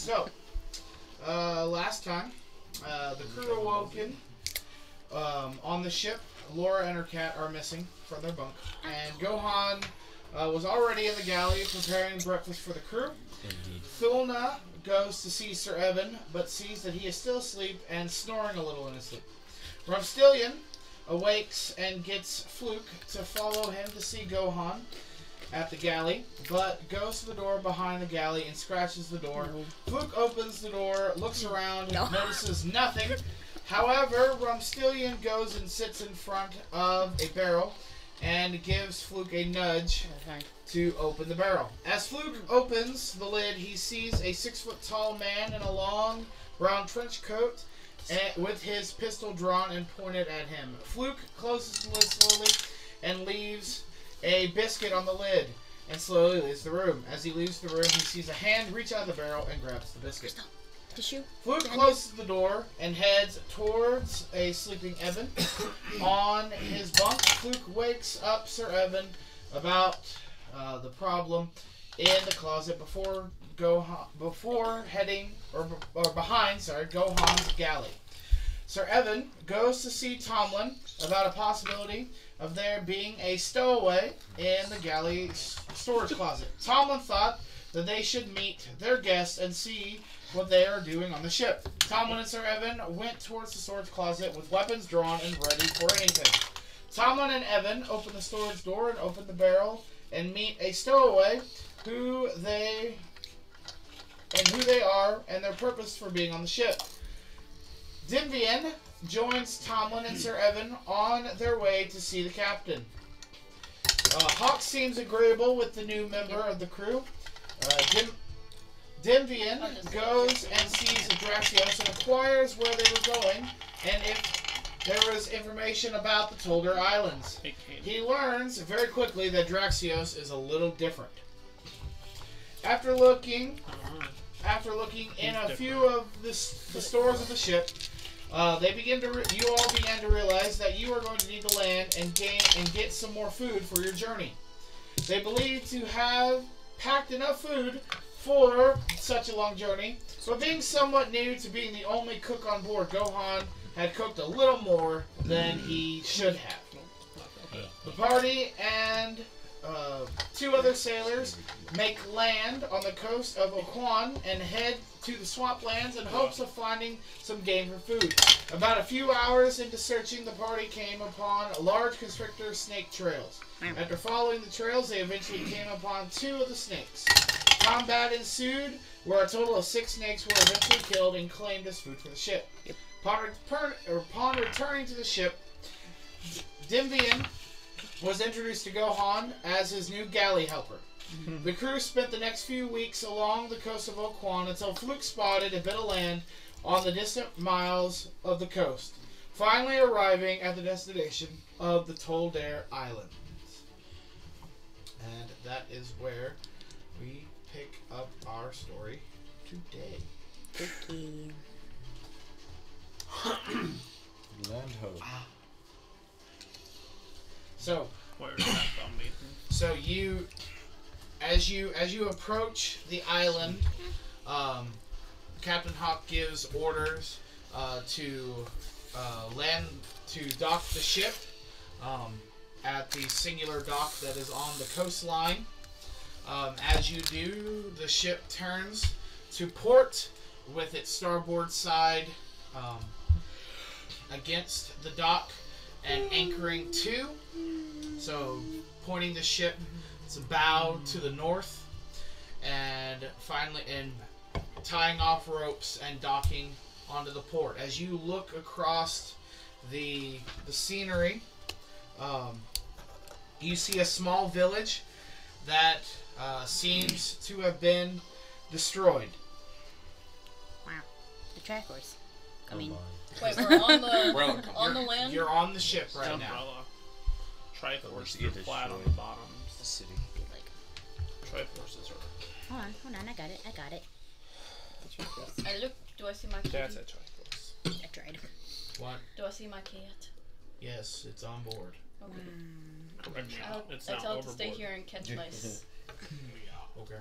So, last time, the crew awoken on the ship. Lora and her cat are missing from their bunk, and Gohan was already in the galley preparing breakfast for the crew. Indeed. Thulna goes to see Ser Evin, but sees that he is still asleep and snoring a little in his sleep. Rumpstelien awakes and gets Fluakk to follow him to see Gohan at the galley, but goes to the door behind the galley and scratches the door. Fluakk opens the door, looks around, notices nothing. However, Rumpstelien goes and sits in front of a barrel and gives Fluakk a nudge to open the barrel. As Fluakk opens the lid, he sees a 6-foot-tall man in a long brown trench coat with his pistol drawn and pointed at him. Fluakk closes the lid slowly and leaves a biscuit on the lid and slowly leaves the room. As he leaves the room, he sees a hand reach out of the barrel and grabs the biscuit. Tissue. Fluakk closes the door and heads towards a sleeping Evin. On his bunk, Fluakk wakes up Ser Evin about the problem in the closet behind Gohan's galley. Ser Evin goes to see Tomlin about a possibility of there being a stowaway in the galley storage closet. Tomlin thought that they should meet their guests and see what they are doing on the ship. Tomlin and Ser Evin went towards the storage closet with weapons drawn and ready for anything. Tomlin and Evin open the storage door and open the barrel and meet a stowaway who they are and their purpose for being on the ship. Dimvian joins Tomlin and Ser Evin on their way to see the captain. Hawk seems agreeable with the new member of the crew. Dimvian goes and sees Draxios and inquires where they were going and if there was information about the Tolder Islands. He learns very quickly that Draxios is a little different. After looking in a few of the stores of the ship, you all began to realize that you are going to need to land and get some more food for your journey. They believe to have packed enough food for such a long journey, but being somewhat new to being the only cook on board, Gohan had cooked a little more than he should have. The party and 2 other sailors make land on the coast of Okwan and head to the swamplands in hopes of finding some game for food. About a few hours into searching, the party came upon large constrictor snake trails. After following the trails, they eventually came upon 2 of the snakes. Combat ensued, where a total of 6 snakes were eventually killed and claimed as food for the ship. Upon returning to the ship, Dimvian was introduced to Gohan as his new galley helper. The crew spent the next few weeks along the coast of Okwan until Fluakk spotted a bit of land on the distant miles of the coast, finally arriving at the destination of the Tolder Islands. And that is where we pick up our story today. Okay. Land ho. So, Where is that from, Nathan? so as you approach the island, Captain Hawk gives orders to dock the ship at the singular dock that is on the coastline. As you do, the ship turns to port with its starboard side against the dock and anchoring to. So pointing the ship to bow to the north, and finally tying off ropes and docking onto the port. As you look across the scenery, you see a small village that seems to have been destroyed. Wow. The trackers. Coming. Wait, we're on the on the land. You're on the ship right now. Umbrella. Triforce Get are flat on the destroyed. bottoms. The city. Triforces are. Hold on, I got it. I look. Do I see my cat? That's a Triforce. I tried. What? Do I see my cat? Yes, it's on board. Okay. Correction. It's I not tell it to overboard. stay here and catch mice. Okay.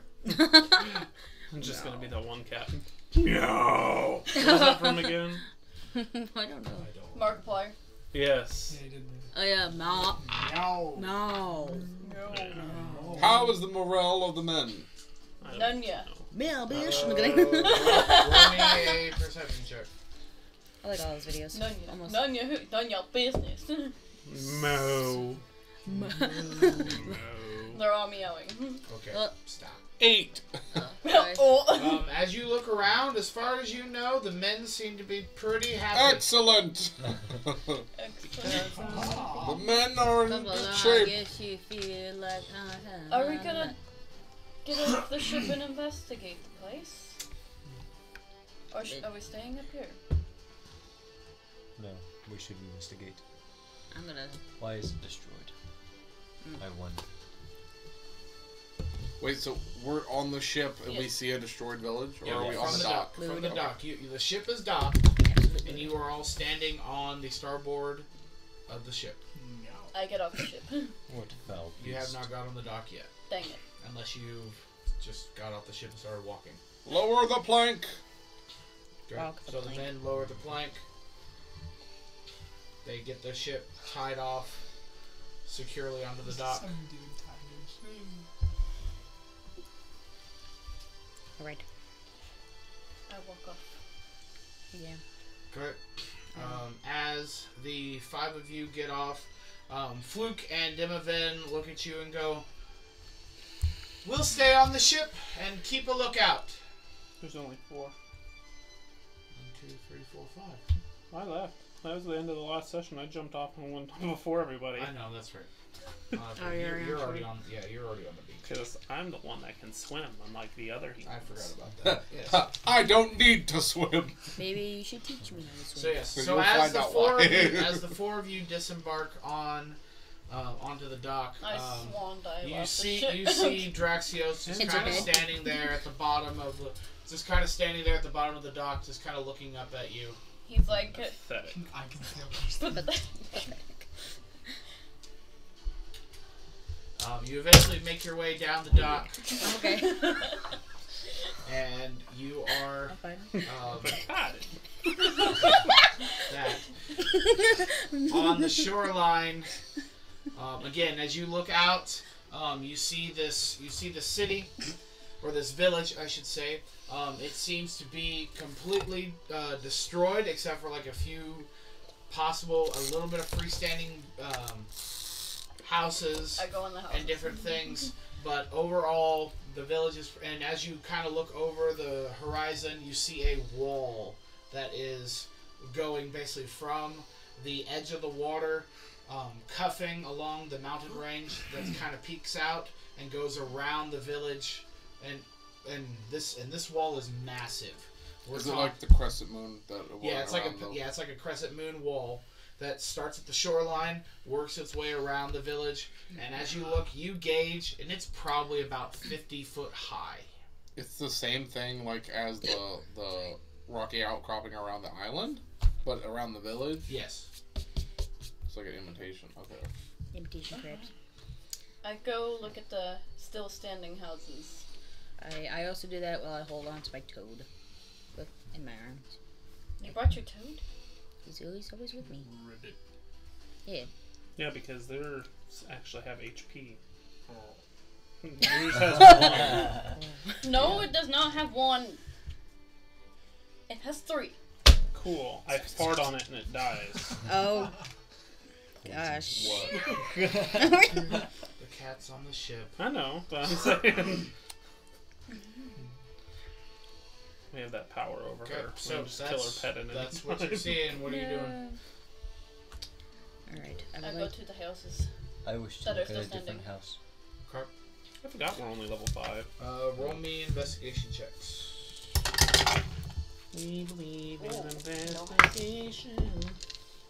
I'm just No. gonna be that one cat. Meow. What was that from again? I don't know. I don't. Markiplier. Yes. Yeah, he did. Oh yeah, no. No. No. No. How is the morale of the men? I don't None yet. know. Meow, bitch. Roll Look at roll that. me a perception check. I like all those videos. None yet. Almost. None your business. Moo. Moo. They're all meowing. Okay. Stop. 8. Sorry. Oh. As you look around, as far as you know, the men seem to be pretty happy. Excellent. Excellent. The men are in Bubble, good I shape. guess you feel like Are we gonna get off the ship and investigate the place? Or are we staying up here? No, we should investigate. I'm gonna. Why is it destroyed? I wonder. Wait, so we're on the ship and we Yes. see a destroyed village? Or Yeah, are we on from the the dock? From the Okay. dock. The ship is docked, and you are all standing on the starboard of the ship. I get off the ship. What foul You have beast. not got on the dock yet, Dang it. unless you've just got off the ship and started walking. Lower the plank. Okay. Walk the So the plank. men lower the plank. They get the ship tied off securely onto the dock. Alright. I walk off. Yeah. Correct. As the 5 of you get off, Fluakk and Dimavin look at you and go, "We'll stay on the ship and keep a lookout." There's only 4. 1, 2, 3, 4, 5. I left. That was the end of the last session. I jumped off and went before everybody. I know, that's right. Oh, you're you're already on. Yeah, you're already on the beach. Because I'm the one that can swim, unlike the other humans. I forgot about that. Yes. I don't need to swim. Maybe you should teach me how to swim. So yes. So So you'll as find the out four why. of you, as the 4 of you disembark on onto the dock, I swan dive you off see the ship. you see Draxios just Hit kind of your head. standing there at the bottom of the dock, just kind of looking up at you. He's like, Pathetic. I can feel You eventually make your way down the dock, Okay. and you are I'm fine. God. that on the shoreline. Again, as you look out, you see the city, or this village, I should say. It seems to be completely destroyed, except for like a few a little bit of freestanding houses I go in the house. and different things. But overall, the village is, and as you kind of look over the horizon, you see a wall that is going basically from the edge of the water, cuffing along the mountain range that kind of peaks out and goes around the village, and this wall is massive. Is it like the crescent moon that? Yeah, it's like a crescent moon wall that starts at the shoreline, works its way around the village, and as you look, you gauge, and it's probably about 50 foot high. It's the same thing like as the rocky outcropping around the island, but around the village. Yes. It's like an imitation. Okay. Imitation crabs. I go look at the still standing houses. I also do that while I hold on to my toad in my arms. You brought your toad? He's always with me. Ribbit. Yeah. Yeah, because they actually have HP. Yours has 1. No, it does not have 1. It has 3. Cool. I fart on it and it dies. Oh. Gosh. The cat's on the ship. I know, but I'm saying. We have that power over Okay, her. We so can just kill her pet in that's what you're seeing. What are you doing? Alright. I go to the houses. I wish to That are look at a still different standing. house. I forgot we're only level 5. Roll me investigation checks. We believe in Oh, investigation.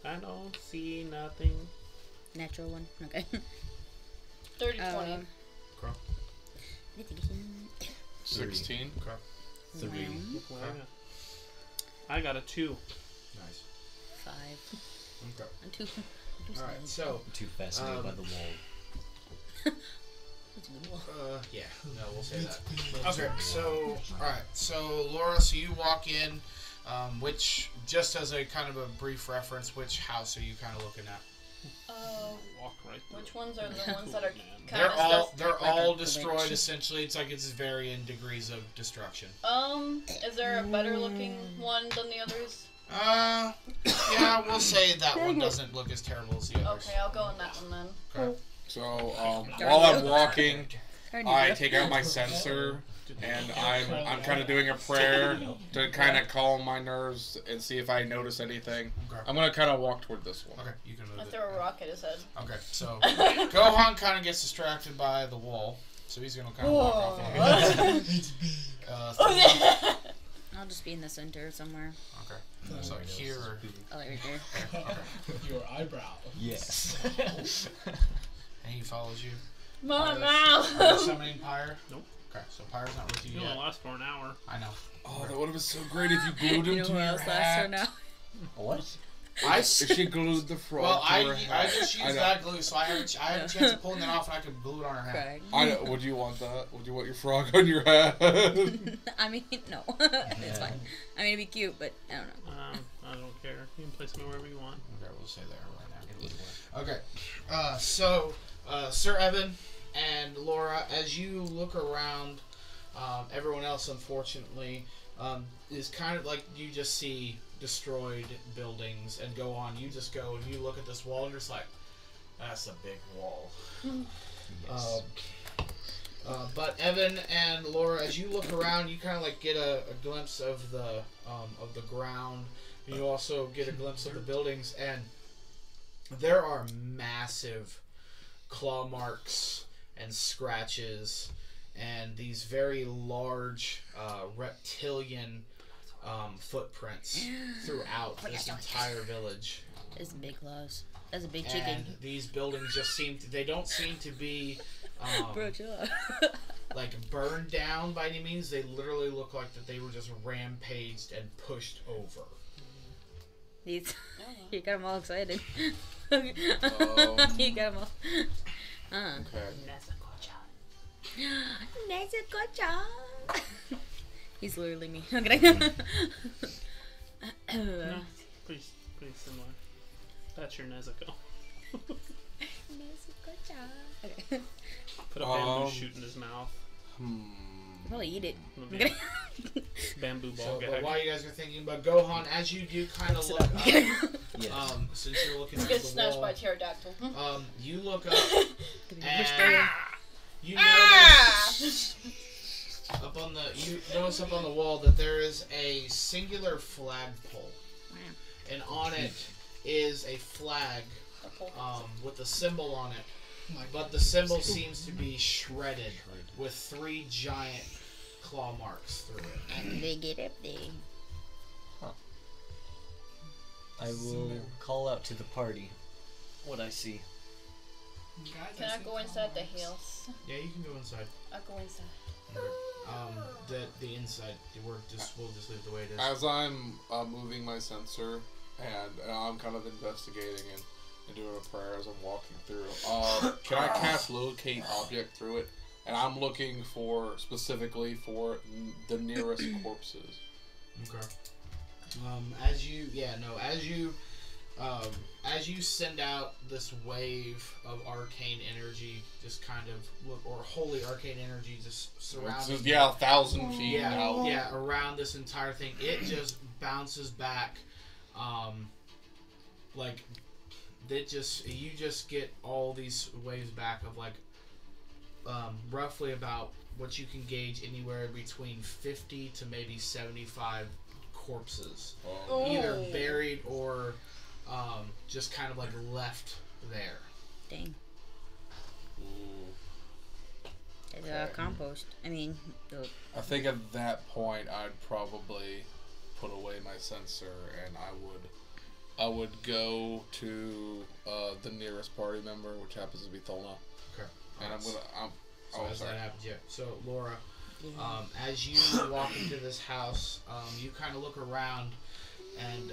I don't see nothing. Natural one. Okay. 30, 20. Investigation. 16. 3. Well, yeah. I got a 2. Nice. 5. Okay. And 2. All right. So Too fascinated by the wall. That's a good wall. Yeah, no, we'll say that. Okay, so, alright, so Lora, so you walk in, which, just as a kind of a brief reference, which house are you kind of looking at? Walk right through. Which ones are the ones that are kind They're of all, stuff? they're all destroyed, essentially. It's like it's varying degrees of destruction. Is there a better looking one than the others? Yeah, we'll say that one doesn't look as terrible as the others. Okay, I'll go in that one then. Okay. So while I'm walking, I take out my sensor and I'm kind of doing a prayer to kind of calm my nerves and see if I notice anything. Okay. I'm gonna kind of walk toward this one. Okay, you can I move it. throw a rock at his head. Okay, so Gohan kind of gets distracted by the wall, so he's gonna kind of walk off. Oh, I'll just be in the center somewhere. Okay, so here. Or, Oh, right there. okay. Your eyebrow. Yes. And he follows you. My Are you mouth. summoning Pyre? Nope. Okay, so Pyre's not with you It'll yet. last for an hour. I know. Oh, that would have been so great if you glued him You know to who your else lasts for hat. now? What? I If she glued the frog well, to her I hat. just used know. that glue, so I have a chance of pulling that off, and I could glue it on her hat. Craig. I know. Would you want that? Would you want your frog on your hat? I mean, no. It's fine. I mean, it'd be cute, but I don't know. I don't care. You can place me wherever you want. Okay, we'll say there right now. Okay, so Ser Evin and Lora, as you look around, everyone else, unfortunately, is kind of like you just see destroyed buildings and go on. You just go and you look at this wall and you're just like, that's a big wall. Yes. But Evan and Lora, as you look around, you kind of like get a glimpse of the ground. And you also get a glimpse of the buildings, and there are massive claw marks and scratches and these very large reptilian footprints throughout this entire village. It's big claws. That's a big And chicken. these buildings just they don't seem to be Bro, chill out. like burned down by any means. They literally look like that they were just rampaged and pushed over. These, you got them all excited. Um, You got them all. Okay. Nezuko-chan. He's literally me. Okay. No, pretty similar. That's your Nezuko. Nezuko-chan. Okay. Put a bamboo shoot in his mouth. Probably eat it. Okay. Bamboo ball So, gag. but while you guys are thinking about Gohan, as you do kind of look up, Yes. since you're looking at Get the snatched wall, by a pterodactyl. you look up and you Ah! notice up on the wall that there is a singular flagpole, and on it is a flag with a symbol on it, but the symbol seems to be shredded with 3 giant claw marks through it. And they get up there. I will call out to the party what I see. Can I go inside the house? Yeah, you can go inside. I'll go inside. The inside, we'll just leave it the way it is. As I'm moving my sensor and I'm kind of investigating and doing a prayer as I'm walking through, can I cast locate object through it? And I'm looking specifically for the nearest corpses. Okay. As you send out this wave of arcane energy, just kind of, or holy arcane energy, just surrounding. 1,000 feet out. Yeah, around this entire thing, it just bounces back, like, you just get all these waves back of like, roughly about what you can gauge anywhere between 50 to maybe 75 corpses, either buried or just kind of like left there. Dang. It's Okay. compost. I mean, I think at that point I'd probably put away my sensor and I would go to the nearest party member, which happens to be Thulna. Okay. And I'm So as sorry. that happens, yeah. So Lora, yeah. as you walk into this house, you kind of look around, and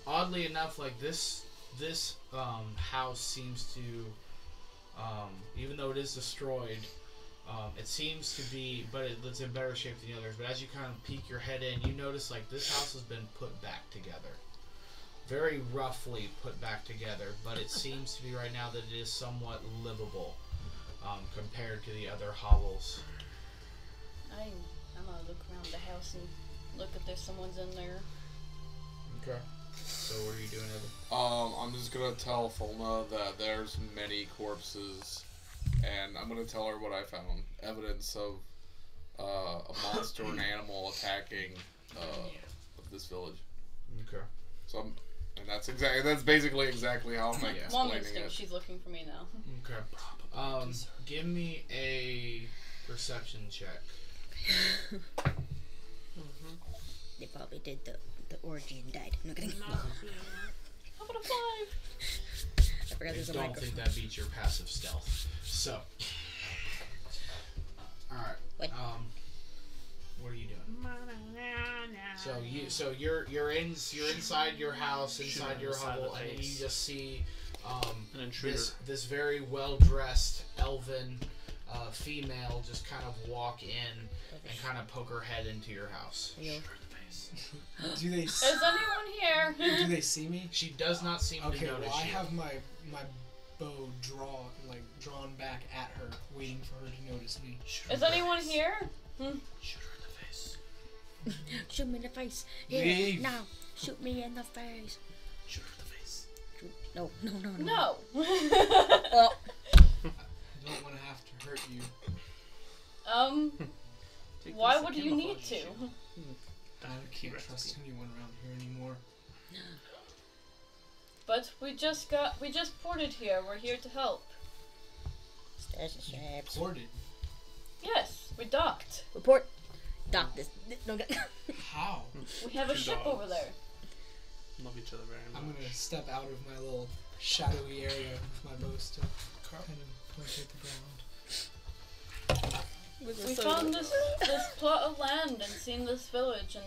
oddly enough, like this house seems to Even though it is destroyed, it seems to be, but it's in better shape than the others. But as you kind of peek your head in, you notice like this house has been put back together. Very roughly put back together, but it seems to be right now that it is somewhat livable compared to the other hovels. I'm gonna look around the house and look if there's someone's in there. Okay. So what are you doing, Evan? I'm just gonna tell Thulna that there's many corpses, and I'm gonna tell her what I found. Evidence of a monster or an animal attacking this village. Okay. So that's basically exactly how I'm Mom explaining instinct, it. she's looking for me now. Okay. Give me a perception check. They probably did the orgy and died. I'm not gonna. How about a 5? I forgot there's a I don't microphone. think that beats your passive stealth. So, all right. What? What are you doing? So you're inside your house, inside your hovel, and you just see an intruder. This very well dressed elven female just kind of walk in and kind of poke her head into your house. Do they? Is anyone here? Do they see me? She does not seem to Okay, notice well, I you. have my bow drawn back at her, waiting for her to notice me. Is anyone here? Shoot her in the face. Shoot me in the face. Here, Leave. now. Shoot me in the face. Shoot her in the face. No. No. Well, I don't want to have to hurt you. Why would you need to? I can't trust anyone around here anymore. But we just ported here. We're here to help. Stairs and straps. Ported. Yes, we docked. Report. Dock this. No, How? We have a Two ship dogs. over there. Love each other very much. I'm gonna step out of my little shadowy area with my bow still kind of point at the ground. We found this plot of land and seen this village and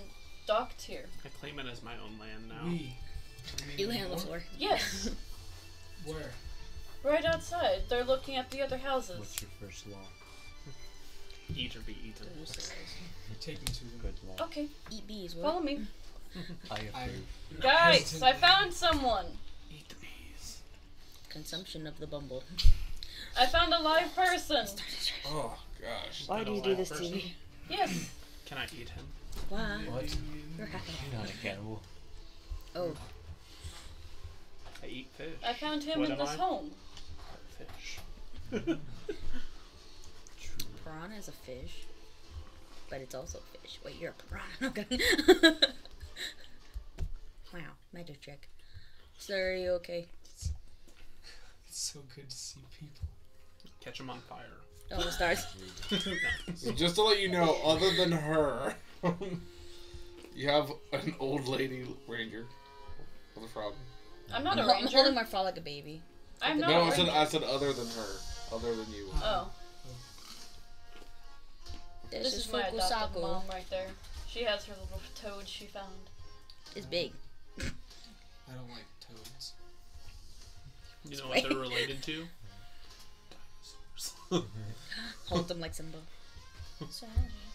docked here. I claim it as my own land now. You handle the floor. Yes, Where? right outside. They're looking at the other houses. What's your first law? Eat or be eaten. Take me to them. Good law. Okay, Eat bees. What? follow me. I approve. Guys, I found someone. Eat the bees. Consumption of the bumble. I found a live person. Oh gosh. Why do you do this to me? Yes. Can I eat him? Why? What? You're happy. You're not a cannibal. Oh, I eat fish. I found him What in am this I? home. Fish. piranha is a fish, but it's also fish. Wait, you're a piranha. Okay. Wow, magic trick. Sir, are you okay? It's so good to see people. Catch him on fire. Oh, the stars. So just to let you know, other than her, you have an old lady ranger with a frog. I'm not I'm a ranger. holding my frog like a baby. I'm not No, a I ranger. said other than her, other than you. Oh, This this is is my adopted Fukusaku. mom right there. She has her little toad she found. It's big. I don't like toads. You know what they're related to? Hold them like Simba.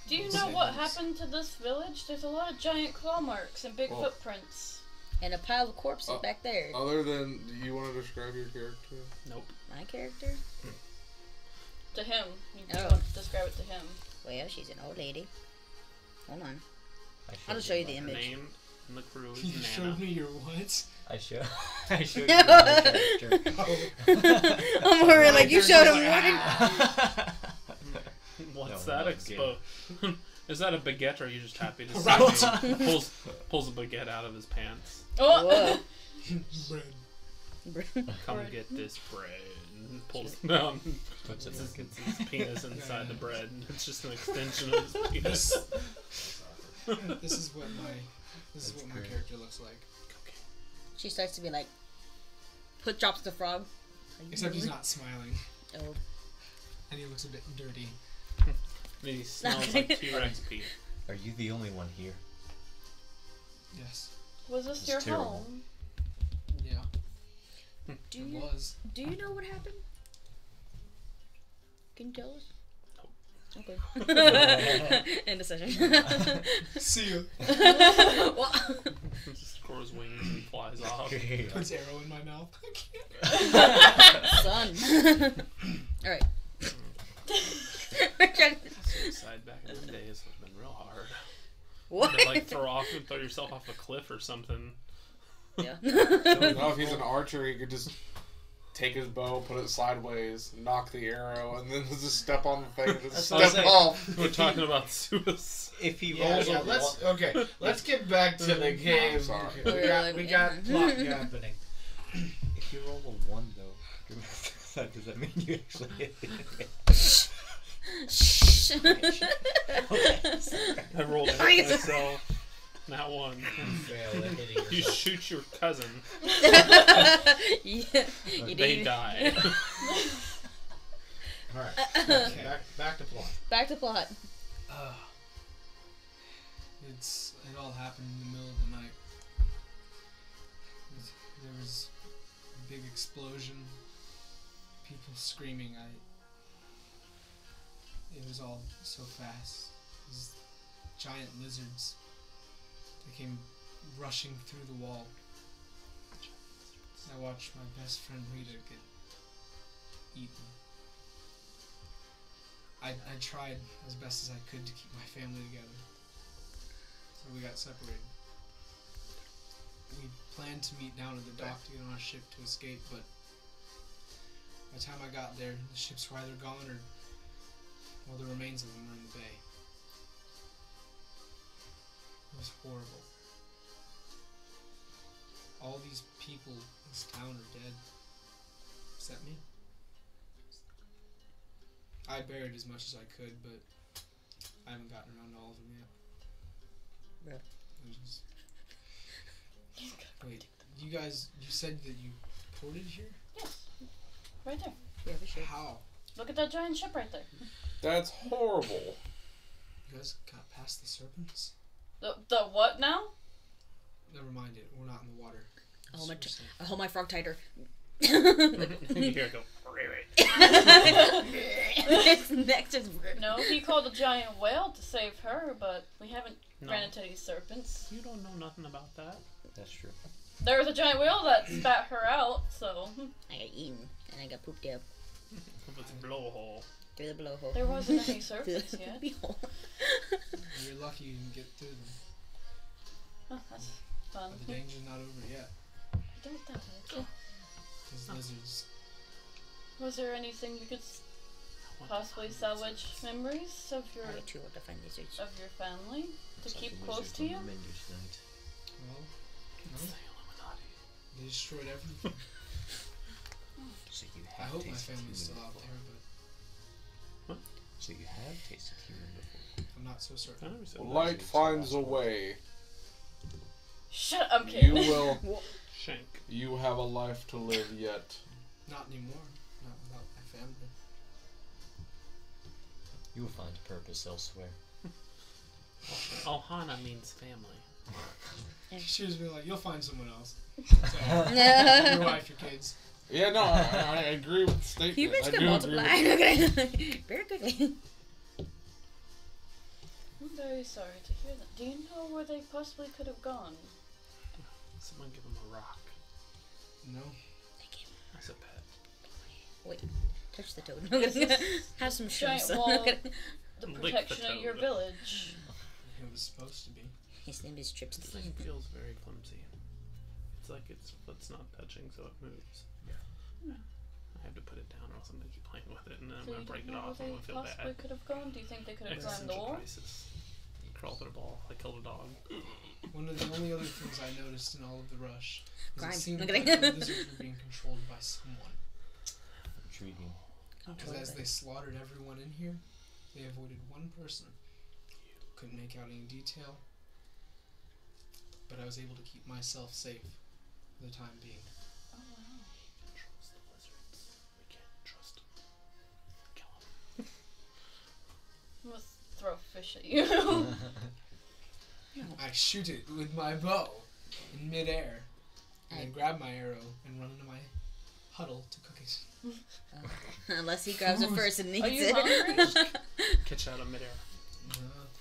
Do you know what happened to this village? There's a lot of giant claw marks and big footprints. And a pile of corpses back there. Other than, do you want to describe your character? Nope. My character? To him. You do Oh. want to describe it to him. Well, she's an old lady. Hold on. I I'll just show you the my- Her image. name in the crew is You Nana. showed me your what? I showed you my character. I'm worried, like, you showed him Ah. What's No, that not expo? Is that a baguette or are you just happy to see Right. him? Pulls a baguette out of his pants. Oh! Bread. Come Bread. get this bread. And pulls it down. Puts it It's in. his penis inside the bread. It's just an extension of his penis. This is what my That's my great. character looks like. She starts to be like, drops the frog. Except he's not smiling, Oh. and he looks a bit dirty. And he smells like T-Rex pee. Are you the only one here? Yes. Was this It's your terrible. home? Yeah. Do It you was. do you know what happened? Can you tell us? Okay. End of session. See you. Well, Just grows wings and flies off. Puts arrow in my mouth. I son. Alright. Suicide back in the days would have been real hard. What? To, like throw yourself off a cliff or something. Yeah. No, if he's an archer, he could just take his bow, put it sideways, knock the arrow, and then just step on the thing and just That's what I step was off. We're talking about suicide. If he Yeah, rolls yeah, let's get back to the game. I'm sorry. We got plot happening. If you roll a 1 though, does that mean you actually hit it? I rolled it myself. Not one. Fail at hitting You yourself. shoot your cousin. Yeah, you They did. die. Alright, Okay. back to plot. Back to plot. It all happened in the middle of the night. There was a big explosion. People screaming. It was all so fast. These giant lizards. They came rushing through the wall. I watched my best friend Rita get eaten. I tried as best as I could to keep my family together. So we got separated. We planned to meet down at the dock to get on a ship to escape, but by the time I got there, the ships were either gone or, well, the remains of them were in the bay. It was horrible. All these people in this town are dead. Except me. I buried as much as I could, but I haven't gotten around to all of them yet. Bruh. Wait, you guys, you said that you ported here? Yes. Right there. Yeah, for sure. How? Look at that giant ship right there. That's horrible. You guys got past the serpents? The what now? Never mind it. We're not in the water. I hold my, Seriously. I hold my frog tighter. You hear it go. Its neck just. No, he called a giant whale to save her, but we haven't No. ran into these serpents. You don't know nothing about that. That's true. There was a giant whale that spat her out, so I got eaten and I got pooped out If it's a blowhole. through the blowhole. there wasn't any Through serpents the yet. blowhole. You're lucky you didn't get through them. Oh, that's fun. But the danger's not over yet. Don't doubt it. These lizards. Was there anything you could possibly salvage memories of your I got too old to find lizards. family to Looks like keep the close wizards to on you? the menu tonight. Well, It's no. the Illuminati. They destroyed everything. So you I have hope my tasted family's still human out before. there, but So you have tasted human before. I'm not so I certain. never said that. Light finds a way. Shut up, I'm kidding. You will. Shank. You have a life to live yet. Not anymore. Not without my family. You will find purpose elsewhere. Ohana means family. She was being like, you'll find someone else. So, Yeah. your wife, your kids. Yeah, no, I agree with the statement. Humans I can do multiply agree very quickly. I'm very sorry to hear that. Do you know where they possibly could have gone? Someone give him a rock. No. That's a pet. Wait, touch the toad. Have some Giant shrimps. wall, the Lick the protection of your toad. village. It was supposed to be. His name is Trips. This thing feels very clumsy. It's like its foot's not touching, so it moves. Yeah. I have to put it down, or else I'm gonna keep playing with it, and then I'm So gonna you break don't it know off, where and I'm they gonna feel possibly bad. could have gone? Do you think they could have climbed the Existential wall? crisis. Crawl through the ball. I killed a dog. One of the only other things I noticed in all of the rush is Crime. it seemed Look like at the it. lizards were being controlled by someone. Intriguing. Because as they slaughtered everyone in here, they avoided one person. Couldn't make out any detail, but I was able to keep myself safe for the time being. Oh wow. Trust the lizards. We can't trust them. Kill them. I'm gonna throw a fish at you. I shoot it with my bow in midair, and then grab my arrow and run into my huddle to cook it. Unless he grabs it first and eats Are you it. hungry? Catch out of midair.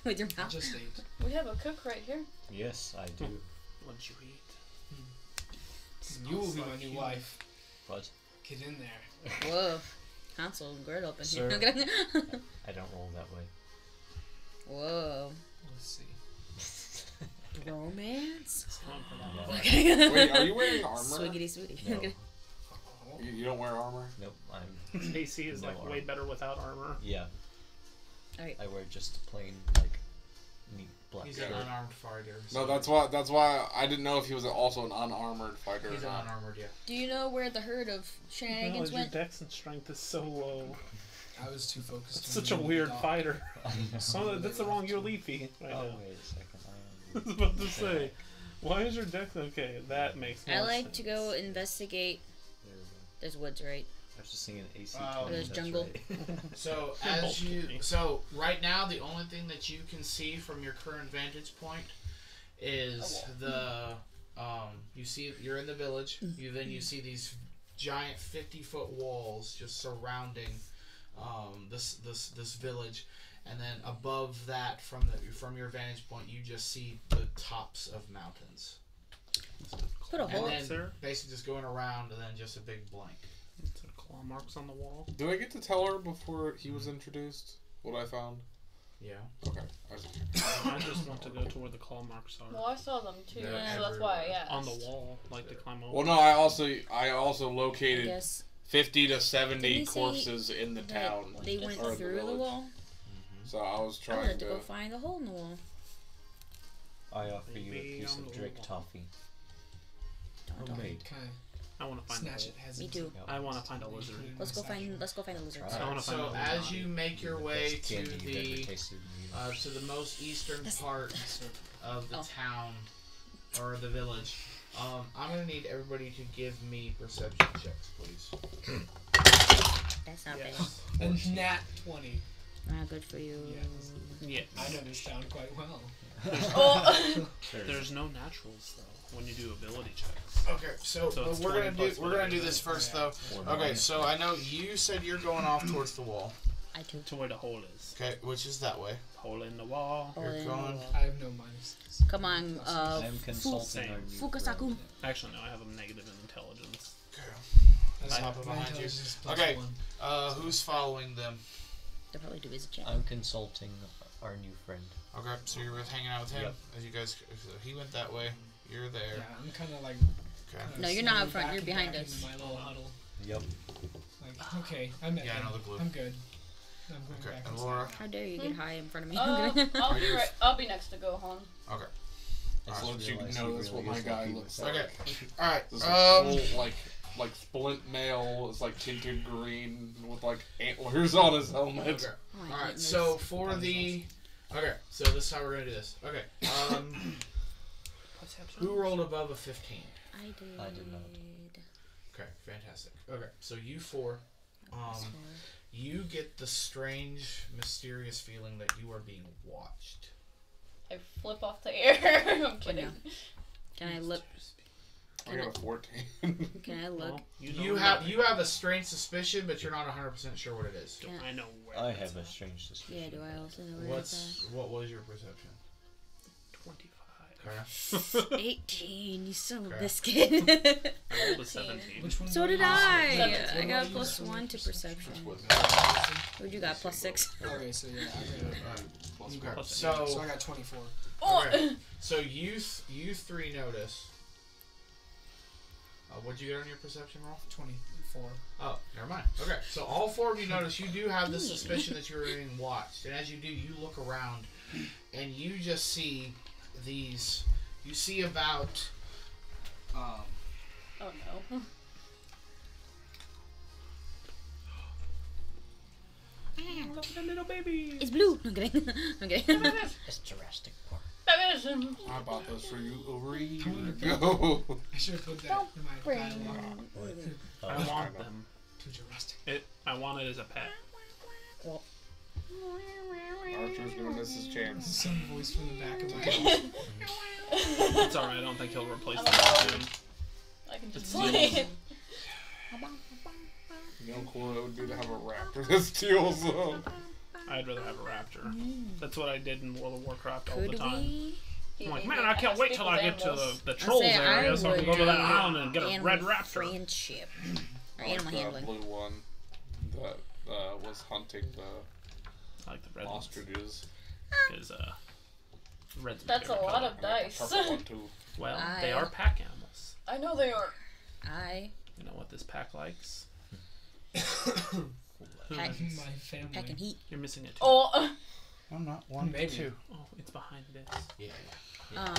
With your I mouth. just ate. We have a cook right here. Yes, I do. What'd you eat? You will be my like new you. wife. What? Get in there. Whoa. Console and gird open Sir. here. I don't roll that way. Whoa. Let's see. Romance? Yeah. Okay. Wait, are you wearing armor? Swiggity swooty. No. Okay. You don't wear armor? Nope, I'm... AC is No like armor. way better without armor. Yeah. Alright. I wear just plain, like, neat black He's shirt. an unarmed fighter. No, so- that's why I didn't know if he was also an unarmored fighter He's or an not. unarmored, yeah. Do you know where the herd of No, shenanigans your went? dex and strength is so low. I was too focused. It's on such a the weird dog. fighter. I know. Oh, that's the wrong. You're leafy right Oh, now. wait a second. I was about to say, why is your dex okay? That makes more I like sense. to go investigate. There's woods, right? I was just singing AC Oh, 20. there's that's jungle. right. So right now the only thing that you can see from your current vantage point is you're in the village. You see these giant 50-foot walls just surrounding this village, and then above that from your vantage point you just see the tops of mountains. Put a And hole. then Sir? basically just going around and then just a big blank. Is there claw marks on the wall? Did I get to tell her before he was introduced what I found? Yeah. Okay. I just want to go to where the claw marks are. Well, I saw them too, They're so that's why I everywhere. asked. On the wall, like to climb over. Well, no, I also I located guess 50 to Didn't 70 he say corpses in the that town. they went or through the village. wall. So I was I trying wanted to to. go find a hole in the wall. I offer you a Maybe piece on of the Drake wall. toffee. Don't. Homemade. Kind of I want to find snatch a it. hole. Has Me too. I want to find a lizard. Let's go find the lizards. Try. I wanna find So a as body. you make your The way best to candy you've ever the tasted in your life. to the most eastern That's- part of the Oh. town or the village, I'm gonna need everybody to give me perception checks, please. That's not Yes. bad. A nat 20. Not good for you. Yes. Yeah. I know this town quite well. Oh, There's no naturals though when you do ability checks. Okay, so, So but it's we're 20 gonna plus do whatever. this first though. Or Okay, nine. so I know you said you're going off towards the wall. I too. To where the hole is. Okay, which is that way. Hole in the wall. Hole You're in the going- wall. I have no minuses. Come on, I'm consulting Same. our new Fukasaku. friend. Actually, no, I have a negative in intelligence. Okay. That's I hop my behind you. intelligence is plus Okay. 1. Who's following them? They'll probably do his check. I'm consulting our new friend. Okay, so you're both hanging out with him. Yep. As you guys, so he went that way. You're there. Yeah, I'm kind of like. Okay. No, you're not up front, you're behind us. Into my little huddle. Yep. Like, okay, I met Yeah, I him. know the glue. I'm good. I'm going Okay, back and inside. Lora. How dare you get high in front of me? I'll Are be you- right. I'll be next to Gohan. Okay. I I'll let you realized know he that's what really my is guy lucky looks with like. Okay. All right. This is full, like splint mail. It's like tinted green with like antlers on his helmet. Okay. Oh my All right. goodness. So for the. Okay. So this is how we're gonna do this. Okay. Who rolled above a 15? I did. I did not. Okay. Fantastic. Okay. So you four. You get the strange, mysterious feeling that you are being watched. I flip off the air. I'm kidding. no. Can I look? I got a 14. Can I look? Well, You have a strange suspicion, but you're not 100% sure what it is. Can I know where. I that's have a at. strange suspicion. Yeah, do I also know where it's What was your perception? 25. Okay. 18, you son of a Okay. biscuit. I rolled a 17. Which one? So do did use? I. Seventeen. I got What do plus use for 1 to perception. Was What'd you got? Plus 6. Okay, so yeah, I Okay. Plus got. So So I got 24. okay. So you three notice. What'd you get on your perception roll? 24. Oh, never mind. Okay, so all four of you notice you do have the suspicion that you're being watched, and as you do, you look around, and you just see these. You see about. Oh no. Look at the little baby. It's blue. I'm kidding. I'm kidding. It's Jurassic Park. I bought those for you over a year ago. I should have put that in my dialogue. Oh, I want them. Too drastic. I want it as a pet. Archer's gonna miss his chance. Some voice from the back of my head. It's alright, I don't think he'll replace I'm the costume. I can just It's play it. You know how cool it would be to have a raptor that steals them. I'd rather have a raptor. That's what I did in World of Warcraft all the Could time. we? I'm like, man, I can't wait till I get to the I'll trolls say area I so I can go would to that do island and get a red animal raptor. friendship. Or I like animal the handling. blue one that was hunting the I like the red ones. ostriches. Because, red's my That's a favorite lot color. of dice. Purple one too. Well, they are pack animals. I know they are. You know what this pack likes? Pack, My family. packing heat. You're missing it too. Oh, I'm not. 1, Maybe. 2. Oh, it's behind this. Yeah.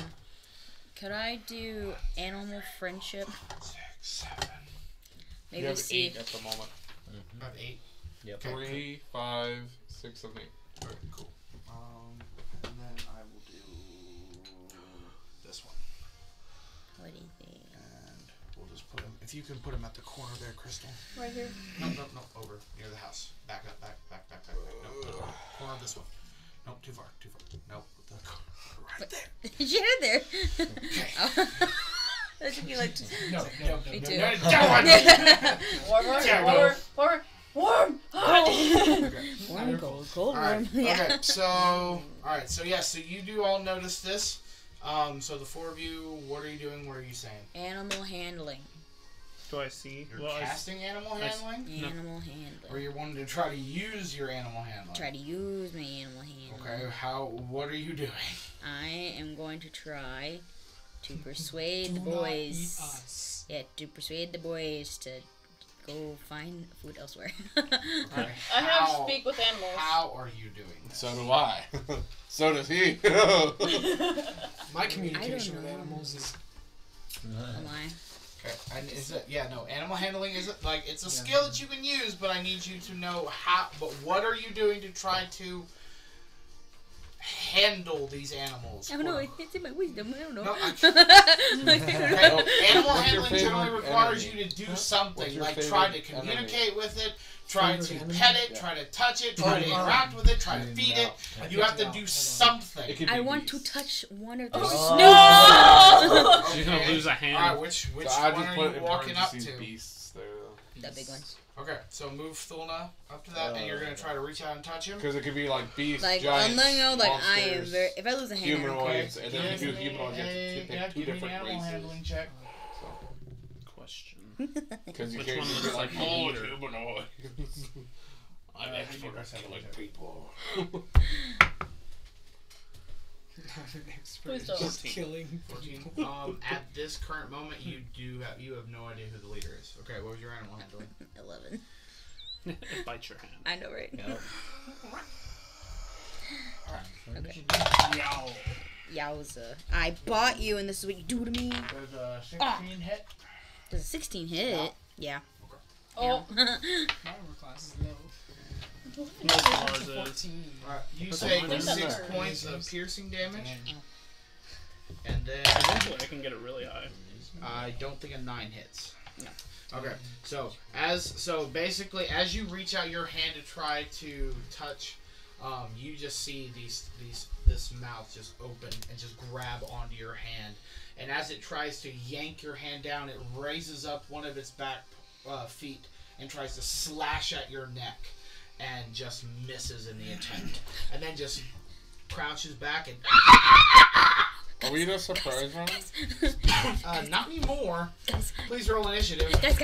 Could I do animal friendship? 6, 7. Maybe You have see. 8 at the moment. I have 8. Yep. 3, 5, 6, and 8. Alright, cool. And then I will do this one. What do you think? And we'll just put him. If you can put him at the corner there, Crystal. right here. No, over near the house. Back up, back. No, corner of this one. No, too far. No, the corner right there. You had it there. Okay. That should be like. No. Me too. Warm. Warm, cold, Alright, warm. Yeah. okay, so so you do all notice this. So the 4 of you, what are you doing? What are you saying? Animal handling. Do I see? You're Well, casting animal handling? No. Animal handling. Or you're wanting to try to use your animal handling? Try to use my animal handling. Okay, what are you doing? I am going to try to persuade the Do not eat boys. us. Yeah, to persuade the boys to go find food elsewhere. Okay, I have speak with animals. How are you doing this? So do I. So does he. My communication with know. animals is Am I? Okay, and is it, animal handling is it, like, it's a skill that you can use, but I need you to know how, but what are you doing to try to handle these animals? I don't know. It's in my wisdom. I don't know. No, Okay. animal What's your handling generally favorite requires enemy? you to do What's something, your like favorite try to communicate with it, try to Favorite pet enemy? it, try to touch it, try to interact with it, try to feed it. You have to do something. It could I be want to beasts. touch one of those. No! She's gonna lose a hand. Alright, which So I one just are put you in walking up parentheses to? beasts there. That big one. Okay, so move Thulna up to that, and you're gonna try to reach out and touch him. Because it could be like beasts, Like, giants, I'm letting you know, like, I am monsters, very. If I lose a hand, I don't care. humanoids, and then if you do humanoids, you have to pick 2 different animal races. handling check. Question. Because you Which can't one just looks be like, like oh, leader? humanoids. I'm expert at killing people. an expert Please at don't. just 14. killing 14. people. At this current moment, you have no idea who the leader is. Okay, what was your animal handling? 11. It bites your hand. I know, right? Yep. Okay. Yow. Yowza. I bought you, and this is what you do to me. There's a 16 hit. Does a 16 hit? Yeah. Oh, My armor class is low. Most of ours is. 14. Alright, you That's take a 6 100. points of piercing damage, Damn. and then Eventually, I can get it really high. I don't think a 9 hits. No. Okay, so basically, as you reach out your hand to try to touch, you just see this mouth just open and just grab onto your hand, and as it tries to yank your hand down, it raises up one of its back feet and tries to slash at your neck, and just misses in the attempt, and then just crouches back and. Are we in a surprise round? Not anymore. Please roll initiative. Guys.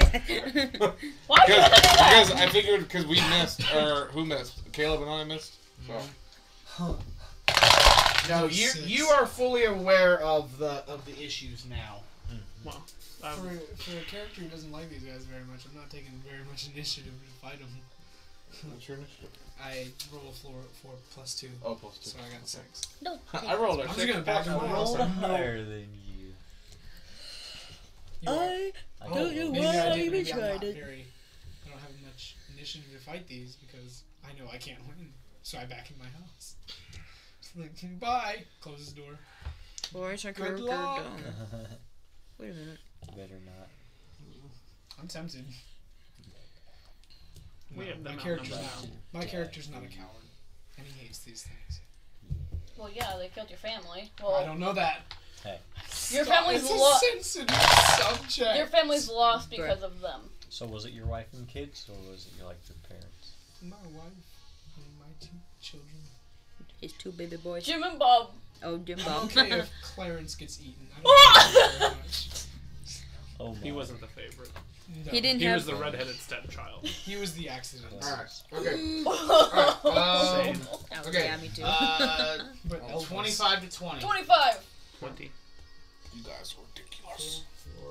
why did I do that? Because I figured, because we missed, or who missed? Caleb and I missed? So. No, you are fully aware of the issues now. Well, For a character who doesn't like these guys very much, I'm not taking very much initiative to fight them. What's your initiative? I roll a floor 4 + 2, Oh, +2. so I got 6. No. I rolled a I'm just 6. gonna back him up. Rolled higher than you. I I don't know Maybe why I I did. even Maybe I'm tried not it. I don't have much initiative to fight these because I know I can't win. So I back in my house. It's like, bye. Close the door. Boys are Good luck. Wait a minute. Better not. I'm tempted. We have my them character's outnumbered. not. My character's not a coward, and he hates these things. Well, yeah, they killed your family. I Well, don't know that. Hey. your Stop, family's it's a lost. sensitive subject. Your family's lost because of them. So was it your wife and kids, or was it your parents? My wife and my 2 children. His 2 baby boys. Jim and Bob. Oh, Jim I'm Bob. okay if Clarence gets eaten. I don't care very much. Oh my. He wasn't the favorite. No, He didn't He have. was the redheaded stepchild. he was the accident. Alright, okay. Same. Oh, Okay. yeah, me too. But Elvis- 25 to 20. 25. 20. You guys are ridiculous.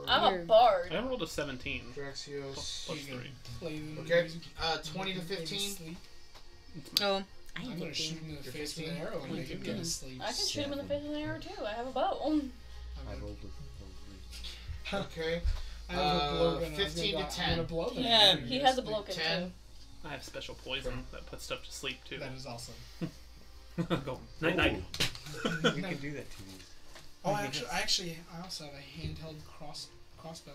I'm a bard. I rolled a 17. Draxios. Plus You can 3. play the Okay, music, 20 to go 15. sleep. Oh, I I'm ain't gonna shoot 15. him in the You're face with 15? an arrow and make him go to sleep. I can shoot him in the 7. face with an arrow too. I have a bow. I rolled a Okay. I have a blowgun. 15 to 10. I'm gonna blow them. Yeah, He has a blowgun 10. too. I have special poison that puts stuff to sleep too. That is awesome. Go. Night night. You can do that to me. Oh, I also have a handheld crossbow,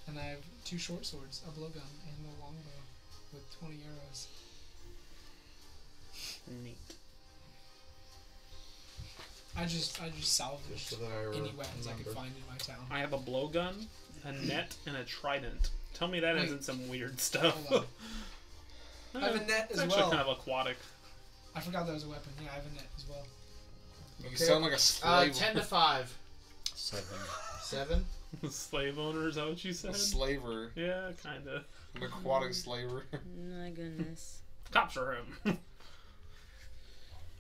and I have 2 short swords, a blowgun, and a longbow with 20 arrows. Neat. I just salvaged Just so that I any weapons I could remember. find in my town. I have a blowgun, a net, and a trident. Tell me that Wait. isn't some weird stuff. Hold on. I have a net It's as actually well. kind of aquatic. I forgot that was a weapon. Yeah, I have a net as well. You Okay. sound like a slave. 10 to 5. 7. 7. Slave owner, is that what you A said? slaver. Yeah, kinda. An aquatic slaver. My goodness. Cops are him.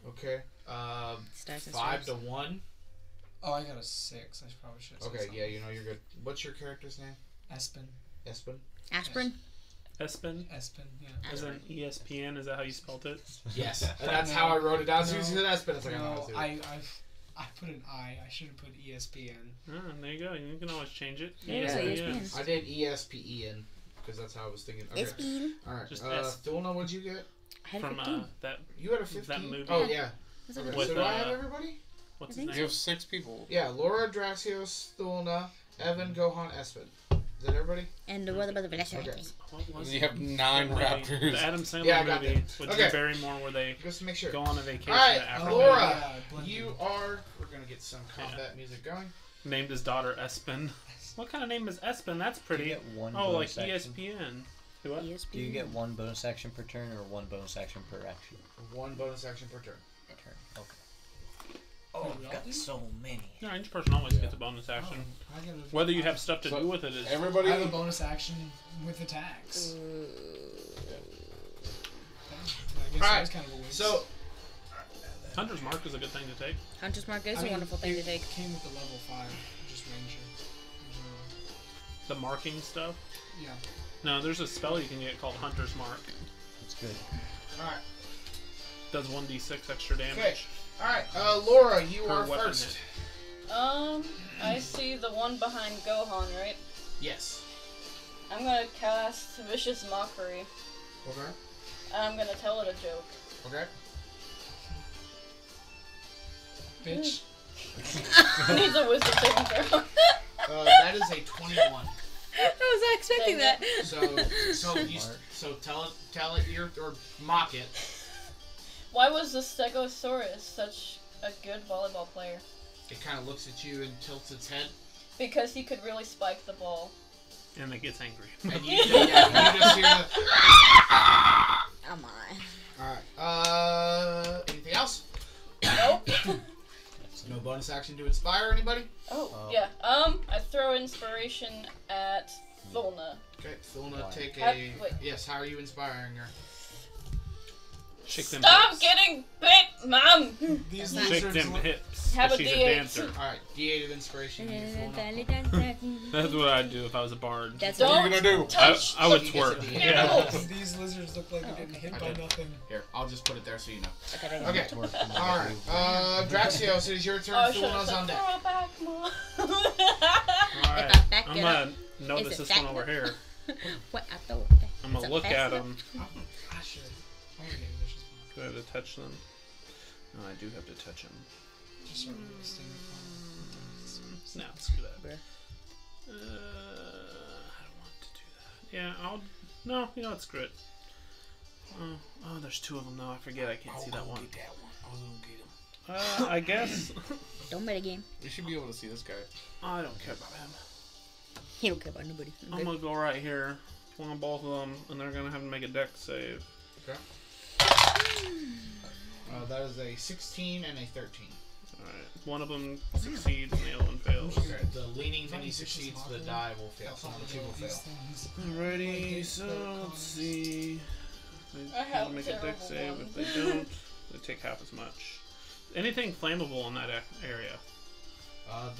Okay. Stacks and 5 straps. to 1. Oh, I got a 6. I probably should have said Okay, something. yeah, you know you're good. What's your character's name? Espen. Espen? Aspirin? Espen, Espen, yeah. as in ESPN, is that how you spelled it? Yes. And that's how I wrote it down. So you No. said Espen. It's like, I know how No, to do it. I put an I. I should have put ESPN. Oh, there you go. You can always change it. Yeah, ESPN. I did ESPEN because that's how I was thinking. Okay. Aspirin. Alright. Just S. Thulna, what'd you get? I had From 15. that, You had a 15? That movie. Oh, yeah. Was it Okay. 15? With, So do I have uh, everybody? what's I his think You name? have 6 people. Yeah, Lora, Draxios, Thulna, Evin, Gohan, Espen. Is that everybody? And what about the Velociraptor? Okay. What was You it? have 9 The movie, raptors. The Adam Sandler Yeah, I got movie that. with Okay. Drew Barrymore where they Just to make sure. go on a vacation Alright, to Africa. Laura, yeah, blended. you are... We're going to get some combat music going. Named his daughter Espen. What kind of name is Espen? That's Do pretty. you get one Oh, like bonus action? ESPN. Do what? ESPN. Do you get 1 bonus action per turn or 1 bonus action per action? 1 bonus action per turn. Okay. Oh, we I've all got do? so many. Yeah, each person always gets a bonus Oh, action. I got a, Whether you have stuff to So, do with it is. Everybody. I have a bonus action with attacks. I guess that Alright, was kind of a waste. So, Hunter's Mark is a good thing to take. Hunter's Mark is I a mean, wonderful thing it to take. came with the level 5, just ranger. The marking stuff. Yeah. No, there's a spell you can get called Hunter's Mark. That's good. alright. Does 1d6 extra damage. Okay. Alright, Laura, you Per are weapon first. I see the one behind Gohan, right? Yes. I'm gonna cast Vicious Mockery, Okay. and I'm gonna tell it a joke. Okay. Bitch. Needs a wisdom saving throw. That is a 21. I was not expecting that. So tell it or mock it. Why was the Stegosaurus such a good volleyball player? It kind of looks at you and tilts its head, Because he could really spike the ball. And it gets angry. and you just hear the. Come on. All right. Anything else? Nope. No bonus action to inspire anybody. Oh, yeah. I throw inspiration at Thulna. Okay, Thulna, Why? take Wait. Yes. How are you inspiring her? Shake them Stop hips. getting bit, Mom! These Shake lizards them look- hips. Have 'cause a she's a D8. dancer. All right, D8 of inspiration. You, Thulna. That's what I'd do if I was a bard. That's What are Don't you gonna do? touch I would the twerk. the Yeah. nipples. These lizards look like they're getting hit by nothing. Here, I'll just put it there so you know. okay. Okay. Work from the All right. Draxios, it is your turn. Oh, I should have Thulna's said on deck. throw it back, Mom. Alright. If I back I'm it gonna up, notice is it this one back over up? here. What? I thought. I'm gonna look at them. I should. I want to get vicious one. Do I have to touch them? No, I do have to touch them. Just sort of sting No, screw that. Bruh. I don't want to do that. Yeah, I'll. No, you know what? Screw it. Oh, there's 2 of them now. I forget. I can't see that one. Get that one. I was gonna get him. I guess. Don't bet a game. You should be able to see this guy. I don't care about him. He don't care about nobody. I'm gonna go right here. One on both of them, and they're gonna have to make a dex save. Okay. That is a 16 and a 13. Alright. One of them succeeds and the other one fails. Okay. The leaning mini succeeds, the die will fail. So the two will fail. Alrighty, so let's see. I They have make a dex terrible save. ones. If they don't, they take half as much. Anything flammable in that area?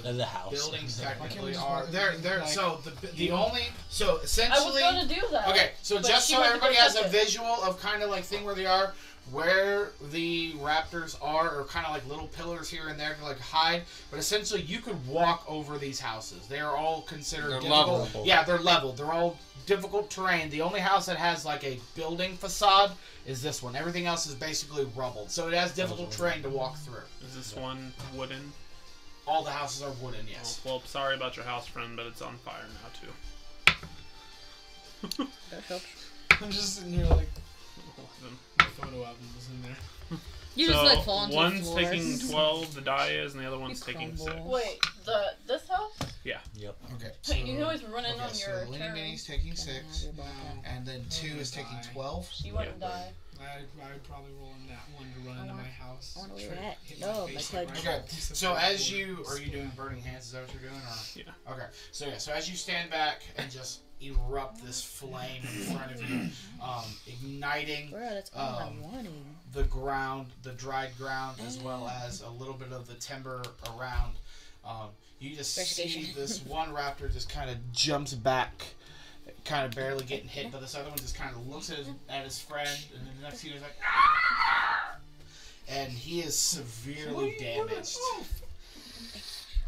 The house. Buildings Why can't we technically just are walk they're like, so the only so I was essentially gonna do that. okay, so but just she so went to everybody go has touch a it. visual of kind of like thing where they are, where the raptors are kind of like little pillars here and there to like hide, but essentially you could walk over these houses. They are all considered They're difficult. level. Yeah, they're level. They're all difficult terrain. The only house that has like a building facade is this one. Everything else is basically rubbled. So it has difficult terrain to walk through. Is this one wooden? All the houses are wooden, yes. Oh, well, sorry about your house, friend, but it's on fire now too. That helps. I'm just sitting here like 11. my photo album was in there. You so just like fall onto the one's floor. taking 12, the die is, and the other one's You taking crumble. 6. Wait, this house? Yep. Okay. Wait, you can always run in on so your Lenny turn. Minnie's taking Can I 6, have your ball pen? and then 2 is taking 12. She wouldn't die. I'd probably roll on that one to run into my house. I wanna Try leave to that. hit No, my face my right cloud- on Okay, a piece of so wood as or you are you skin. doing burning hands? Is that what you're doing? Or? Yeah. Okay, so yeah, so as you stand back and just erupt this flame in front of you, igniting Bro, that's all I'm wanting. the ground, the dried ground, as well as a little bit of the timber around. You just see Investigation. this one raptor just kind of jumps back, kind of barely getting hit, but this other one just kind of looks at his friend, and then the next thing he's like, "Ah!" And he is severely damaged.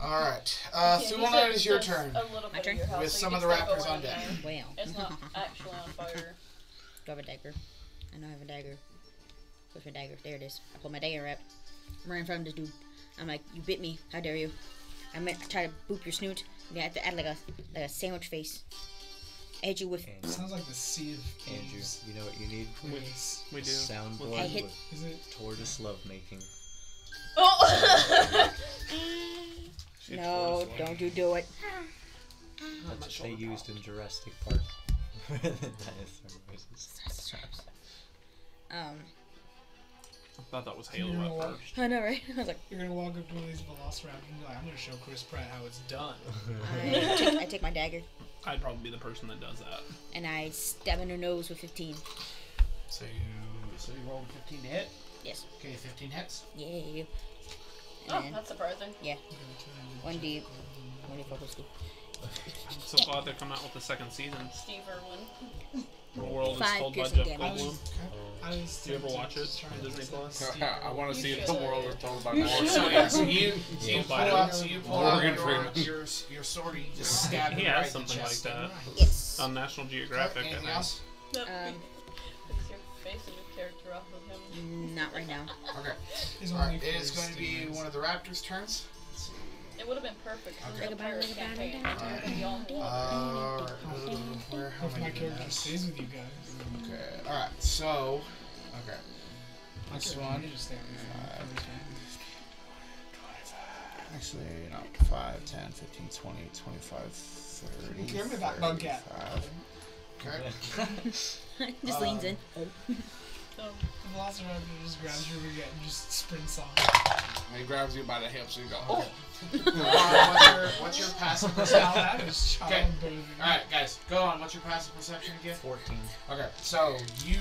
All right, Yeah, you Thulna, said it is your just turn. A little My bit turn? of your house, With so some you of the can still raptors go on in deck. there. Wow. It's not actually on fire. Do I have a dagger? I know I have a dagger. Where's my dagger? There it is. I pull my dagger out. I'm right in front of this dude. I'm like, you bit me. How dare you? I try to boop your snoot. You have to add like a sandwich face. I hit you with. And Sounds like the sea of Andrew, thieves. you know what you need? Please. We do. Soundboard I hit- with Is it? tortoise lovemaking. Oh! No, don't you do it. That's what they used in Jurassic Park. The dinosaur voices. I thought that was You're gonna Halo at walk- first. I know, right? I was like, You're gonna walk up to one of these velociraptors and be like, I'm gonna show Chris Pratt how it's done. I take my dagger I'd probably be the person that does that. and I stab in her nose with 15. So you rolled 15 to hit. Yes. Okay, 15 hits. Yeah. Oh, And then that's surprising. 1d. 24 plus 2. I'm so glad they come out with the second season. Steve Irwin. The world is 5 told by piercing Jeff damage. Goldblum. I was Do you ever tempted watch to it try on and Disney listen to Plus? Steve I want to Irwin. see if should. the world was told by You Morgan. should. So yeah, so you pull Biden. out, Morgan your Freeman. sword, and you just stab He him right has in the something like chest. that Yes. on National Geographic. I Anything think. else? Nope. Fix your face and your character off of him. Not right now. Okay. His All right. only It is voice going to be stingers. one of the raptors' turns. It would have been perfect for Okay. the pirate campaign. It's gonna be all water. Where? How Hope am I my doing character this? stays with you guys. Okay. All right. So. Okay. This one. You just stay with me. Actually, no. 5, 10, 15, 20, 25, 30. Give me that bunk cat. 35. Okay. Just leans in. So, The velociraptor just grabs your baguette and just sprints off. He grabs you by the hips and you go, oh. What's your passive Now perception? that is childbearing. Alright, guys, go on. What's your passive perception again? 14. Okay, so you.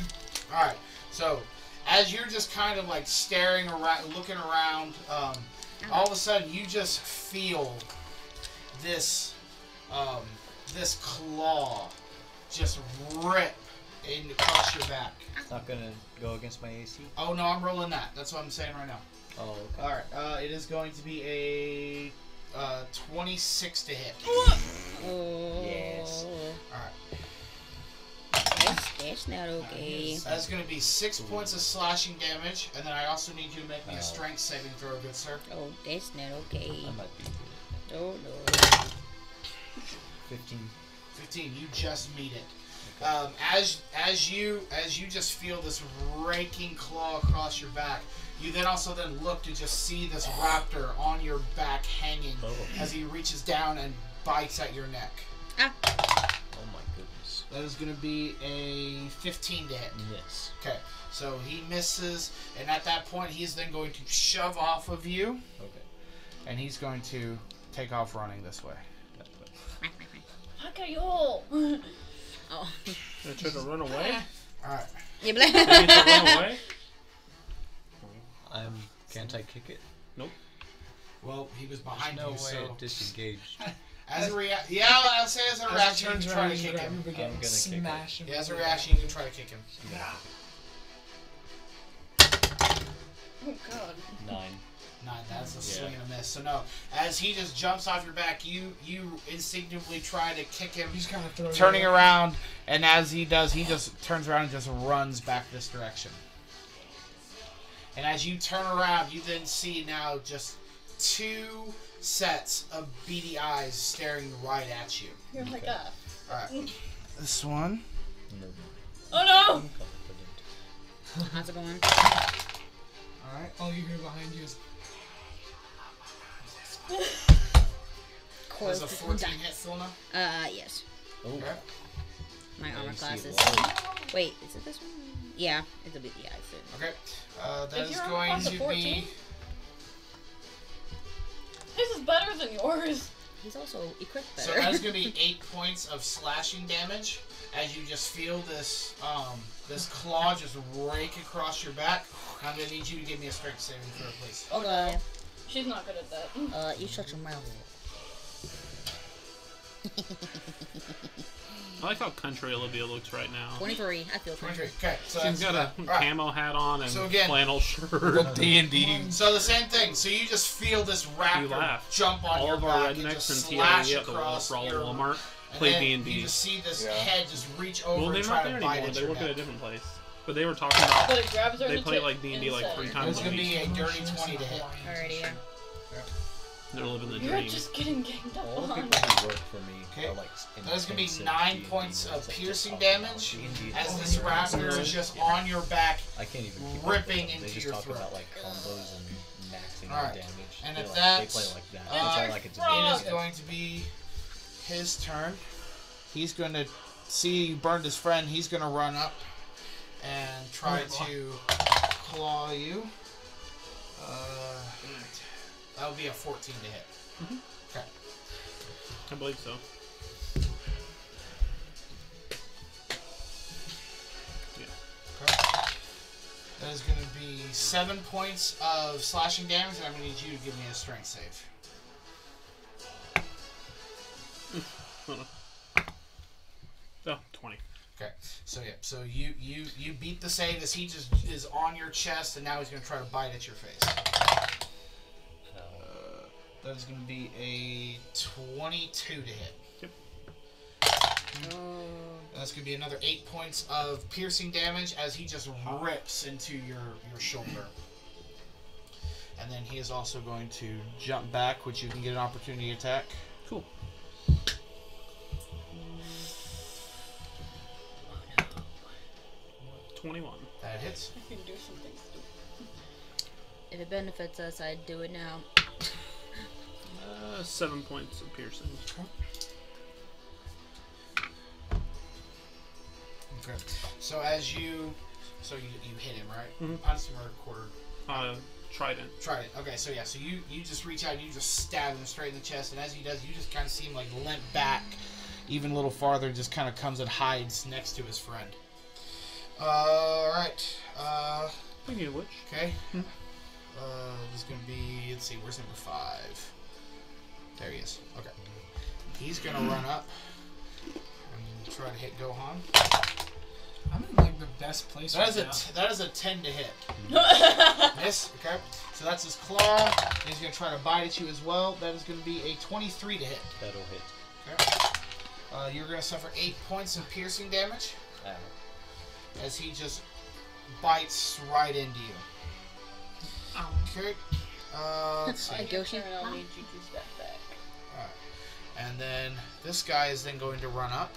Alright, so as you're just kind of like staring around, looking around, all of a sudden you just feel this, this claw just rip across your back. It's not gonna go against my AC. Oh no, I'm rolling that. That's what I'm saying right now. Oh, okay. Alright, it is going to be a 26 to hit. Oh. Yes. Alright. That's not okay. That's going to be 6 points of slashing damage, and then I also need you to make me a strength saving throw, good sir. Oh, that's not okay. I might be good. Oh no. 15. 15, you just meet it. As you just feel this raking claw across your back, you then also look to just see this raptor on your back hanging as he reaches down and bites at your neck. Ah. Oh my goodness. That is going to be a 15 to hit. Miss. Okay, so he misses, and at that point, he's then going to shove off of you. Okay. And he's going to take off running this way. Fuck you all. Oh. I tried to run away. Alright. You I need to run away. Can't I kick it? Nope. Well, he was behind no you, way so... it disengaged. As a reaction, yeah, I'll say as a reaction, you can try to kick him. I'm gonna smash him. Yeah, as a reaction, you can try to kick him. Oh god. 9. 9, that's a swing and a miss. So no, as he just jumps off your back, you instinctively try to kick him, He's kind of turning around, and as he does, he just turns around and just runs back this direction. And as you turn around, you then see now just 2 sets of beady eyes staring right at you. You're like, ah. Alright. This one. Oh no! How's it going? Alright. All you hear behind you is. There's a 14 hit, Thulna. Yes. Oh. Okay. My armor see class is. it. Wait, is it this one? Yeah, it's a bit. Yeah, it's it. Okay. That Is is your armor going class a to 14? be. This is better than yours. He's also equipped So better. that's going to be 8 points of slashing damage as you just feel this this claw just rake across your back. I'm going to need you to give me a strength saving throw, please. Okay. She's not good at that. You shut your mouth. I like how country Olivia looks right now. 23. I feel 23. 23. Okay, so She's got a right. camo hat on and So again- flannel shirt. D&D. So the same thing. So you just feel this You raptor laugh. jump on All your of our back and rednecks just and slash TLE at the across Raw your... Walmart and play then D&D. You just see this Yeah. head just reach over Well, and they're try not to there bite anymore. at They your work at a neck. different place. But they were talking about But it grabs her they in the play tip like D&D like 3 inside. times It's a going to week. be a dirty 20 to hit. Alrighty, yeah. They're living the You're dream. just getting ganged up All the on. people who work for me Okay. are like That is going to be intensive 9 D&D points nerds of that just piercing talk about damage D&D as and this nerds. raptor is just on your back. I can't even keep ripping up with them. into They just your talk throat. about like combos and maxing Alright. their damage. And they if like, that's- they play like that. uh, It's all like it's a It video is game. going to be his turn. He's going to see you burned his friend. He's going to run up and try to claw you. That would be a 14 to hit. Okay. I believe so. That is going to be 7 points of slashing damage, and I'm going to need you to give me a strength save. Hold on. Oh, 20. Okay, so yeah, so you beat the save as he just is on your chest, and now he's going to try to bite at your face. That is going to be a 22 to hit. Yep. That's going to be another 8 points of piercing damage as he just rips into your shoulder. And then he is also going to jump back, which you can get an opportunity attack. Cool. 21. That hits. I can do something stupid. If it benefits us, I'd do it now. 7 points of piercing. Okay. So as you hit him, right? Mhm. Punched him or quartered. Trident. Trident. Okay, so yeah, so you just reach out and you just stab him straight in the chest, and as he does, you just kind of see him like limp back even a little farther, just kind of comes and hides next to his friend. Alright. Speaking of which. Okay. This is going to be, let's see, where's number 5? There he is. Okay. He's going to run up and try to hit Gohan. I'm in like the best place That right is now. that is a 10 to hit. Miss. Okay. So that's his claw. He's going to try to bite at you as well. That is going to be a 23 to hit. That'll hit. Okay. You're going to suffer 8 points of piercing damage Ow. as he just bites right into you. Okay. Let's see. Like Yoshi. I'll need you to step back. Alright. And then this guy is then going to run up.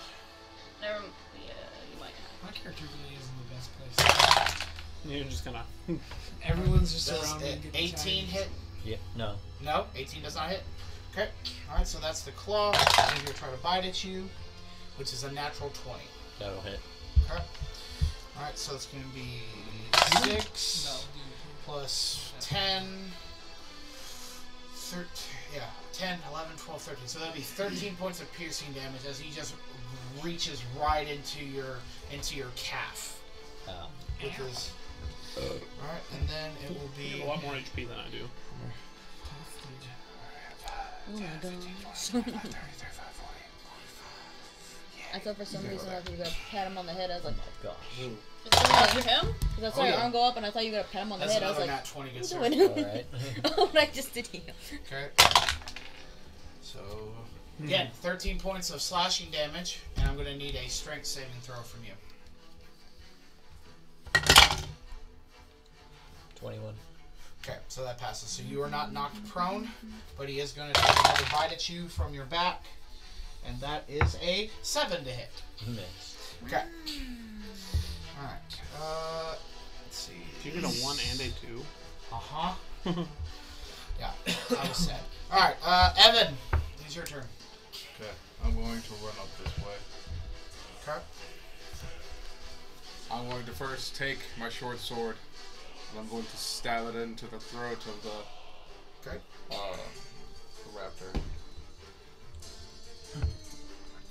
Yeah, you might. My character really is in the best place. You're just gonna. Everyone's just Does around me. and getting 18 shiny. hit? Yeah, no. No, 18 does not hit. Okay. Alright, so that's the claw. He's going to try to bite at you. which is a natural 20. That'll hit. Okay. Alright, so it's going to be 6 plus 10, 13, yeah, 10, 11, 12, 13. So that'll be 13 points of piercing damage as he just reaches right into your calf. Which is... Alright, and then it will be... You have a lot more HP than I do. Oh my gosh. I thought for some reason I thought you were gonna pat him on the head. I was like, Oh gosh. It's going to him? because I saw your arm go up and I thought you were gonna pat him on the That's head. I was another like, nat 20 good what sir. are you doing? Alright. Oh, what I just did here. Okay. So, again, 13 points of slashing damage, and I'm going to need a strength saving throw from you. 21. Okay, so that passes. So you are not knocked prone, but he is going to take another bite at you from your back, and that is a 7 to hit. Miss. Okay. Alright, let's see. Did you get a 1 and a 2? Uh-huh. Yeah, I was sad. Alright, Evan, it's your turn. Okay, I'm going to run up this way. Okay. I'm going to first take my short sword, and I'm going to stab it into the throat of the Okay. raptor.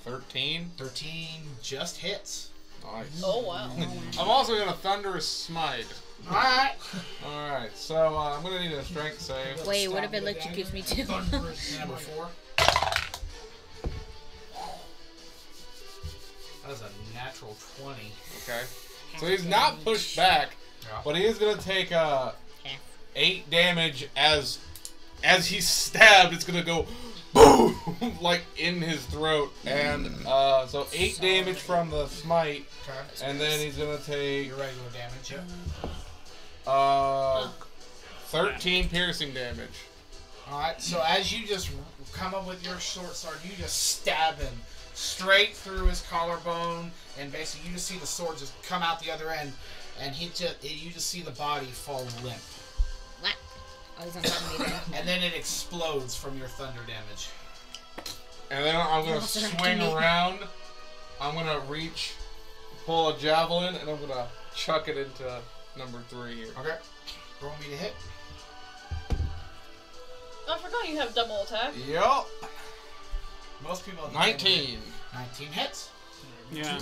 13. 13 just hits. Nice. Oh, wow. I'm also going to thunderous smite. Alright. Alright, so I'm going to need a strength save. Wait, what if it electrocutes me too? Number 4. That was a natural 20. Okay. So he's not pushed back, but he is going to take 8 damage as he's stabbed. It's going to go boom, like in his throat. And so 8 damage from the smite, Okay. and then he's going to take Your regular damage, yeah. 13 piercing damage. Alright, so as you just come up with your short sword, you just stab him straight through his collarbone, and basically you just see the sword just come out the other end, and you just see the body fall limp. What? Oh, he's on top of me then. And then it explodes from your thunder damage. And then I'm going to swing around. I'm going to reach, pull a javelin, and I'm going to chuck it into number 3 here. Okay. Roll me to hit. I forgot you have double attack. Yup. Most people have 19. 19 hits. Yeah.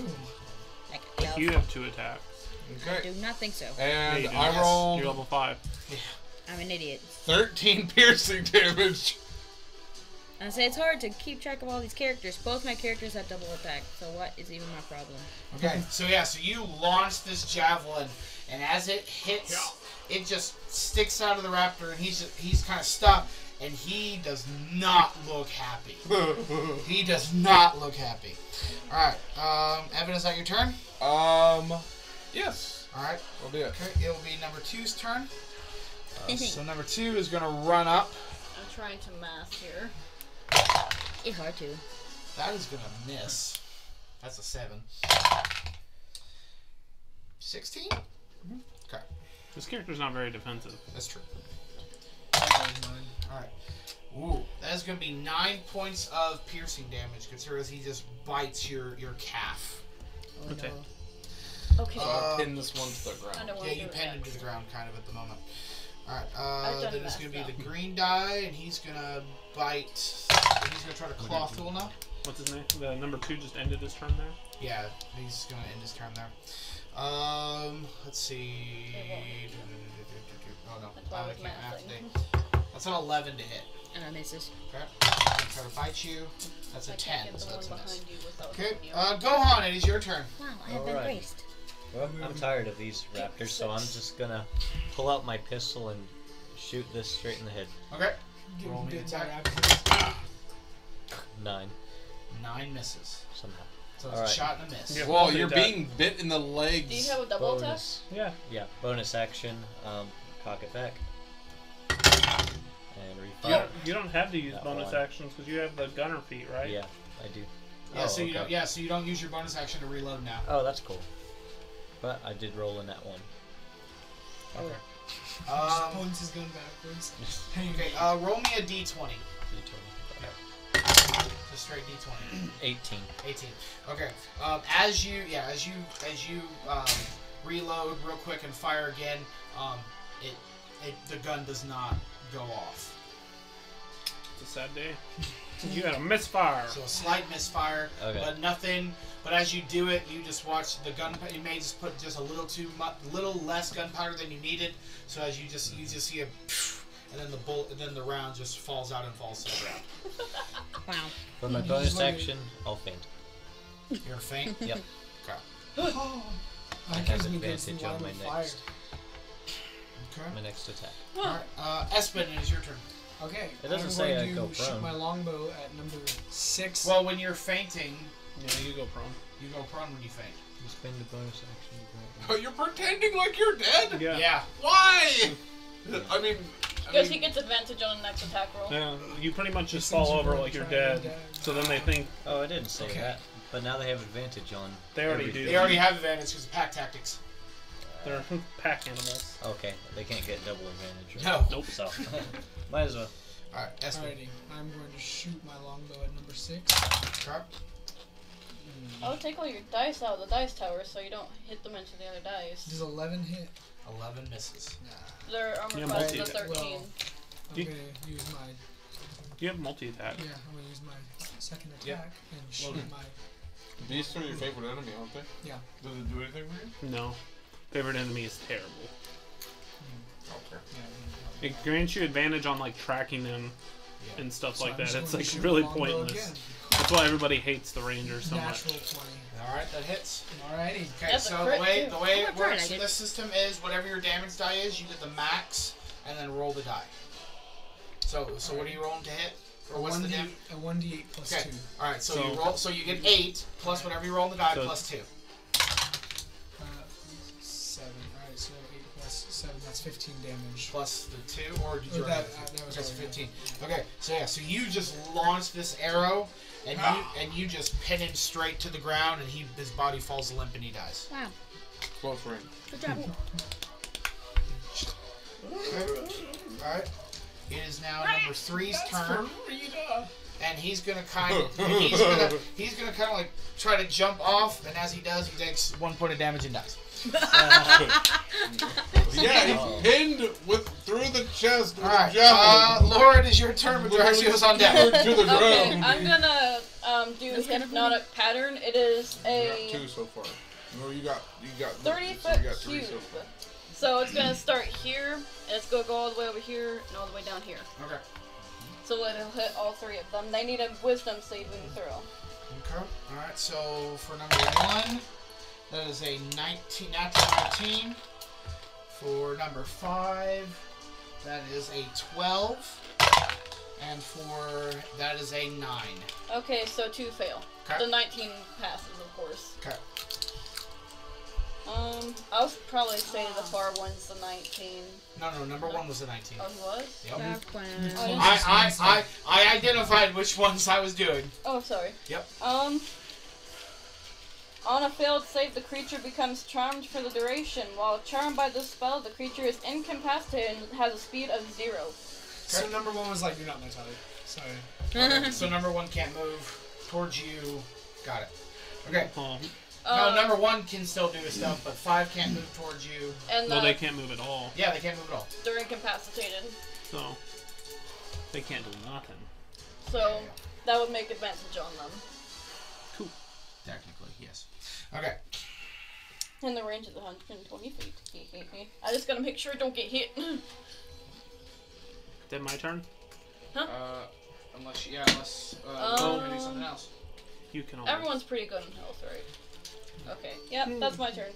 Like, You have 2 attacks. I Okay. do not think so. And Yeah, you do. I rolled You're level 5. I'm an idiot. 13 piercing damage. I say it's hard to keep track of all these characters. Both my characters have double attack, so what is even my problem? Okay. So yeah, so you launch this javelin, and as it hits, it just sticks out of the raptor, and he's kind of stuck, and he does not look happy. He does not look happy. All right, Evan, is that your turn? Yes. All right. Will be it. Okay, it will be number 2's turn. So number 2 is gonna run up. I'm trying to math here. It's hard to. That is gonna miss. That's a 7. 16. Okay, This character's not very defensive. that's true. That was mine. All right. Ooh, that is going to be 9 points of piercing damage, considering he just bites your calf. Oh, Okay. no. Okay. So I pin this one to the I ground. don't want Yeah, to you do pinned him that. to the ground kind of at the moment. All I've right. done Then it's that going to be stuff. the green die, and he's going to bite. He's going to try to claw Thulna. What's his name? The number 2 just ended his turn there. Yeah, he's going to end his turn there. Let's see. Oh no, That's why I I was can't math mathing. today. That's an 11 to hit. And I misses. Okay. He's gonna try to bite you. That's a I 10, can't get so the that's a one miss. behind you without Okay, hitting you. Gohan, it is your turn. Wow, I have been Alright. graced. Well, I'm tired of these raptors, so I'm just gonna pull out my pistol and shoot this straight in the head. Okay. Give Roll him me big attack. bite 9 9 misses. somehow. So it's Alright. a shot and a miss. Yeah. Well, Bonus you're attack. being bit in the legs. Do you have a double attack? Bonus. Yeah. Yeah, bonus action. Cock it back. And Oh. refill. You don't have to use That bonus one. actions because you have the gunner feat, right? Yeah, I do. Yeah, so you okay. don't. Yeah, so you don't use your bonus action to reload now. Oh, that's cool. But I did roll in that one. Okay. Just points his gun backwards. Okay. Roll me a d20. D20. Just straight D20. 18. 18. Okay. As you reload real quick and fire again, the gun does not go off. It's a sad day. You got a misfire. So a slight misfire, but nothing. But as you do it, you just watch the gun. You may just put just a little less gunpowder than you needed. So as you just see a, and then the bullet, and then the round just falls out and falls to the ground. Wow. For my bonus action, I'll faint. You're faint. Yep. Okay. Oh, I that have gives me good advantage on my fire. next. Okay. My next attack. All right. Espen, it is your turn. Okay. It doesn't I'm say going I to go shoot prone. my longbow at number 6. Well, when you're fainting, Yeah, you go prone. you go prone when you faint. You spend the bonus action to grab Oh, you're pretending like you're dead? Yeah. Why? I mean... Because he gets advantage on the next attack roll. Yeah, you pretty much just These things fall are over really like you're trying dead. to- So then they think Oh, I didn't say Okay. that. But now they have advantage on. They already everything. do. They already have advantage because of pack tactics. they're pack animals. Okay, they can't get double advantage. No. Nope. So, might as well. All right. Espen. Alrighty. I'm going to shoot my longbow at number 6. Okay. I'll take all your dice out of the dice tower so you don't hit them into the other dice. Does 11 hit? 11 misses. Their armor Yeah, class is a multi-attack. 13. Well, I'm You- going to use my You have multi-attack. I'm going to use my second attack Yep. and shoot Well, my. These are your favorite enemy, aren't they? Yeah. Does it do anything for you? No. Favorite enemy is terrible. Okay. Yeah, It grants you advantage on like tracking them Yeah. and stuff so like I'm that. just It's going like to shoot really longbow pointless. again. That's why everybody hates the Ranger so much. Natural 20. All right, that hits. Alrighty. Okay, That's a so crit, the way too. it I'm gonna try works it, I in guess. this system is whatever your damage die is, you get the max, and then roll the die. So what are you rolling to hit? Or what's the damage? A 1d8 plus Okay. 2. All right, so, So- you roll. So you get 8 plus whatever you roll on the die So- plus 2. 7. Alright, so 8 plus 7, that's 15 damage. Plus the 2, or did Or you that, already- that was Okay, so already- 15. Okay, so yeah, so you just launch this arrow, and you just pin him straight to the ground, and his body falls limp and he dies. Wow. Close range. Good job. Okay. All right. It is now number 3's turn, and he's gonna he's gonna kind of like try to jump off, and as he does, he takes 1 point of damage and dies. Yeah, he's pinned through the chest with All right, a javelin. Lora, it is your turn with Draxio's on deck. To the Okay, ground. I'm gonna do That's kinda hypnotic pattern. It is You a got 2 so far. No, you got 30 so you foot got 3 cube. so far. So it's gonna start here, and it's gonna go all the way over here, and all the way down here. Okay. So it'll hit all 3 of them. They need a wisdom saving throw. Okay. All right. So for number 1, that is a 19. For number 5, that is a 12, and for that is a 9. Okay, so 2 fail. Okay. The 19 passes, of course. Okay. I'll probably say the far one's the 19. No, number 1 was a 19. Oh, he was? Yep. Back when. I identified which ones I was doing. Oh, sorry. Yep. On a failed save, the creature becomes charmed for the duration. While charmed by this spell, the creature is incapacitated and has a speed of 0. So number 1 was like, you're not my type. Sorry. Okay, so number 1 can't move towards you. Got it. Okay. Oh, No, number 1 can still do his stuff, but 5 can't move towards you. And well, they can't move at all, Yeah, they can't move at all. they're incapacitated. so they can't do nothing. So that would make advantage on them. Technically, yes. Okay. And the range is 120 feet. I just gotta make sure I don't get hit. Then my turn. Unless we're gonna do something else. You can always. Everyone's pretty good in health, right? Okay. Yep, that's my turn.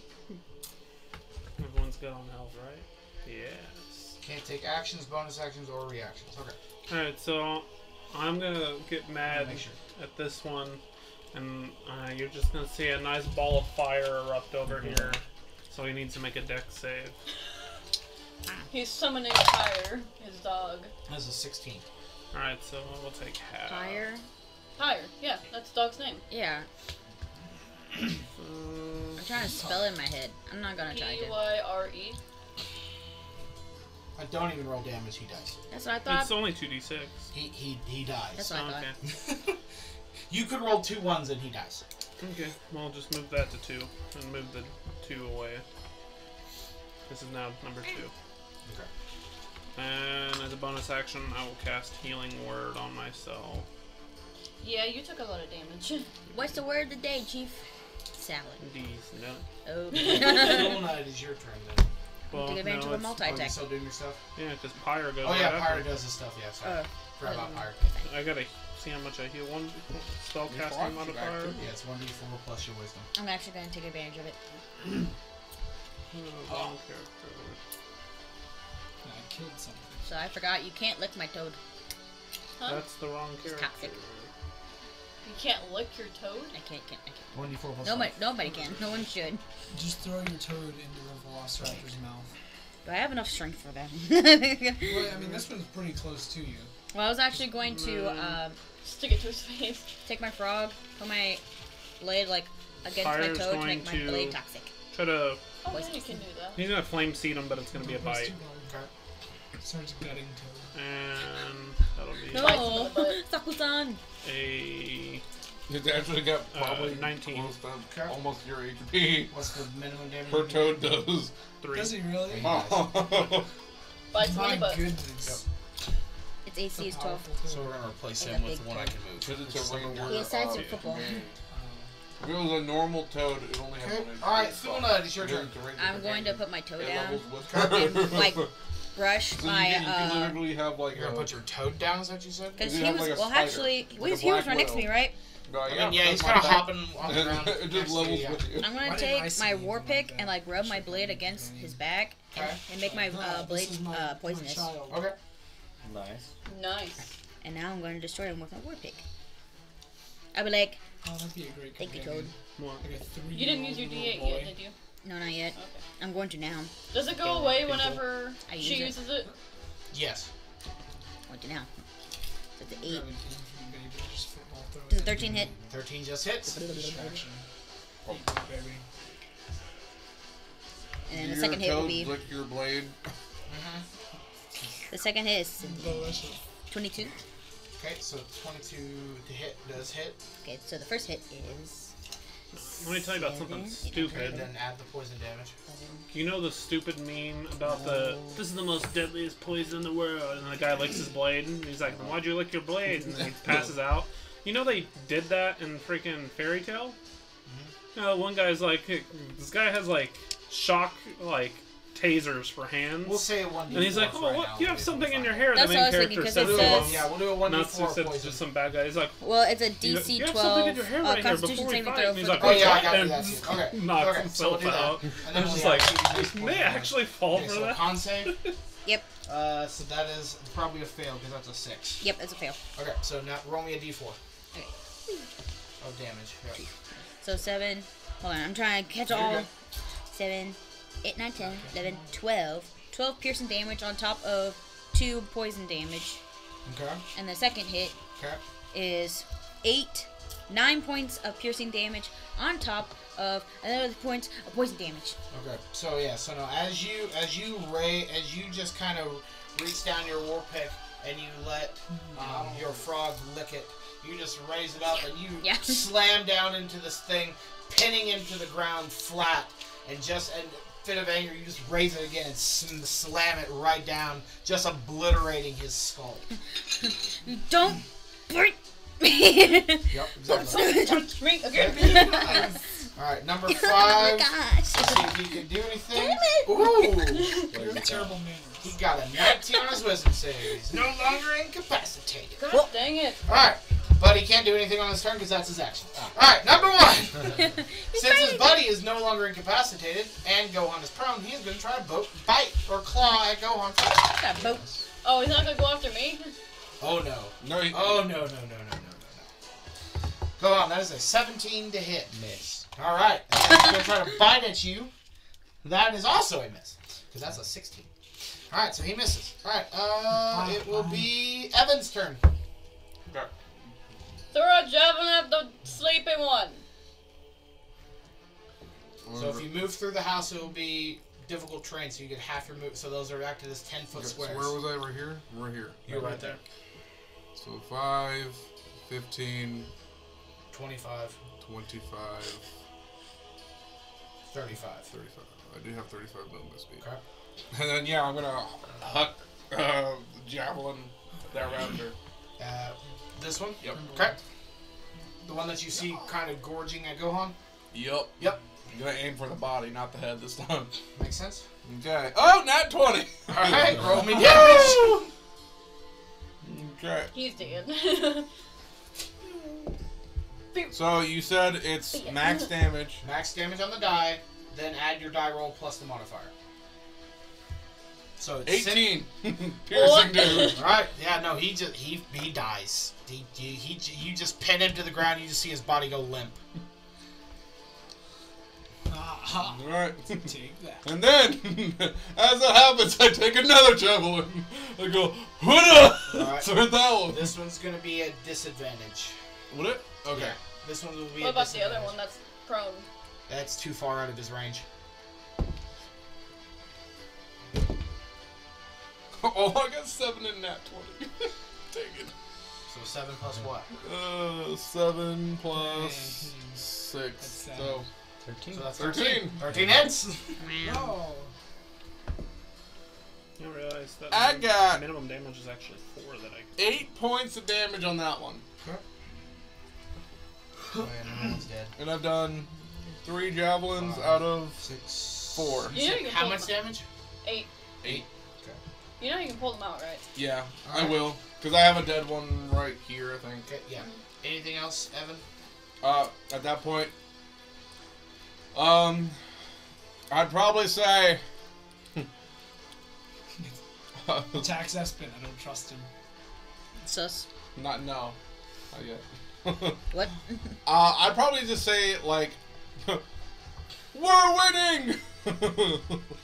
Everyone's good on health, right? Yes. Can't take actions, bonus actions, or reactions. Okay. Alright, so I'm gonna get mad Make sure. at this one, and you're just gonna see a nice ball of fire erupt over here. So he needs to make a dex save. He's summoning Pyre, his dog. That's a 16. Alright, so we'll take half. Fire? Pyre, yeah, that's the dog's name. Yeah. I'm trying to spell it in my head. I'm not gonna try to. Pyre. I don't even roll damage, he dies. That's what I thought. It's only 2d6. He dies. That's what I thought. Okay. You could roll 2 1s and he dies. Okay, well, just move that to 2 and move the 2 away. This is now number 2. Okay. And as a bonus action, I will cast Healing Word on myself. Yeah, you took a lot of damage. What's the word of the day, Chief? Salad. These, no. Okay. Thulna, it is your turn then. Well, Take advantage of a it's- Oh, you multi-attack. still doing your stuff? Yeah, because Pyre goes Oh yeah, right Pyre after. does his stuff, yeah, sorry. Forgot about Pyre. I gotta see how much I heal. 1 spell casting modifier. Yeah, it's 1d4 plus your wisdom. I'm actually going to take advantage of it. Wrong character. I killed something. So I forgot you can't lick my toad. Huh? That's the wrong It's character. toxic. You can't lick your toad? I can't. 1d4 plus Nobody can. No one should. Just throw your toad into the Velociraptor's mouth. Do I have enough strength for that? Well, I mean, this one's pretty close to you. Well, I was actually going to Stick it to his face. take my frog, put my blade like against Fire's my toad to make going my to- blade toxic. Try to. Oh, yeah, you can do that. He's gonna flame seed him, but it's gonna be a bite. Okay. Starts gutting toad. And that'll be No, Saku-san. a. It actually got probably 19. close to Okay. almost your HP. What's the minimum damage? Per toad does. 3. Does he really? Oh. Bites him in My the butt. goodness. Its AC is 12. So we're gonna replace Like him a with big one I toad. can move. Because it's Which a is regular. He has size of football. If it was a normal toad, it only had Okay. one. Alright, Thulna, it's your turn. I'm going to put my toe It down, levels with and her. like brush So my you can literally have like You're gonna put your toad down, is that what you said? because You he have was like a well spider, actually like a he was black right next to me, widow. right? I mean, yeah, he's that's kind of my back. hopping on the ground. It next just to levels you, with you. I'm Why gonna didn't I take see my anything war like pick that? and like rub my Should've blade been against funny. his back Okay. and make my blade poisonous. Okay. Nice. Nice. And now I'm going to destroy him with my war pick. I'll be like, Oh, that'd be a great thank you, companion. Toad. What? Like a 3-year-old You didn't use your little D8 boy. yet, did you? No, not yet. Okay. I'm going to now. Does it go Don't away people- whenever I she use uses it? Yes. Going to now. So it's an 8. Grab an infant baby, just football throw it Does a in. 13 hit? 13 just hits. Distraction. Oh. Baby. And then the Your second hit will toad be lick your blade. the second hit is Delicious. 22. Okay, so 22 to hit does hit. Okay, so the first hit is. Let me tell you about something 7, stupid. And then add the poison damage. You know the stupid meme about this is the most deadliest poison in the world, and the guy licks his blade, and he's like, why'd you lick your blade? And then he passes out. You know they did that in freaking Fairy Tale? One guy's like, this guy has like shock, like, tasers for hands. We'll say a 1d4. And he's like, oh, right what? now. You have something in your hair. That's the what I main was thinking, character 'cause says it to him. says- Yeah, we'll do a Not so 1d4 said poison. just some bad guy. He's like, Well, it's a you DC have 12 something in your hair right here Constitution before we saving fight. throw And he's for like, the Oh yeah, I what? got you. And That's it. Okay. knocks Okay, so himself we'll do that. out. And I'm then just we'll like, poison may I damage. actually fall Okay, for so that? con save. Yep, So that is probably a fail because that's a 6. yep, that's a fail. Okay, so now roll me a d4 Okay. of damage. Yep. So 7. Hold on, I'm trying to catch You're all. good. 7, 8, 9, 10, 11, 12. 12 piercing damage on top of 2 poison damage. Okay. And the second hit Okay. is 9 points of piercing damage on top of another points of poison damage. Okay. So yeah. So now as you just kind of reach down your war pick and you let your frog lick it, you just raise it up and you Yeah. slam down into this thing, pinning him to the ground flat, and just in a fit of anger you just raise it again and slam it right down, just obliterating his skull. You don't break me! Yep. Exactly. Don't break again! All right. Number Oh 5. my gosh! Let's see if he can do anything. Damn it! Ooh! You're a terrible man. He got a 19 on his wisdom save. He's no longer incapacitated. God dang it. Alright, but he can't do anything on his turn because that's his action. Alright, number 1. Since his buddy is no longer incapacitated and Gohan is prone, he is going to try to bite or claw at Gohan first. Got a boat. Oh, he's not gonna go after me? Oh no. No, he, Oh no. Gohan, that is a 17 to hit. Miss. Alright, he's going to try to bite at you. That is also a miss. Because that's a 16. Alright, so he misses. Alright, it will be Evan's turn. Throw a javelin at the sleeping one. So if you move through the house, it will be difficult terrain, so you get half your move. So those are acted as 10-foot So squares. where was I? Right here? Right here. You're right there. So 5, 15, 25. 25. 35. 35. I do have 35 movement speed. Okay. And then, yeah, I'm gonna huck javelin that raptor. This one? Yep. Okay. The one that you see kind of gorging at Gohan? Yep. Yep. I'm gonna aim for the body, not the head this time. Makes sense? Okay. Oh, nat 20! Alright, roll me damage! Okay. He's dead. So you said it's max damage. Max damage on the die, then add your die roll plus the modifier. So it's 18 piercing damage. Alright, yeah, no, he dies. You just pin him to the ground, you just see his body go limp. Alright. Take that. And then, as that happens, I take another javelin. I go, Huda! Alright. So that one. This one's gonna be a disadvantage. Would it? Okay. Yeah, this one will be What a about the disadvantage. other one that's prone? That's too far out of his range. Oh, I got 7 in nat 20. Take it. So 7 plus what? 7 plus 6. So 13. So that's 13. 13 hits! Oh. I didn't realize that I got minimum damage is actually 4 that I... 8 points of damage on that one. Oh, yeah, no one's dead. And I've done 3 javelins out of 6, 4. You know you can How pull much them damage? 8. 8. You know you can pull them out, right? Yeah, I Alright. will. Because I have a dead one right here, I think. Okay, yeah. Anything else, Evan? At that point, I'd probably say... Attacks Espen. I don't trust him. Sus. Not yet. What? I'd probably just say, like, we're winning!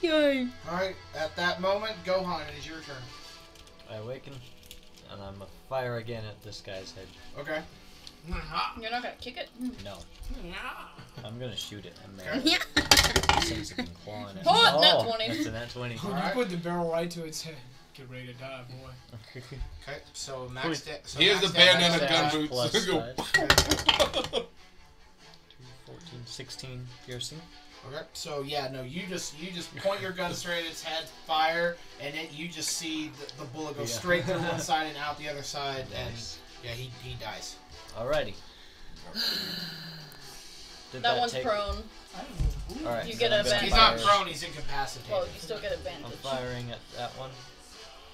Yay. Alright, at that moment, Gohan, it is your turn. I awaken, and I'm a fire again at this guy's head. Okay. You're not gonna kick it? No. I'm gonna shoot it. I'm Okay. mad. These things have been clawing at me. Oh, nat 20. That's a nat 20. When Alright. you put the barrel right to its head, get ready to die, boy. Okay, so max damage. So He has max a bandana damage, gun Dash boots. plus Go. 5. 14, 16 piercing. Okay, so yeah, no, you just point your gun straight at its head, fire, and you just see the bullet go straight through one side and out the other side, Nice. and yeah, he dies. Alrighty. Did That one's take... prone. Alright. You so get I'm a gonna advantage. He's not fire- prone, he's incapacitated. Well, you still get I'm advantage. firing at that one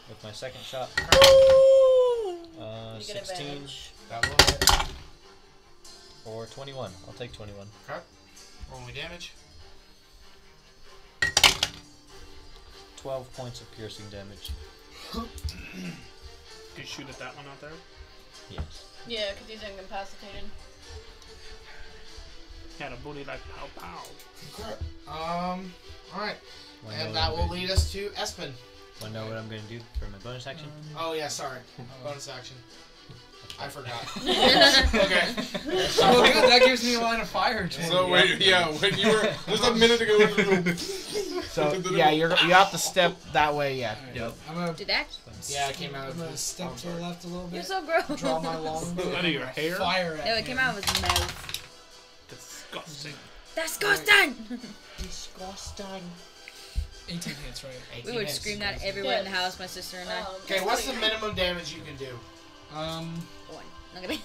with my second shot. You get 16 advantage. That will hit. or 21. I'll take 21. Okay. Roll me damage. 12 points of piercing damage. Could you shoot at that one out there? Yes. Yeah, because he's incapacitated. Had a booty like pow pow. Okay. Alright. Wanna know And what that I'm will gonna- lead us to Espen. Wanna know what I'm gonna do for my bonus action? Oh yeah, sorry. Bonus action. I forgot. Okay. Well, good. That gives me a line of fire. Too. So wait, yeah, when you were just a minute ago. So yeah, you have to step that way. Yeah. Alright, I'm gonna, Did that? Yeah, it came out I'm of gonna his step to the left a little You're bit. so gross. Draw my longbow. Out of your hair? Fire at No, it came out of his mouth. Disgusting. Disgusting! Disgusting. 18 hits, right? We would scream that everywhere in the house, my sister and I. Okay, what's the minimum damage you can do? One. Look at me.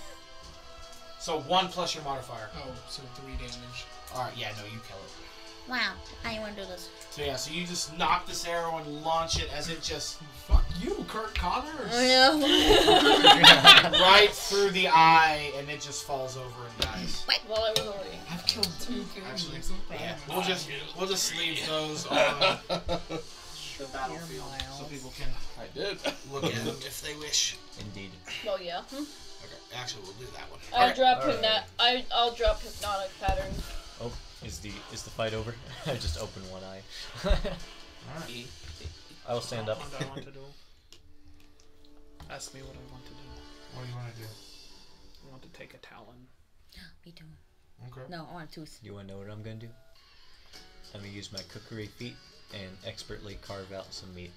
So 1 plus your modifier. Oh, so 3 damage. Alright, yeah, no, you kill it. Wow, I want to do this. So yeah, so you just knock this arrow and launch it as it just Fuck you, Kurt Connors. Oh no. right through the eye, and it just falls over and dies. Well, it was already. I've killed 2 Actually, things. yeah, we'll just leave those on the battlefield so people can I did. look at them if they wish. Indeed. Well, yeah. Okay, actually, we'll do that one. I'll Alright. drop Alright. I'll drop hypnotic pattern. Oh, is the fight over? I just opened one eye. Alright. I will stand up. What do I want to do? Ask me what I want to do. What do you want to do? I want to take a talon. Me too. Okay. No, I want a tooth. You wanna know what I'm gonna do? I'm gonna use my cookery feat and expertly carve out some meat.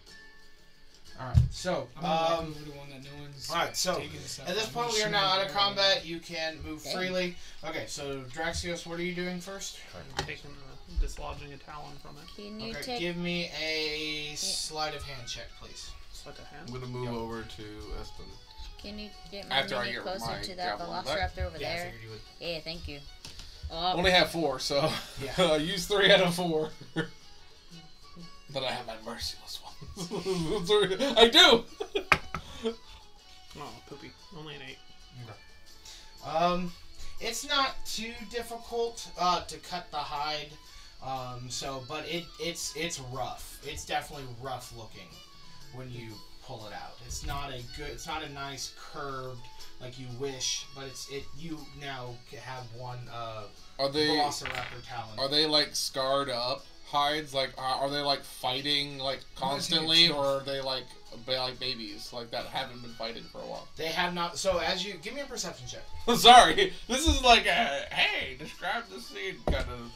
Alright, so, I'm gonna walk over to one that no one's alright, so, taking this up. at this I'm point gonna we are shoot now him out of right combat. You can move Dang. freely. Okay, so Draxios, what are you doing first? I'm taking dislodging a talon from it. Can you Okay, take? give me a sleight of hand check, please. Sleight of hand. I'm gonna move over to Espen. Can you get my After I mini get closer my to that javelin back? velociraptor over Yeah, I there? figured you would. Yeah, thank you. Oh, Only have 4, so Yeah. use 3 out of 4. But I have my merciless ones. I do. Oh, poopy. Only an 8. It's not too difficult to cut the hide. But it's rough. It's definitely rough looking when you pull it out. It's not a nice curved like you wish, but you now have one Are they velociraptor talon. Are they like scarred up hides? Like are they like fighting like constantly, or are they like babies like that haven't been fighting for a while? They have not. So as you give me a perception check. Sorry, this is like a hey, describe the scene kind of.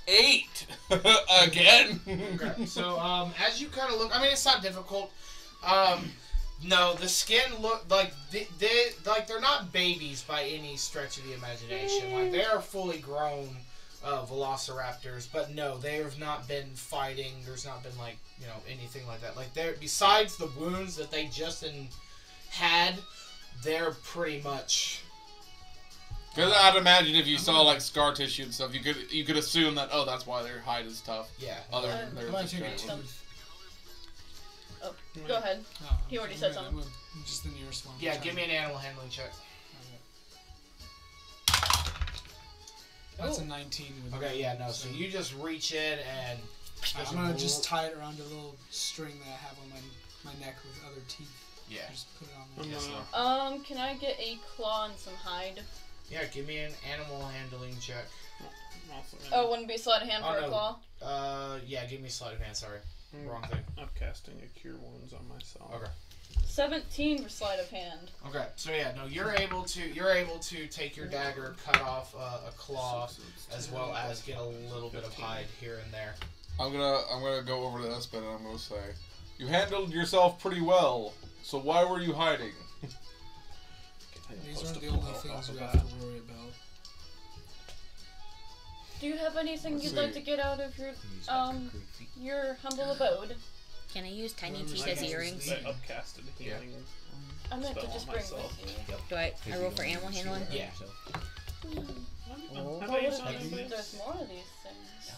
8 again. Okay. So as you kind of look, I mean, it's not difficult. No, the skin look like they're not babies by any stretch of the imagination. Like they are fully grown velociraptors, but no, they have not been fighting. There's not been like anything like that. Like besides the wounds that they just had, they're pretty much. Because I'd imagine if you saw like scar tissue and stuff, you could assume that that's why their hide is tough. Yeah. Other than their I'm gonna take a just tooth. Oh, go ahead. Oh, He already I'm said gonna- something. I'm just the nearest one. Yeah. Give me an animal handling check. That's Ooh. a 19. With Okay. it. Yeah. No. So you just reach in and. I'm gonna just tie it around a little string that I have on my neck with other teeth. Yeah. Just put it on I'm there. Yes, gonna- Lora. Can I get a claw and some hide? Yeah. Give me an animal handling check. Also, Oh, wouldn't be sleight of hand Oh, for no. a claw. Yeah. Give me sleight of hand. Sorry. I'm Wrong thing. upcasting a cure wounds on myself. Okay. 17 for sleight of hand. Okay, so yeah, no, you're able to take your dagger, cut off a claw, as well as get a little bit of hide here and there. I'm gonna go over to Espen and I'm gonna say, you handled yourself pretty well. So why were you hiding? These aren't the only things we have to worry about. Do you have anything Let's you'd like see. to get out of your Use my concrete feet. your humble abode? Can I use tiny Remember teeth my as guys' earrings? I upcasted healing. I meant to Spell just on bring myself. with you. Do I roll for animal handling? Yeah. Oh. Have What I would used it any be of if these? there's more of these things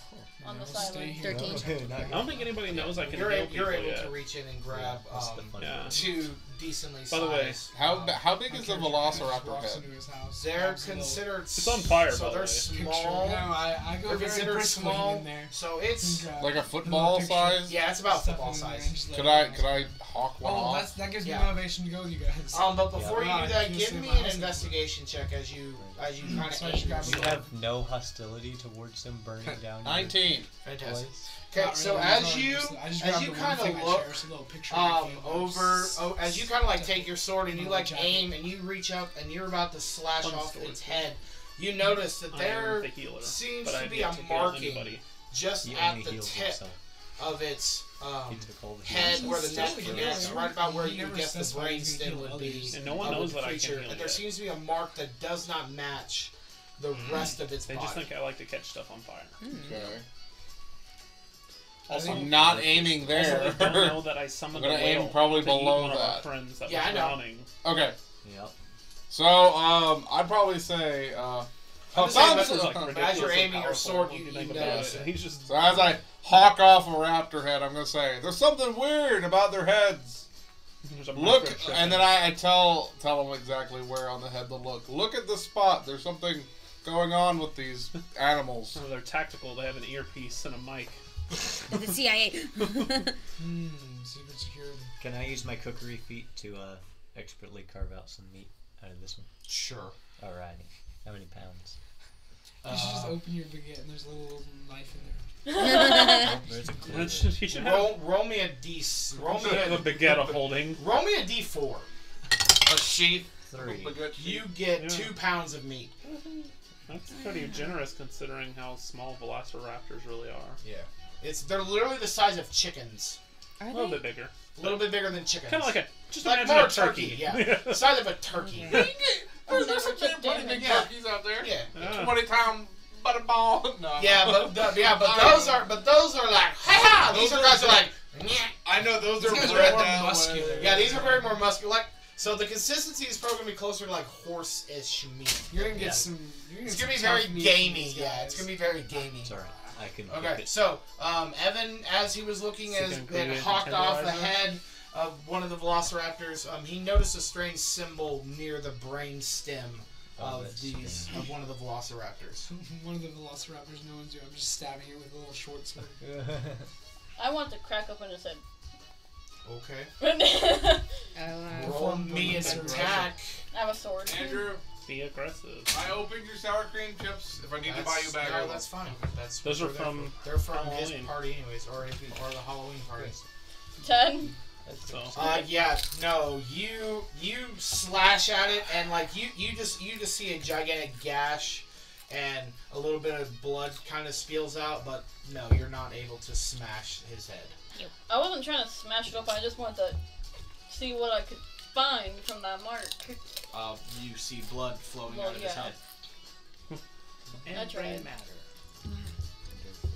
on No, this stay island? here. 13. I don't think anybody knows I can You're heal able people to yet. reach in and grab That's the fun yeah. part. two decently By the way, sized. How big My is the character velociraptor walks head? into his house, They're grabs a little considered. It's on fire, So by the they're way. picture. small. No, I go They're very considered briskly small. in there. So it's and grab Like a little football picture, size? yeah, it's about stuff football in there and size. just let Could it I go. could I hawk one Oh, off? that gives me Yeah. motivation to go with you guys. But before Yeah. you do that, Right, give you'll me see my an house. investigation check as you kind So I of should aim. grab You a have no hostility towards them burning down your 19. Fantastic. place. Okay, Not so really, as no, you I just as grabbed you the one kind thing of I look cherish, a little picture of my family. as you kind of like take your sword and you like Jacket. aim and you reach up and you're about to slash Fun off story. its head, you notice that I am there the healer, seems but to I've be yet a to heal marking anybody. just He at only the heals tip himself. of its He took all the head heals. where the Still neck healer. connects, right about where He you never guess the specified brain he's gonna stem heal would be. others. And no one of knows the that I can creature, heal and there yet. seems to be a mark that does not match the rest of its They body. just think I like to catch stuff on fire. Okay. Also, I'm not aiming also there. they don't know that I summoned I'm a gonna aim whale probably to eat below one of our that. friends that Yeah, was I know. drowning. Okay. Yep. So I'd probably say I'm just saying, thumbs- but- Like, but as ridiculously you're aiming your powerful sword, when you think know about it. it. He's just So as I hawk off a raptor head, I'm gonna say, there's something weird about their heads. there's a Look, microchip and then in it. I tell them exactly where on the head to look. Look at the spot. There's something going on with these animals. Oh, they're tactical. They have an earpiece and a mic. The CIA. Secret security. Can I use my cookery feet to expertly carve out some meat out of this one? Sure. Alrighty. How many pounds? You should just open your baguette and there's a little knife in there. Oh, there's a clue. That's there. just, you should have Roll me a D. Roll me a a baguette of holding. Roll me a D4. A sheath. 3. You get Yeah. 2 pounds of meat. That's pretty generous considering how small velociraptors really are. Yeah. They're literally the size of chickens. Are A little they? bit bigger. A little bit bigger than chickens. Kind of like a just like imagine more a turkey. yeah. The size of a turkey. Okay. There's some pretty big Yeah. turkeys out there. Yeah. 20-pound butterball. No. Yeah, but those are like, ha! These are guys are like, nyeh. I know those are These guys are bred more that muscular. way. Yeah, these are very more muscular. Like, so the consistency is probably gonna be closer to like horse-ish meat. You're gonna get Yeah. some. You're It's gonna gonna be get some very tough meat from gamey. these Yeah, it's guys. gonna be very gamey. It's alright. I can Okay, keep it. so Evan, as he was looking Is he as gonna it create a hawked off the tenderizer? head of one of the velociraptors, he noticed a strange symbol near the brain stem Oh, of that's these of one of the velociraptors. One of the velociraptors knows you. I'm just stabbing it with a little short sword. I want to crack open his head. Okay. Oh, Roll me an Aggressive. attack. I have a sword. Andrew, Be aggressive. I opened your sour cream chips. If I need to buy you back, I no, will. that's fine. That's Those what are they're there from for. They're from his Halloween. party anyways, or the Halloween parties. 10. So Yeah, no, you slash at it and like you just see a gigantic gash and a little bit of blood kind of spills out, but no, you're not able to smash his head. I wasn't trying to smash it open, I just wanted to see what I could find from that mark. You see blood flowing Well, out of his yeah. head. That's right. It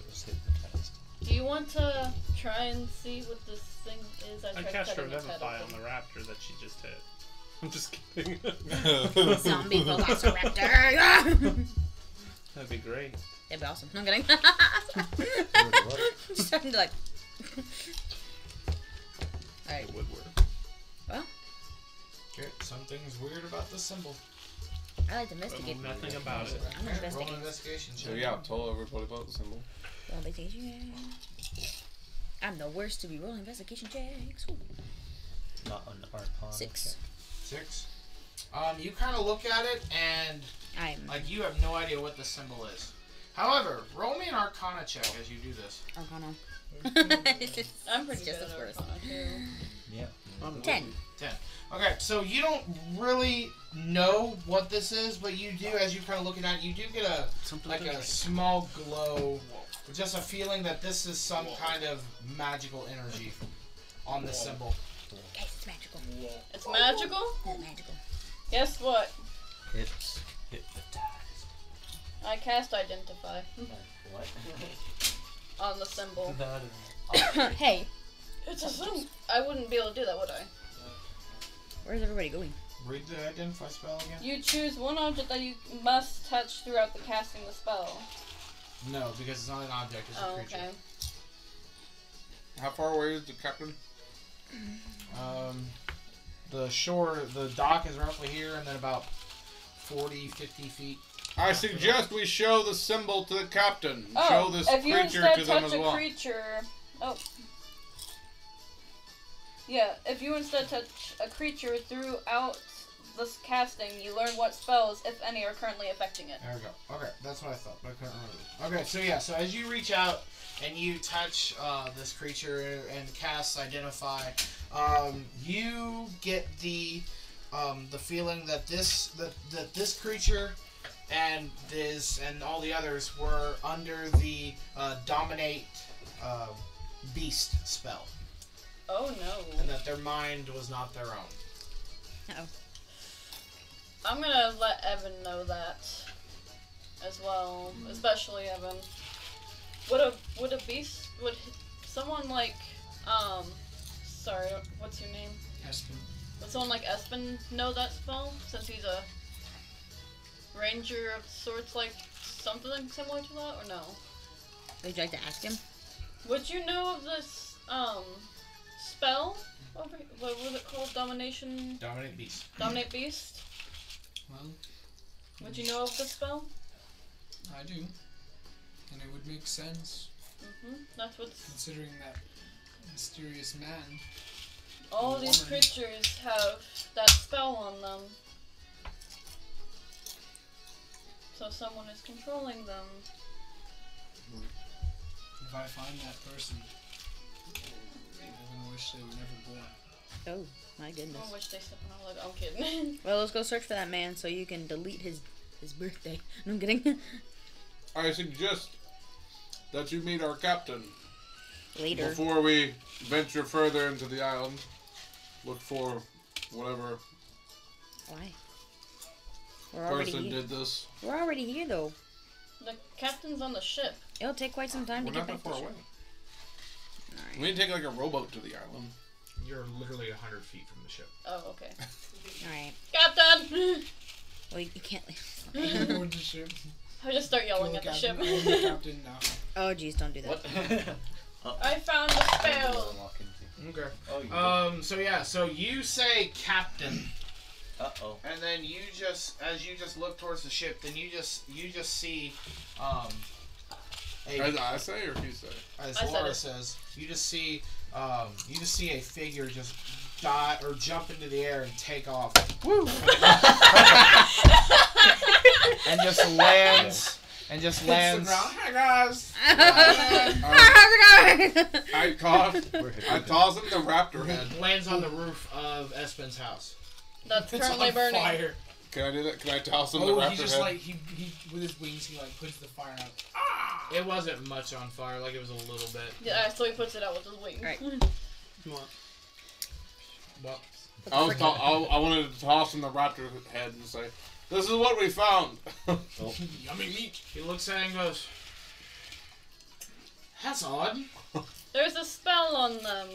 was hypnotized. Do you want to try and see what this thing is? I tried cast cutting its head Revivify on open. the raptor that she just hit. I'm just kidding. zombie velociraptor. That'd be great. That'd be awesome. No, I'm kidding. What? Just starting to like. Alright. It would work. Well, Okay, something's weird about this symbol. I like to I know investigate. nothing about it. I'm gonna Okay, roll investigate. an investigation check. So yeah, tell everybody about the symbol. Roll investigation. I'm the worst to be rolling investigation checks. Ooh. Not an arcana. 6. 6. You kind of look at it and I'm like you have no idea what the symbol is. However, roll me an Arcana check as you do this. Arcana. I'm pretty Just good the at first. Arcana too. Yeah. 10. 10. Okay, so you don't really know what this is, but you do, as you kind of looking at it, you do get a small glow, just a feeling that this is some kind of magical energy on the symbol. Guys, it's magical. It's magical? It's magical. Guess what? It's hypnotized. I cast Identify What? on the symbol. Hey, It's a symbol. I wouldn't be able to do that, would I? where's everybody going? Read the identify spell again. You choose one object that you must touch throughout the casting the spell. No, because it's not an object, it's a Oh, creature. okay. How far away is the captain? The dock is roughly here, and then about 40, 50 feet. I suggest we show the symbol to the captain. Oh, Show this if you creature instead to them touch as a well. creature... Oh. Yeah, if you instead touch a creature throughout this casting, you learn what spells, if any, are currently affecting it. There we go. Okay, that's what I thought, but I couldn't remember. Okay, so yeah, so as you reach out and you touch this creature and cast Identify, you get the feeling that this creature and all the others were under the Dominate Beast spell, Oh no. and that their mind was not their own. Uh-oh. I'm gonna let Evan know that as well, especially Evan. Would a beast, would someone like, sorry, what's your name? Espen. Would someone like Espen know that spell, since he's a ranger of sorts, like something similar to that, or no? Would you like to ask him? Would you know of this, spell? What was it called? Dominate Beast. Dominate Beast? Well, Would you know of the spell? I do. And it would make sense, That's what's... considering that mysterious man. All these Woman. creatures have that spell on them. So someone is controlling them. If I find that person, I'm gonna wish they were never born. Oh, my goodness. I wish they said, no, like, I'm kidding. Well, let's go search for that man so you can delete his birthday. No, I'm kidding. I suggest that you meet our captain. Later. Before we venture further into the island, look for whatever Why? We're already person here. did this. We're already here, though. The captain's on the ship. It'll take quite some time We're to get not back that to far the away. ship. Alright. We need to take like a rowboat to the island. You're literally 100 feet from the ship. Oh, okay. Alright. Captain! Well, you can't leave. Board the ship. I just start yelling Kill at the captain. ship. I'm the captain now. Oh, jeez, don't do that. I found the spell. Okay. Oh, you So yeah, so you say captain, Uh-oh. and then you just, as you just look towards the ship, then you just see, As I say or he say? as I said Laura it. says, you just see a figure just die or jump into the air and take off. Woo! and just lands. And just lands. Hi guys. I toss him the raptor head. Lands on the roof of Espen's house. That's It's currently on burning. fire. Can I do that? Can I toss him the Oh, raptor he just head? like he with his wings he like puts the fire out. It wasn't much on fire, like it was a little bit. Yeah, so he puts it out with his wings. Right. Come on. Well, I wanted to toss him the raptor head and say, "This is what we found." Yummy meat. he looks at it and goes, "That's odd." There's a spell on them.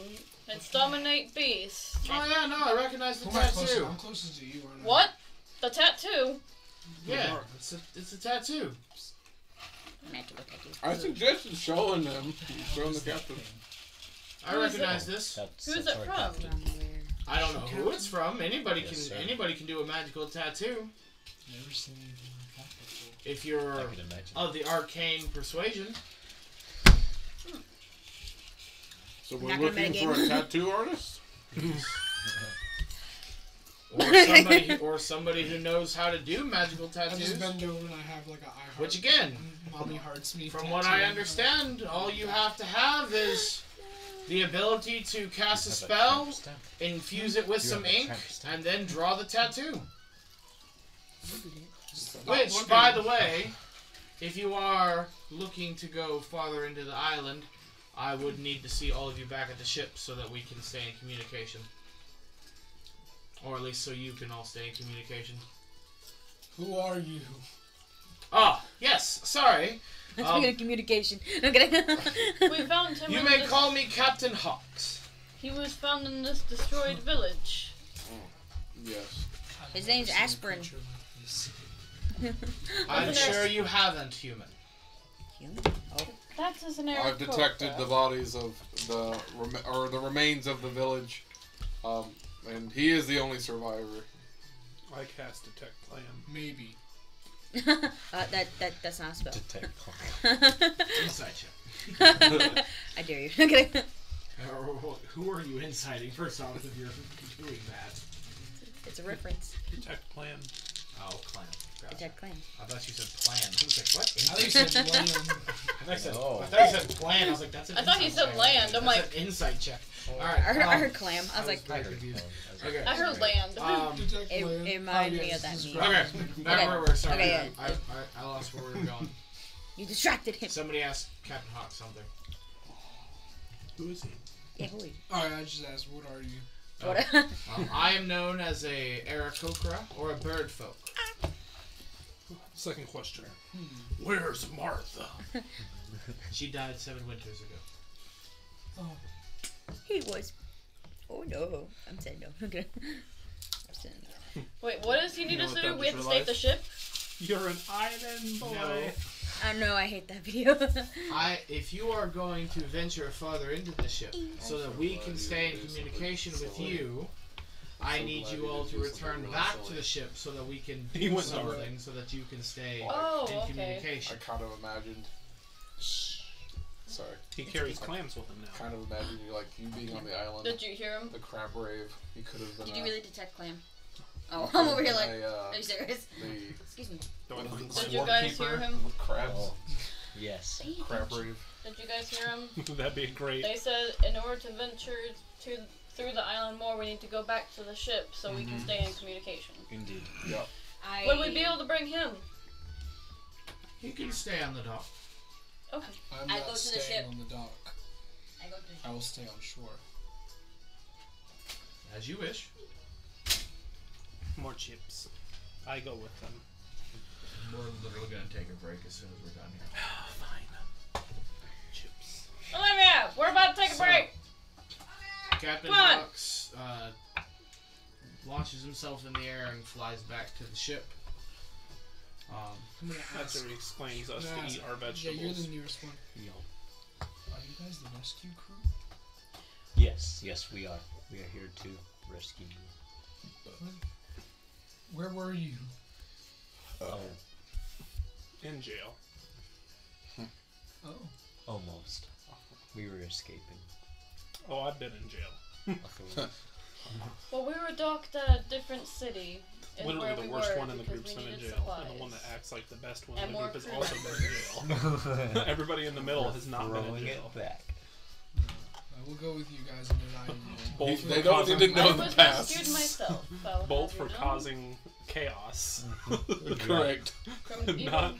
It's dominate beast. Oh yeah, no, I recognize the Who am I closer? tattoo. I'm closer to you. Aren't I? What? The tattoo? Yeah, it's a tattoo. Magical tattoo. I suggested showing them. Showing the captain. I Who is recognize this. Who's it from? I don't know who it's from. Anybody Yes, can sir. anybody can do a magical tattoo Never seen anything like that before. if you're I could imagine. of the arcane persuasion. So Not we're gonna looking metagame. for a tattoo artist. Or somebody who knows how to do magical I tattoos. just bend over and I have like a I heart. Which again, Mommy hearts me. from what I tattoo. understand, all you have to have is the ability to cast a spell, infuse it with some ink, and then draw the tattoo. Which, by the way, if you are looking to go farther into the island, I would need to see all of you back at the ship so that we can stay in communication. Or at least so you can all stay in communication. Who are you? Ah, yes, sorry. Speaking of communication. I'm kidding. We found him You in may this, call me Captain Hawks. He was found in this destroyed village. Yes. His name's Aspirin. I'm Wasn't there- sure you haven't, human. Human? Oh. That's a scenario. I've detected the bodies of the remains of the village, and he is the only survivor. I cast detect plan. Maybe. That's not a spell. Detect. Inside check. I dare you. I'm kidding. Who are you inciting, first off, if you're doing that? It's a reference. Detect plan. Oh, clan. Gotcha. Detect clan. I thought you said plan. I was like, what? I think you said land. I thought you said, No. I thought you said plan. I was like, that's an I thought you insight said check. land. I'm That's like, an insight check. I Alright. heard clam. I was like, very confused. Okay. I heard land. Detect It- land. it reminded Oh, me yes, of that describe. meme. Okay. Back where we're sorry. Okay, yeah. I lost where we were going. you distracted him. Somebody asked Captain Hawk something. Who is he? Yeah, who are you? Alright, I just asked, what are you? What? I am known as a Aarakocra or a bird folk. Second question. Where's Martha? She died 7 winters ago. He was. Oh no. I'm saying no. Okay. I'm saying no. Wait, what does he need know us what to do? that We have to just stay at the ship? You're an island boy. I know, I hate that video. If you are going to venture farther into the ship so that we can stay in communication with you, I need you all to return back to the ship so that we can He do went nowhere. something so that you can stay Oh, in okay. I communication. kind of imagined. Sorry. He carries clams with him now. Kind of imagined you being on the island. Did you hear him? The crab rave. He could have been. Did you really detect clam? Oh, he could I'm have over here been like, a, are you serious? the Excuse me. Did you guys hear him? crabs. Oh. Yes. Crab rave. Did you guys hear him? That'd be great. They said in order to venture through the island more, we need to go back to the ship so we can stay in communication. Indeed. Yep. Would we be able to bring him? You can stay on the dock. Okay. I'm I not go to the staying ship. on the dock. I I will stay on shore. As you wish. More chips. I go with them. We're literally gonna take a break as soon as we're done here. Fine. Chips. Olivia, we're about to take a break. Captain Come on. Hawks launches himself in the air and flies back to the ship. I'm gonna That's ask. what explains us I'm gonna to eat ask- our vegetables. Yeah, you're the nearest one. Yo. Are you guys the rescue crew? Yes, we are. We are here to rescue you. Where were you? Oh, In jail. Oh. almost. We were escaping. Oh, I've been in jail. Well, we were docked at a different city. Is Literally where the we worst were one in the because group's we been in needed jail. supplies. And the one that acts like the best one And in the more group has crew also been in jail. Everybody in the middle has not been in Throwing jail. it back. I will go with you guys in an island. Both They for don't causing, need to know I the was past. rescued myself. So both have for you known? causing chaos, Correct. From evil, not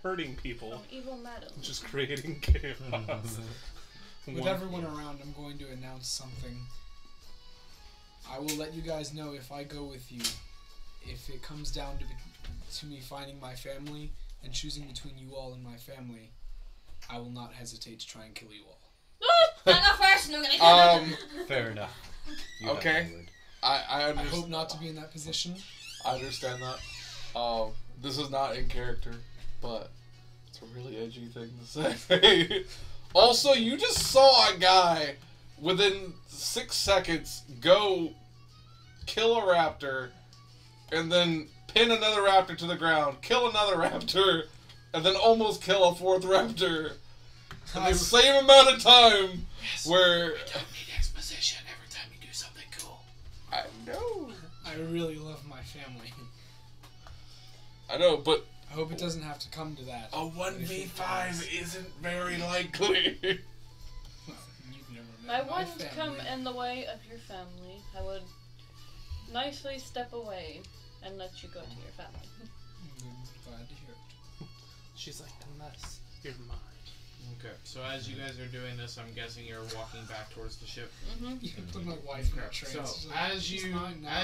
hurting people, from evil madam. just creating chaos. With One- everyone around, I'm going to announce something. I will let you guys know if I go with you. If it comes down to me finding my family and choosing between you all and my family, I will not hesitate to try and kill you all. I'll go first. No, gonna Fair enough. You Okay. have my word. I I understand. hope not to be in that position. I understand that. This is not in character, but it's a really edgy thing to say. Also, you just saw a guy within 6 seconds go kill a raptor and then pin another raptor to the ground, kill another raptor, and then almost kill a fourth raptor in the same amount of time. Where Don't need exposition every time you do something cool. I know, I really love my family. but I hope it doesn't have to come to that. a But if it 1v5 does- isn't very likely. Well, you've never met I my wouldn't come family. in the way of your family. I would nicely step away and let you go to your family. Glad to hear it. She's like, unless you're mine. Okay, so as you guys are doing this, I'm guessing you're walking back towards the ship. Mm-hmm. You can put my wife in a trance. So She's like, as "She's you mine now."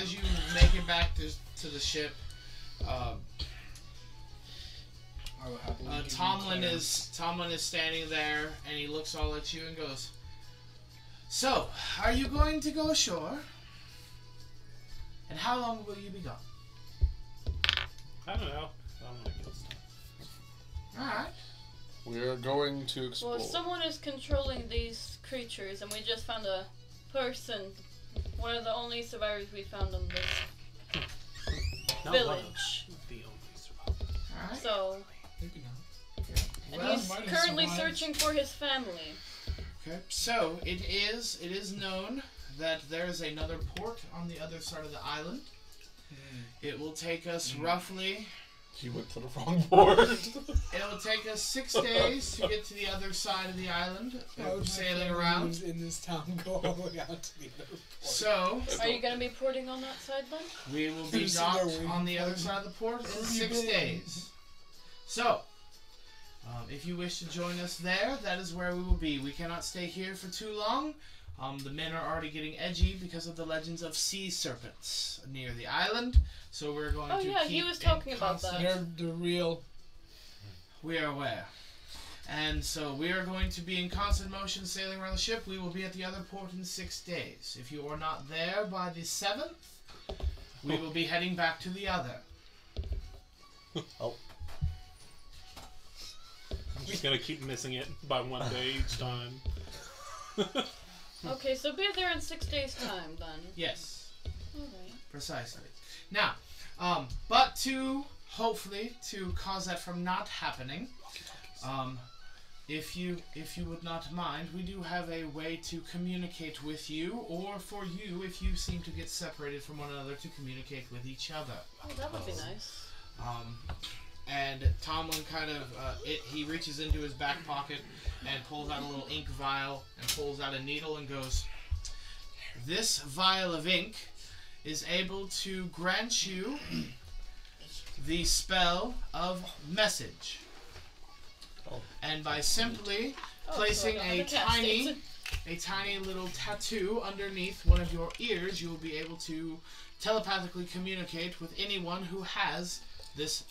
make it back to the ship, I will happily give you Tomlin clearance. is standing there and he looks all at you and goes, "So, are you going to go ashore? And how long will you be gone?" I don't know. I'm gonna kill stuff. All right. We are going to explore. Well, if someone is controlling these creatures, and we just found a person, one of the only survivors we found in this Not village. one of the only survivors. All right. So, Maybe not. and Well, he's might have currently survived. searching for his family. Okay. So it is known that there is another port on the other side of the island. It will take us roughly. He went to the wrong board. It will take us 6 days to get to the other side of the island, Why would my sailing family around. who's in this town go all the way out to the other port? So Are you gonna be porting on that side then? we will be Just sitting there docked waiting on the for other him. side of the port in Where have 6 you been? days. So, if you wish to join us there, that is where we will be. We cannot stay here for too long. The men are already getting edgy because of the legends of sea serpents near the island. So we're going Oh to yeah, keep he was in talking about constant- that. They're real. We are aware. And so we are going to be in constant motion sailing around the ship. We will be at the other port in 6 days. If you are not there by the 7th, we will be heading back to the other. Oh, I'm just gonna keep missing it by one day each time. Okay, so be there in 6 days' time then. Yes, Alright. precisely. Now, but to hopefully to cause that from not happening, if you would not mind, we do have a way to communicate with you, or for you, if you seem to get separated from one another, to communicate with each other. Oh, that would be nice. And Tomlin kind of, he reaches into his back pocket and pulls out a little ink vial and pulls out a needle and goes, "This vial of ink is able to grant you the spell of message." Oh. And by simply Oh, placing so I got a the cast tiny station. a tiny little tattoo underneath one of your ears, you will be able to telepathically communicate with anyone who has this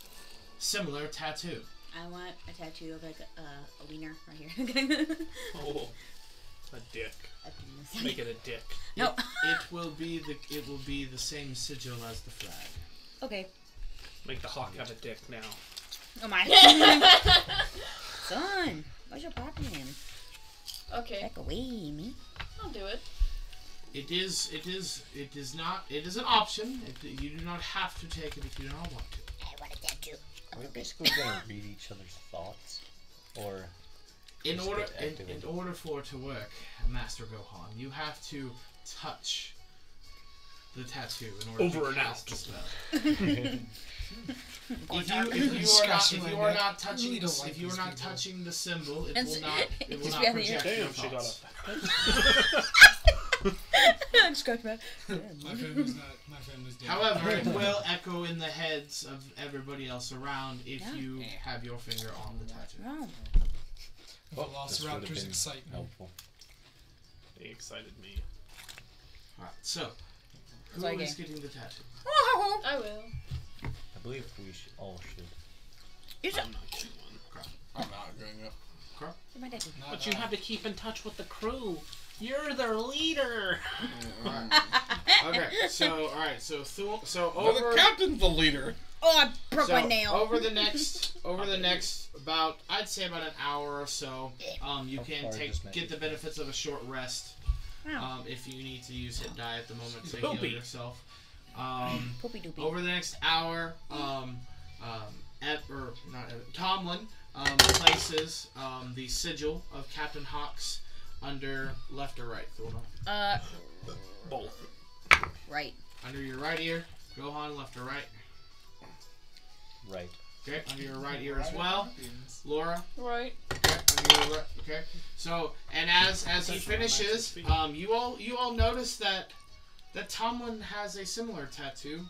similar tattoo. I want a tattoo of like a wiener right here. Oh, a dick. A penis. Make it a dick. No. It will be the same sigil as the flag. Okay. Make the hawk have a dick now. Oh my. Son, what's your problem? Okay, Back away, me. I'll do it. It is an option. You do not have to take it if you do not want to. I want a tattoo. Are we basically gonna read each other's thoughts, or In just order get activated? in order for it to work, Master Gohan, you have to touch the tattoo in order Over to and cast out. the spell. If you are not touching the symbol, it will not Just be on the project your Damn, she got thoughts. up. I'm scratching my. My family's dead. However, it will echo in the heads of everybody else around if Yeah. you have your finger on the tattoo. Oh. Velociraptors would've been excite me. helpful. They excited me. Alright, so who Sorry, is gang. getting the tattoo? I will. I believe we all should. I'm not getting one. I'm not going to. My tattoo. Not But you have to keep in touch with the crew. You're their leader. Okay, so The over captain's the leader. Oh, I broke my nail. over the next about I'd say about an hour or so, you How can far does get magic the benefits of a short rest. Wow. If you need to use hit die at the moment to Poopy. heal yourself. Poopy doopy. Over the next hour, Tomlin places the sigil of Captain Hawks under left or right, Thulna? Both. Right. Under your right ear, Gohan, left or right? Right. Okay, under your right ear as well. Lora? Right. Okay, under your right, okay. So, and as he finishes, you all notice that Tomlin has a similar tattoo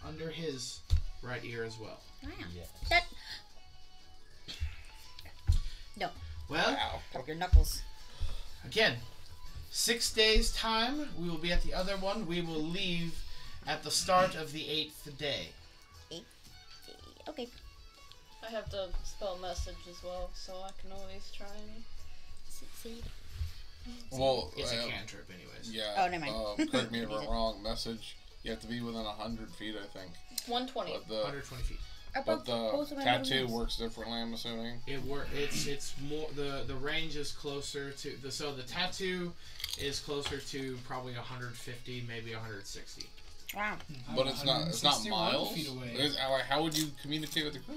under his right ear as well. Wow. Yes. That. No. Well, Pop your knuckles. again, 6 days time, we will be at the other one. We will leave at the start of the 8th day. Okay. I have to spell message as well, so I can always try and. See. Well, It's a cantrip, anyways. yeah. Oh, never mind. Correct me if I'm wrong. Message. You have to be within 100 feet, I think. 120. But the 120 feet. but the tattoo works differently. I'm assuming. It's more the range is closer to the tattoo is closer to probably 150, maybe 160. Wow. But it's not 161 miles. feet away. How would you communicate with the crew?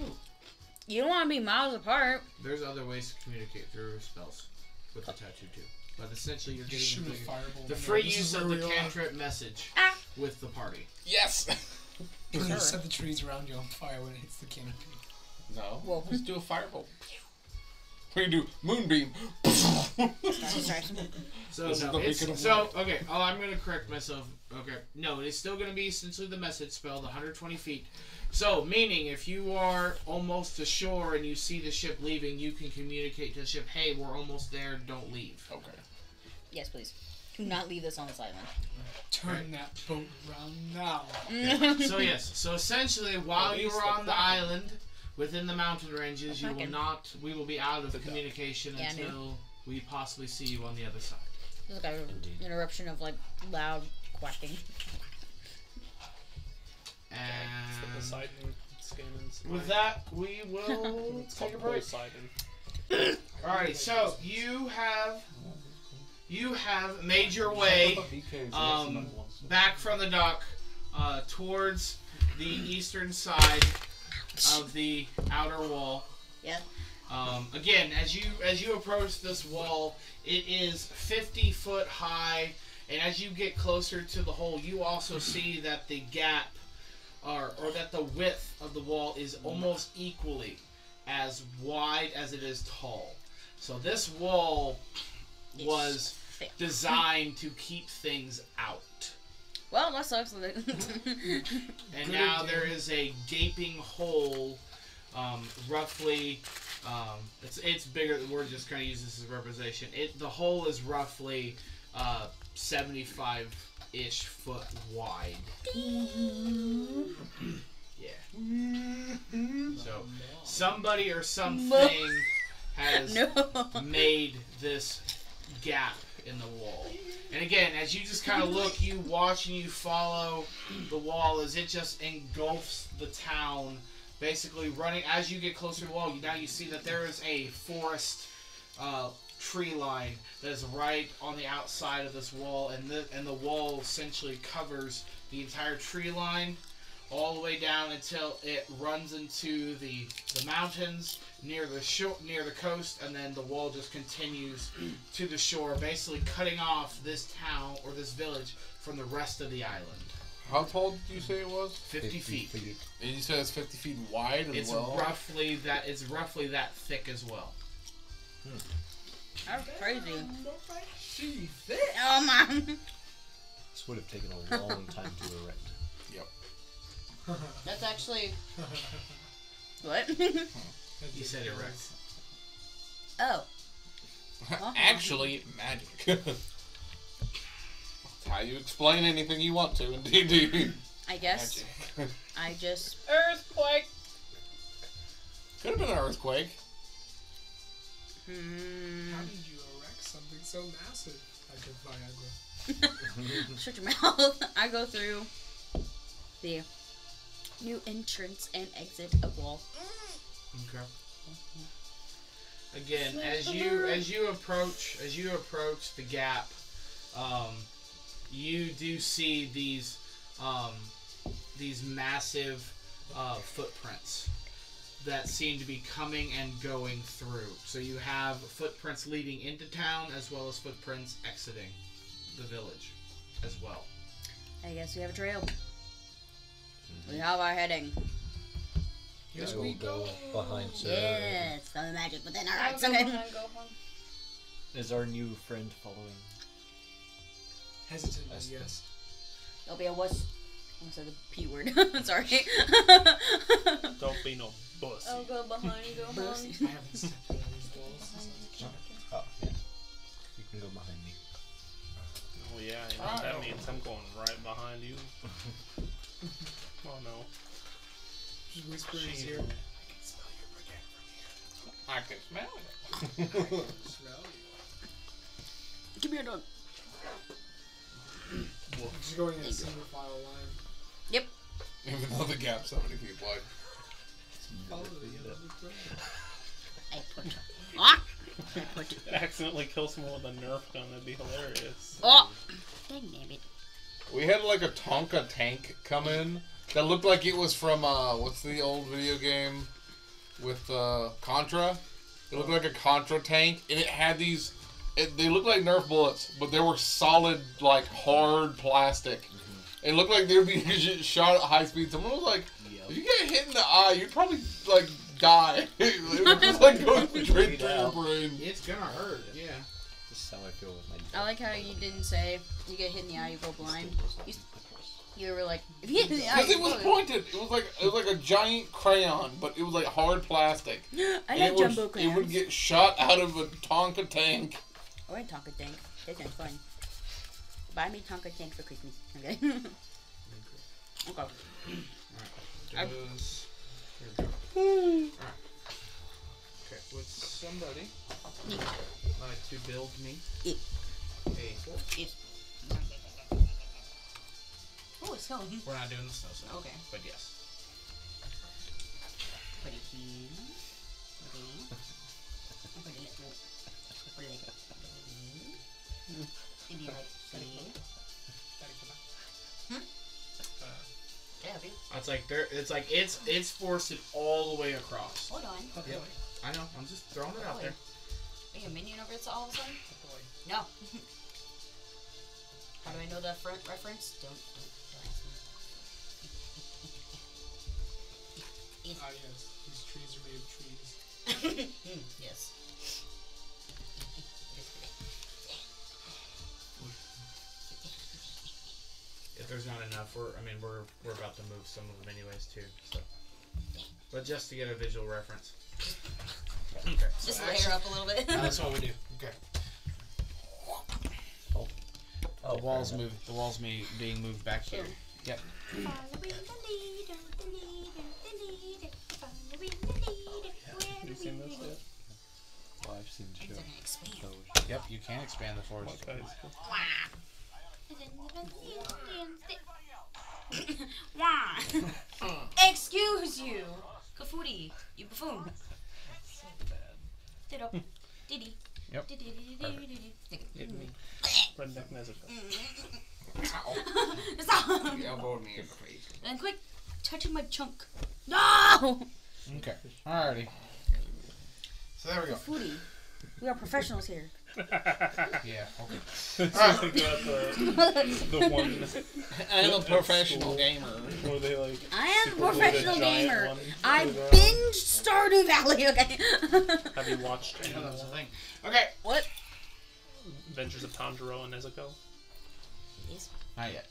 You don't want to be miles apart. There's other ways to communicate through spells with the tattoo too. But essentially, you're Just getting shoot a fireball. the No, free this use is of where the we are. cantrip message Ah. with the party. Yes. Can you Sure. set the trees around you on fire when it hits the canopy? No. Whoa. Let's do a fireball. We do moonbeam. Sorry. So This is no, the it's, beacon of so light. okay. Oh, I'm gonna correct myself. Okay, no, it's still gonna be essentially the message spell, the 120 feet. So, meaning if you are almost ashore and you see the ship leaving, you can communicate to the ship, "Hey, we're almost there. Don't leave." Okay. Yes, please. Do not leave this on this island. Turn that boat around now. So yes, so essentially, while At you least are the on the Flaukk. island, within the mountain ranges, you will Flaukk. not. We will be out of The duck. communication Yeah, I knew. until we possibly see you on the other side. There's like an interruption of like loud quacking. It's the And Poseidon scanning. with that, we will It's take a called break. Poseidon. Alright, so you have made your way back from the dock towards the eastern side of the outer wall. Yeah. Again, as you approach this wall, it is 50 foot high, and as you get closer to the hole, you also see that the gap, or that the width of the wall is almost equally as wide as it is tall. So this wall was Thick. designed to keep things out. Well, that sucks. And now there is a gaping hole, roughly It's bigger. We're just going to use this as a representation. The hole is roughly 75-ish foot wide. Yeah. So somebody or something has made this gap in the wall. And again, as you just kind of look, you watch and you follow the wall as it just engulfs the town. Basically running, as you get closer to the wall, now you see that there is a forest tree line that is right on the outside of this wall, and the wall essentially covers the entire tree line all the way down until it runs into the mountains near the coast, and then the wall just continues to the shore, basically cutting off this town or this village from the rest of the island. How tall did you say it was? 50 feet. And you said it's 50 feet wide as well? It's roughly that thick as well. That's crazy. She thick. Oh, Mom. This would have taken a long time to erect. Yep. That's actually... What? You said erect. Oh. Actually, magic. That's how you explain anything you want to in D&D. I guess. Magic. I just... Earthquake. Could have been an earthquake. How did you erect something so massive? I took Viagra. Shut your mouth. I go through the new entrance and exit of wall. Okay. Again, as you approach the gap, you do see these massive footprints that seem to be coming and going through. So you have footprints leading into town as well as footprints exiting the village as well. I guess we have a trail. We have our heading. Here I will we go behind Ser. Yes, the magic within our I'll hearts. go Okay. behind Gohan. Is our new friend following? Hesitantly, yes. There'll be a wuss. I said the P word. Sorry. Don't be no pussy. I'll go behind Gohan. I haven't stepped out of these walls since I was a child. Oh, yeah. You can go behind me. Oh yeah, you know what that means? I'm going right behind you. Oh no. Just whisper in his ear. I can smell it. Smell you. Give me your dog. Just going in a single file line. Yep. Even though the gap's 70 feet wide. Follow the yellow thread. I put it. Ah! I put it. Accidentally kill someone with a Nerf gun, that'd be hilarious. Oh! Dang it. We had like a Tonka tank come in that looked like it was from, what's the old video game with Contra? It looked like a Contra tank, and it had these, they looked like Nerf bullets, but they were solid, like, hard plastic. It looked like they would be shot at high speed. Someone was like, if you get hit in the eye, you'd probably, like, die. It would just, like, go straight through your brain. It's gonna hurt, yeah. This is how I feel with my dog. I like how you didn't say you get hit in the eye, you go blind. You were like, if you hit in the eye, Because you it was go. pointed. It was like a giant crayon, but it was like hard plastic. I And like it jumbo would, crayons. it would get shot out of a Tonka tank. Or a Tonka tank. That sounds fun. Buy me Tonka tank for Christmas. Okay. Okay. Alright. Okay, would somebody like to build me Yeah. a fort? Yes. Oh, it's snowing. We're not doing the snow snow. Okay. But yes. Put it here. Okay. Put it like that. Put it like that. Maybe like here. Yeah, dude. It's forested all the way across. Hold on. Yep. I know. I'm just throwing it out there. Are you a minion over it all of a sudden? No. How do I know that front reference? Don't ask me. Ah, yes. These trees are made of trees. Yes. If there's not enough, we're about to move some of them anyways too. So, but just to get a visual reference. Okay. Just so layer actually, up a little bit. that's what we do. Okay. Oh, The walls move. The walls being moved back here. Yep. Have you seen this yet? Well, I've seen the show. Things are gonna expand. So, Yep. You can expand the forest. Okay. Wah. Excuse you, Kafuri, you buffoon. So bad. Ditto. Diddy. Yep. Hit me. Redneck Nezuko. Stop. You elbowed me in the face. And quick, touching my chunk. No! Okay. Alrighty. So there we go. Kafuri, we are professionals here. Yeah. Okay. Think about the one I'm a professional gamer. where they like. I am a super loaded professional giant gamer. one I with, binged Stardew Valley, okay? Have you watched I know that was a thing. Okay. What? Adventures of Tanjiro and Nezuko? Yes. Not yet.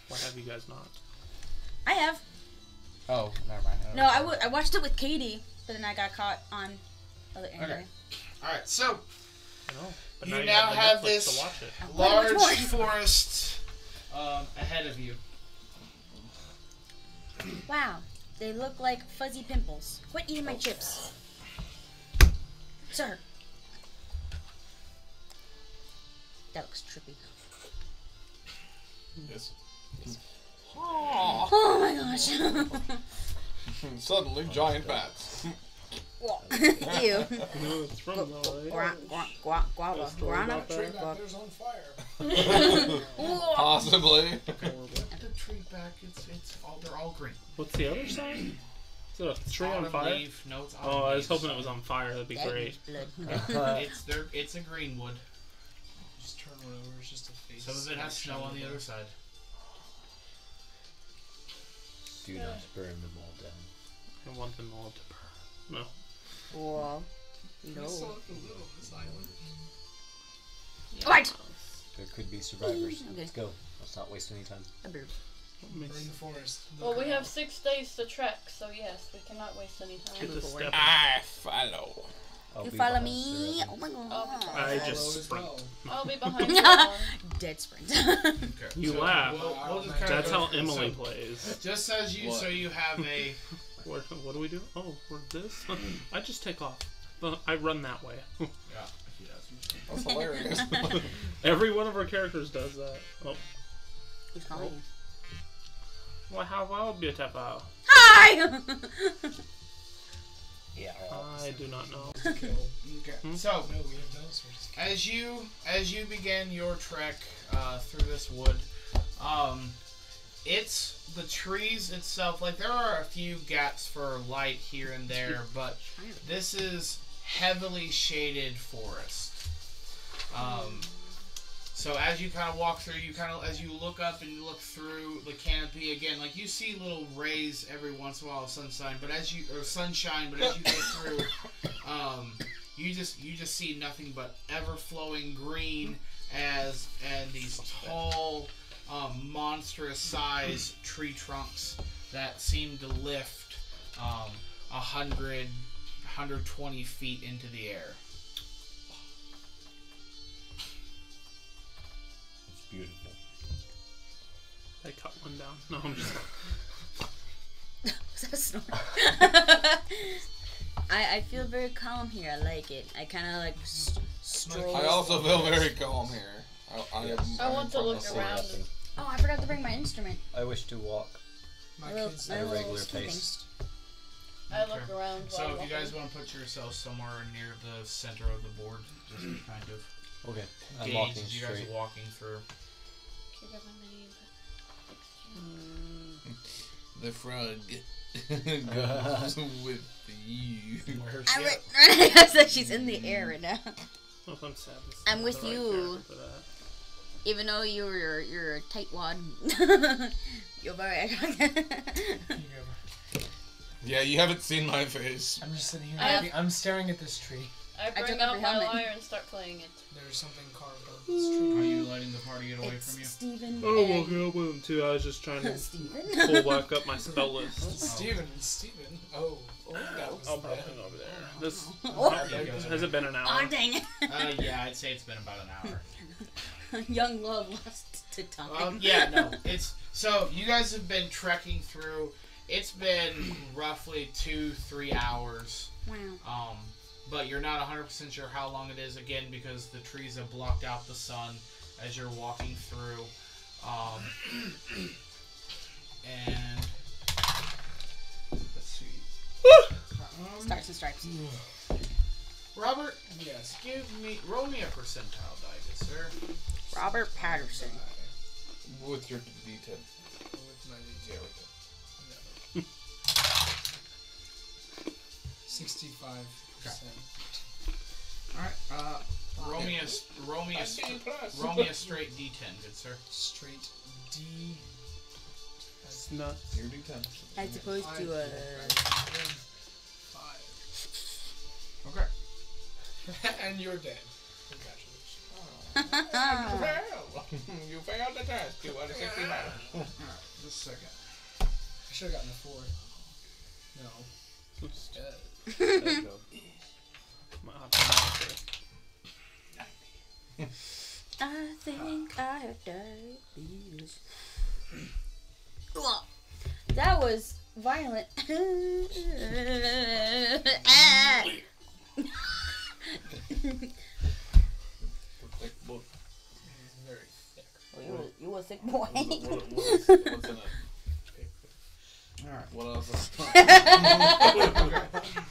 Why have you guys not? I have. Oh, never mind. No, I watched it with Katie, but then I got caught on other anime. Okay. Alright, so I know. But You now now the have Netflix this- to watch it. large Which one? forest ahead of you. Wow, they look like fuzzy pimples. Quit eating my chips. Sir. That looks trippy. Yes. Oh my gosh. Suddenly, giant bats. Ew. No, it's from though, right? Guava. Story Guarana. about that? Back there's on fire. Possibly. Horrible. The tree back, they're all green. What's the other side? Is it a tree on Autumn fire? leaf. No, it's Oh, autumn I was leaves. hoping it was on fire. That'd be great. Blood. It's a green wood. Just turn one over. It's just a face. Some of it has snow on the other side. do not burn them all down. I want them all to burn. No. Whoa. We No. still have to live on this island. What? There could be survivors. Okay. Let's go. Let's not waste any time. A bird. We're in the forest. Well, we have 6 days to trek, so yes, we cannot waste any time. Get the step. I follow. I'll You be follow behind me? Ser Oh my I'll god. be I behind. just Follow as sprint. well. I'll be behind you. Lora. Dead sprint. Okay. You so laugh. We'll just kind That's of how go- Emily so plays. Just as you, What? so you have a. What do we do? Oh, we're this? I just take off. I run that way. Yeah, he does. That's hilarious. Every one of our characters does that. Oh. Who's calling you? Well, how well be a tap out? Hi! Yeah. I do not know. Kill. Okay. So No, we have dinosaurs. as you begin your trek through this wood, it's the trees itself. Like there are a few gaps for light here and there, but this is heavily shaded forest. So as you kind of walk through, as you look up and you look through the canopy again, like you see little rays every once in a while of sunshine, but as you get through, you just see nothing but ever flowing green and these tall, monstrous size tree trunks that seem to lift 120 feet into the air. It's beautiful. I cut one down. No, I'm just. Was that a snort? I feel very calm here. I like it. I kind of like stroll. I also feel very calm here. I want to look around. And, Oh, I forgot to bring my instrument. I wish to walk. My Little- kids at a little regular sleeping. pace. I look around. So while if you guys walking. want to put yourself somewhere near the center of the board, just to kind of Okay. I'm gauge walking as you guys straight. are walking through. Keep everybody The frog goes with you. I read that she's in the air right now. Oh, I'm sad. This is I'm not with the right you. character for that. Even though you're a tightwad, you're very. Yeah, you haven't seen my face. I'm just sitting here. I- I'm staring at this tree. I took bring off out your my helmet. lyre and start playing it. There's something carved on this tree. Are you letting the party get away It's from you? Steven. Oh, well, go with him too. I was just trying to Steven. pull back up my spell list. Steven. Oh, that was I'll bad. put him over there. This There you go. has it been an Oh, hour? dang it. Yeah, I'd say it's been about an hour. Young love lost to time. Yeah, no, it's so you guys have been trekking through. It's been roughly 2-3 hours. Wow. But you're not 100% sure how long it is again because the trees have blocked out the sun as you're walking through. And let's see. Stars and stripes. Robert, Yes. roll me a percentile die, good sir. Robert Patterson. With your D10. With my Yeah, detail. with 65%. All right. Roll me a straight D10, good sir. Straight D. It's not. your D10. As opposed to 5. Okay. And you're dead. Congratulations. You failed the test. You are 65. Alright, just a second. I should have gotten a 4. No. I think I have diabetes. That was violent. Thick book. Very thick. You a sick boy. What's in it? Alright. What else?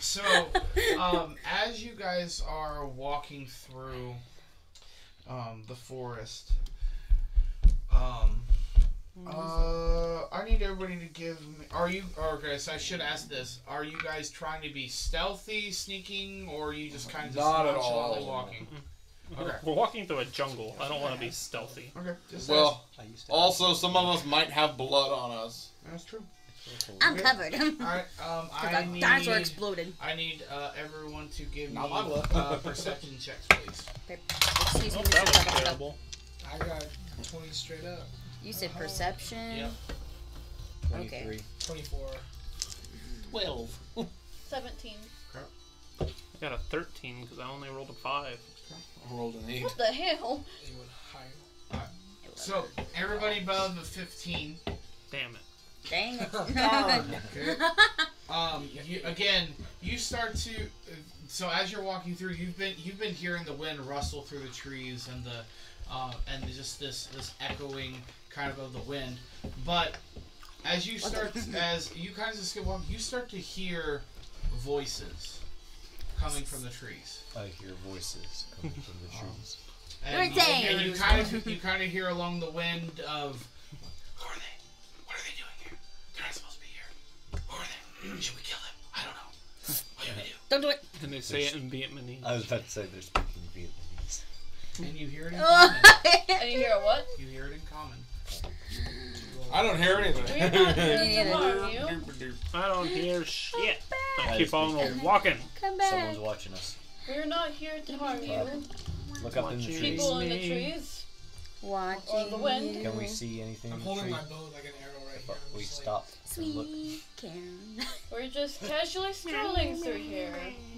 So, as you guys are walking through the forest, I need everybody to give me. Okay, so I should ask this. Are you guys trying to be stealthy, sneaking, or are you just kind of just Not at nonchalantly all. walking? Okay. We're walking through a jungle. I don't want to be stealthy. Okay, just Well, I used to also, some of us might have blood on us. that's true. I'm covered. Alright, Because a dinosaur exploded. I need everyone to give me Not my blood. perception checks, please. Excuse me, That was Mr. Double. terrible. I got 20 straight up. You said perception. Yep. 23. 24. 12. 17. I got a 13 because I only rolled a 5. I rolled an 8. What the hell? Anyone higher? So, everybody above the 15. Damn it. Dang it. Okay. You start to. So as you're walking through, you've been hearing the wind rustle through the trees and just this echoing kind of the wind. But as you kind of just get walking, you start to hear voices coming from the trees. I hear voices coming from the trees. And you kind of hear along the wind of, who are they? What are they doing here? They're not supposed to be here. Who are they? Should we kill them? I don't know. What do we do? Don't do it. And they say it in Vietnamese. I was about to say they're speaking Vietnamese. And you hear it in common. And you hear what? You hear it in common. I don't hear anything. We're not here to harm you. I don't hear shit. I That keep is on because walking. Come back. Someone's watching us. We're not here to harm you. Look up in the Watching. trees. People in the trees. Watching. Or the wind. Can we see anything I'm in the holding tree? my bow like an arrow right here. I'm We just like, stop and look. Sweet Karen. We're just casually strolling through here.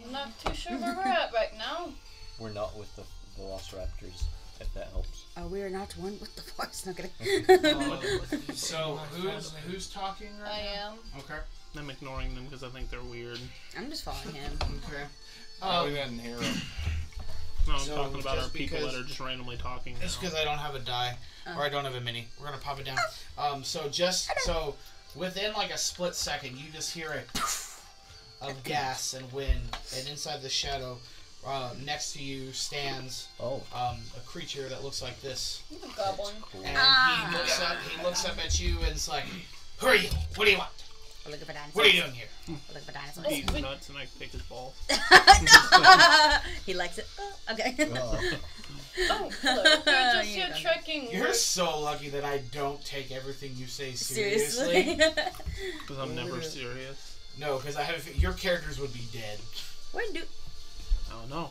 I'm not too sure where we're at right now. We're not with the Velociraptors, if that helps. We are not one with the force. Not gonna. So who's talking right I now? am. Okay. I'm ignoring them because I think they're weird. I'm just following him. Okay. We didn't hear him. No, I'm So, talking about our just people because- that are just randomly talking. It's now. because I don't have a die, or I don't have a mini. We're gonna pop it down. So within like a split second, you just hear a of gas and wind, and inside the shadow, next to you stands Oh, a creature that looks like this, I'm a goblin. cool. and he looks up at you and it's like, "Who are you? What do you want? We're looking for dinosaurs. What are you doing here?" We're looking for dinosaurs. Eat nuts and I can take his balls. He likes it. Okay. Oh, hello. We're just You here done. trekking. You're so lucky that I don't take everything you say Seriously. seriously. Because I'm never serious. No, because your characters would be dead. When do? I don't know.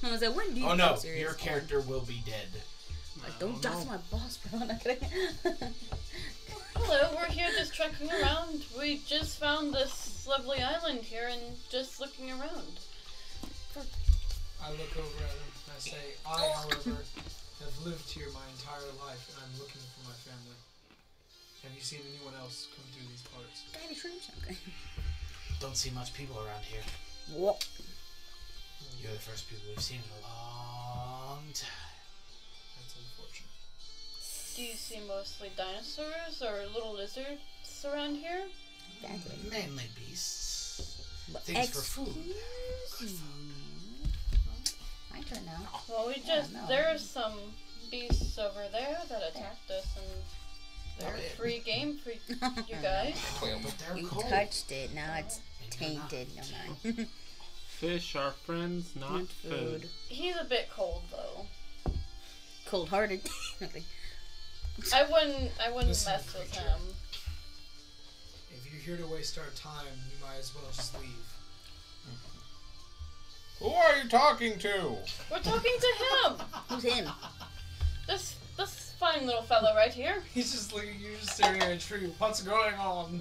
I was like, when do you? Oh no, become serious? your character will be dead. Like, don't jostle my boss, bro. I'm not gonna. Hello, we're here just trekking around. We just found this lovely island here and just looking around. I look over at him and I say, I, however, have lived here my entire life and I'm looking for my family. Have you seen anyone else come through these parts? Daddy shrooms? Okay. Don't see much people around here. What? You're the first people we've seen in a long time. That's unfortunate. Do you see mostly dinosaurs or little lizards around here? Exactly. Mainly beasts. But Things for food. excuse me. My turn now. Well, we just no. there are some beasts over there that attacked us, and they're Oh, yeah. free game for you guys. Well, But they're You cold. touched it. Now it's Maybe not. tainted. No mind. Fish are friends, not Not food. He's a bit cold though. Cold-hearted. Okay. I wouldn't Listen, mess with creature. him. If you're here to waste our time, you might as well just leave. who are you talking to? We're talking to him. Who's him? This fine little fellow right here. He's just looking, you're just staring at a tree. What's going on?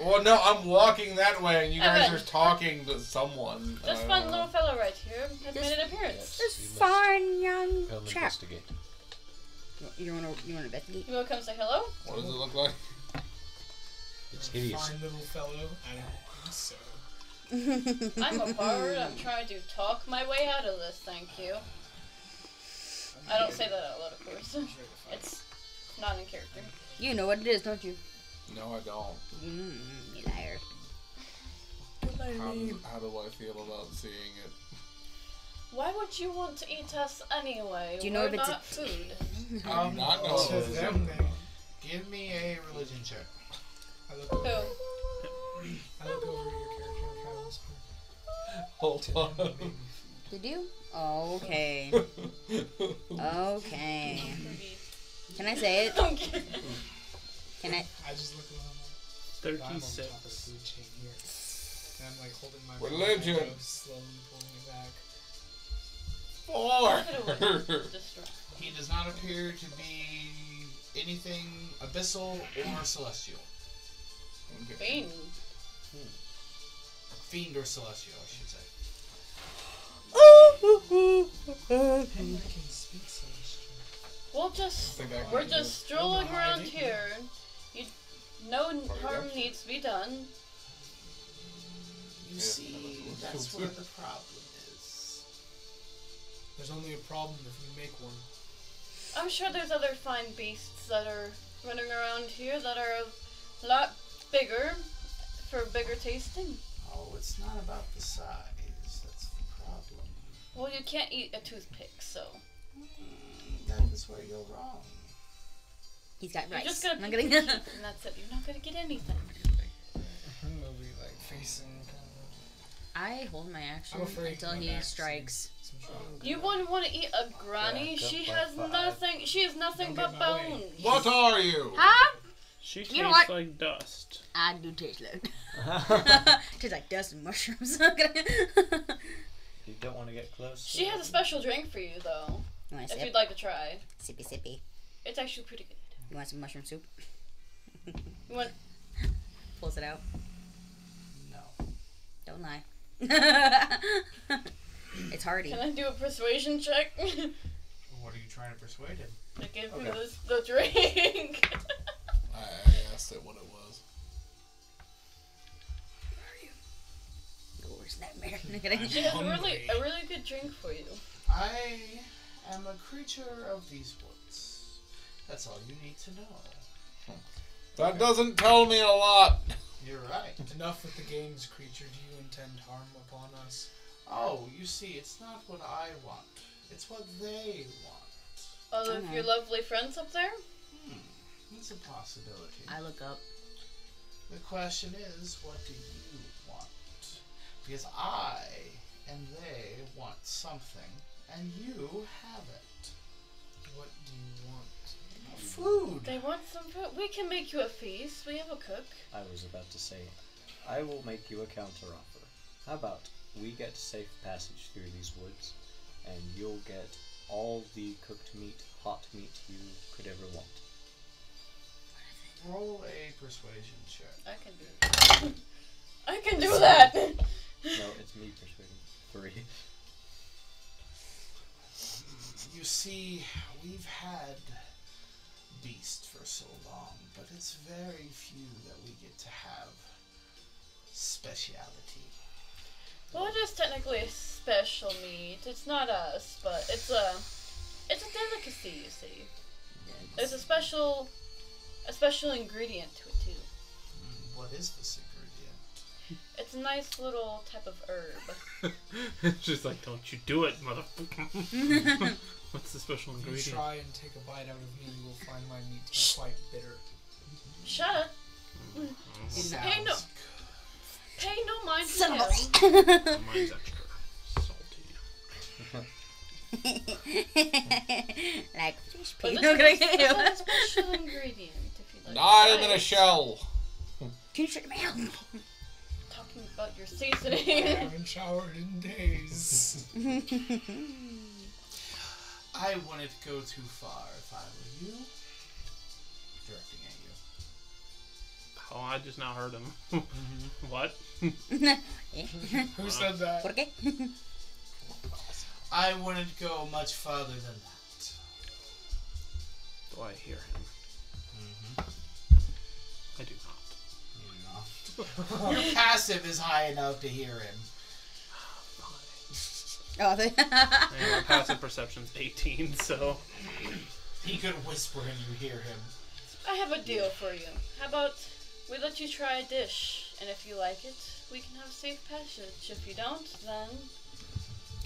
Well, no, I'm walking that way, and you guys Evan. are talking to someone. This fine little fellow right here has made an appearance. This You must fine young Go and chap. investigate. You wanna investigate? You wanna come say hello? What does it look like? It's hideous. Fine little fellow. I don't think so. I'm a bard. I'm trying to talk my way out of this. Thank you. I don't say that out loud, of course. It's not in character. You know what it is, don't you? No, I don't. You liar. How do I feel about seeing it? Why would you want to eat us anyway? Do you know We're if it's a- not food. Not It's know. a them thing. Give me a religion check. I look Who? over, I look over at your character and try to whisper. Hold To on. him, maybe. Did you? Okay. Okay. Can I say it? Okay. Can I? I just look around like, I'm on top of the 36. food chain here. And I'm like holding my Religion. hand, slowly pulling it back. 4. He does not appear to be anything abyssal or celestial. Fiend. Fiend or celestial, I should say. I can speak celestial. We're just strolling around here. No harm needs to be done. You see, that's where the problem is. There's only a problem if you make one. I'm sure there's other fine beasts that are running around here that are a lot bigger, for bigger tasting. Oh, it's not about the size. That's the problem. Well, you can't eat a toothpick, so. That is where you're wrong. He's got You're rice. just gonna I'm pick not your gonna. teeth, and that's it. You're not gonna get anything. He'll be like facing I hold my action I'm afraid until my he back strikes. some trouble. You wouldn't want to eat a granny. Back up She by has 5. nothing. She has nothing Don't but get in my way. bones. What are you? Huh? She tastes You know what? like dust. I do taste like. Tastes like dust and mushrooms. You don't want to get close. She has a special drink for you, though, You want a if sip? you'd like to try. Sippy sippy. It's actually pretty good. You want some mushroom soup? You want? Pulls it out. No. Don't lie. It's hearty. Can I do a persuasion check? What are you trying to persuade him? To give me Okay. the drink. I asked it what it was. Your worst nightmare. She has a really good drink for you. I am a creature of these woods. That's all you need to know. That doesn't tell me a lot. You're right. Enough with the games, creature. Do you intend harm upon us? Oh, you see, it's not what I want. It's what they want. All of your lovely friends up there? It's a possibility. I look up. The question is, what do you want? Because I and they want something, and you have it. What do you want? Food. They want some food. We can make you a feast. We have a cook. I was about to say, I will make you a counteroffer. How about we get safe passage through these woods, and you'll get all the cooked meat, hot meat you could ever want. Roll a persuasion check. I can do that. I can do that. No, it's me persuading. 3. see, we've had beast for so long, but it's very few that we get to have speciality. Well, it is technically a special meat. It's not us, but it's a delicacy, you see. There's a special ingredient to it too. What is this ingredient? It's a nice little type of herb. It's just like, don't you do it, motherfucker. What's the special If ingredient? you try and take a bite out of me, you will find my meat to be quite bitter. Shut up. Sounds Pay no mind to Son him. of a- Mine's extra salty. Like fish But pea. this is a special ingredient, if you'd like. Not to even try a it. shell. T-shirt man. Talking about your I seasoning. haven't showered in days. I wouldn't go too far if I were you. Directing at you. Oh, I just now heard him. What? Who said that? ¿Por qué? I wouldn't go much farther than that. Do I hear him? I do not. Your passive is high enough to hear him. Oh, they And my passive perception's 18, so... He could whisper and you hear him. I have a deal for you. How about we let you try a dish, and if you like it, we can have safe passage. If you don't, then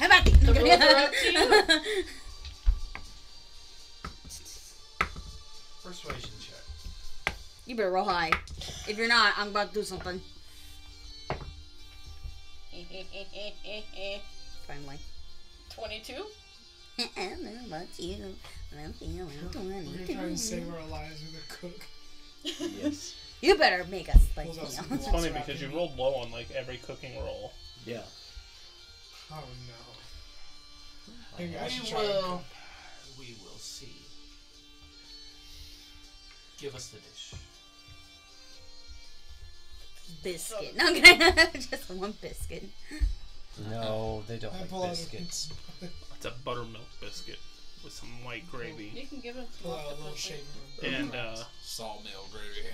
How about the rules are up to you. Persuasion check. You better roll high. If you're not, I'm about to do something. Finally. 22? I don't know about you. I'm feeling We're trying to save our lives with a cook. Yes. You better make us like Pulls out some It's funny because you rolled low on like every cooking roll. Yeah. Oh no. Maybe I should We try and will. cook. We will see. Give us the dish. biscuit. No, I'm kidding. Just one biscuit. No, they don't I like pull out biscuits. It's a buttermilk biscuit with some white gravy You can give it Pull out a little shaker. and Sawmill gravy.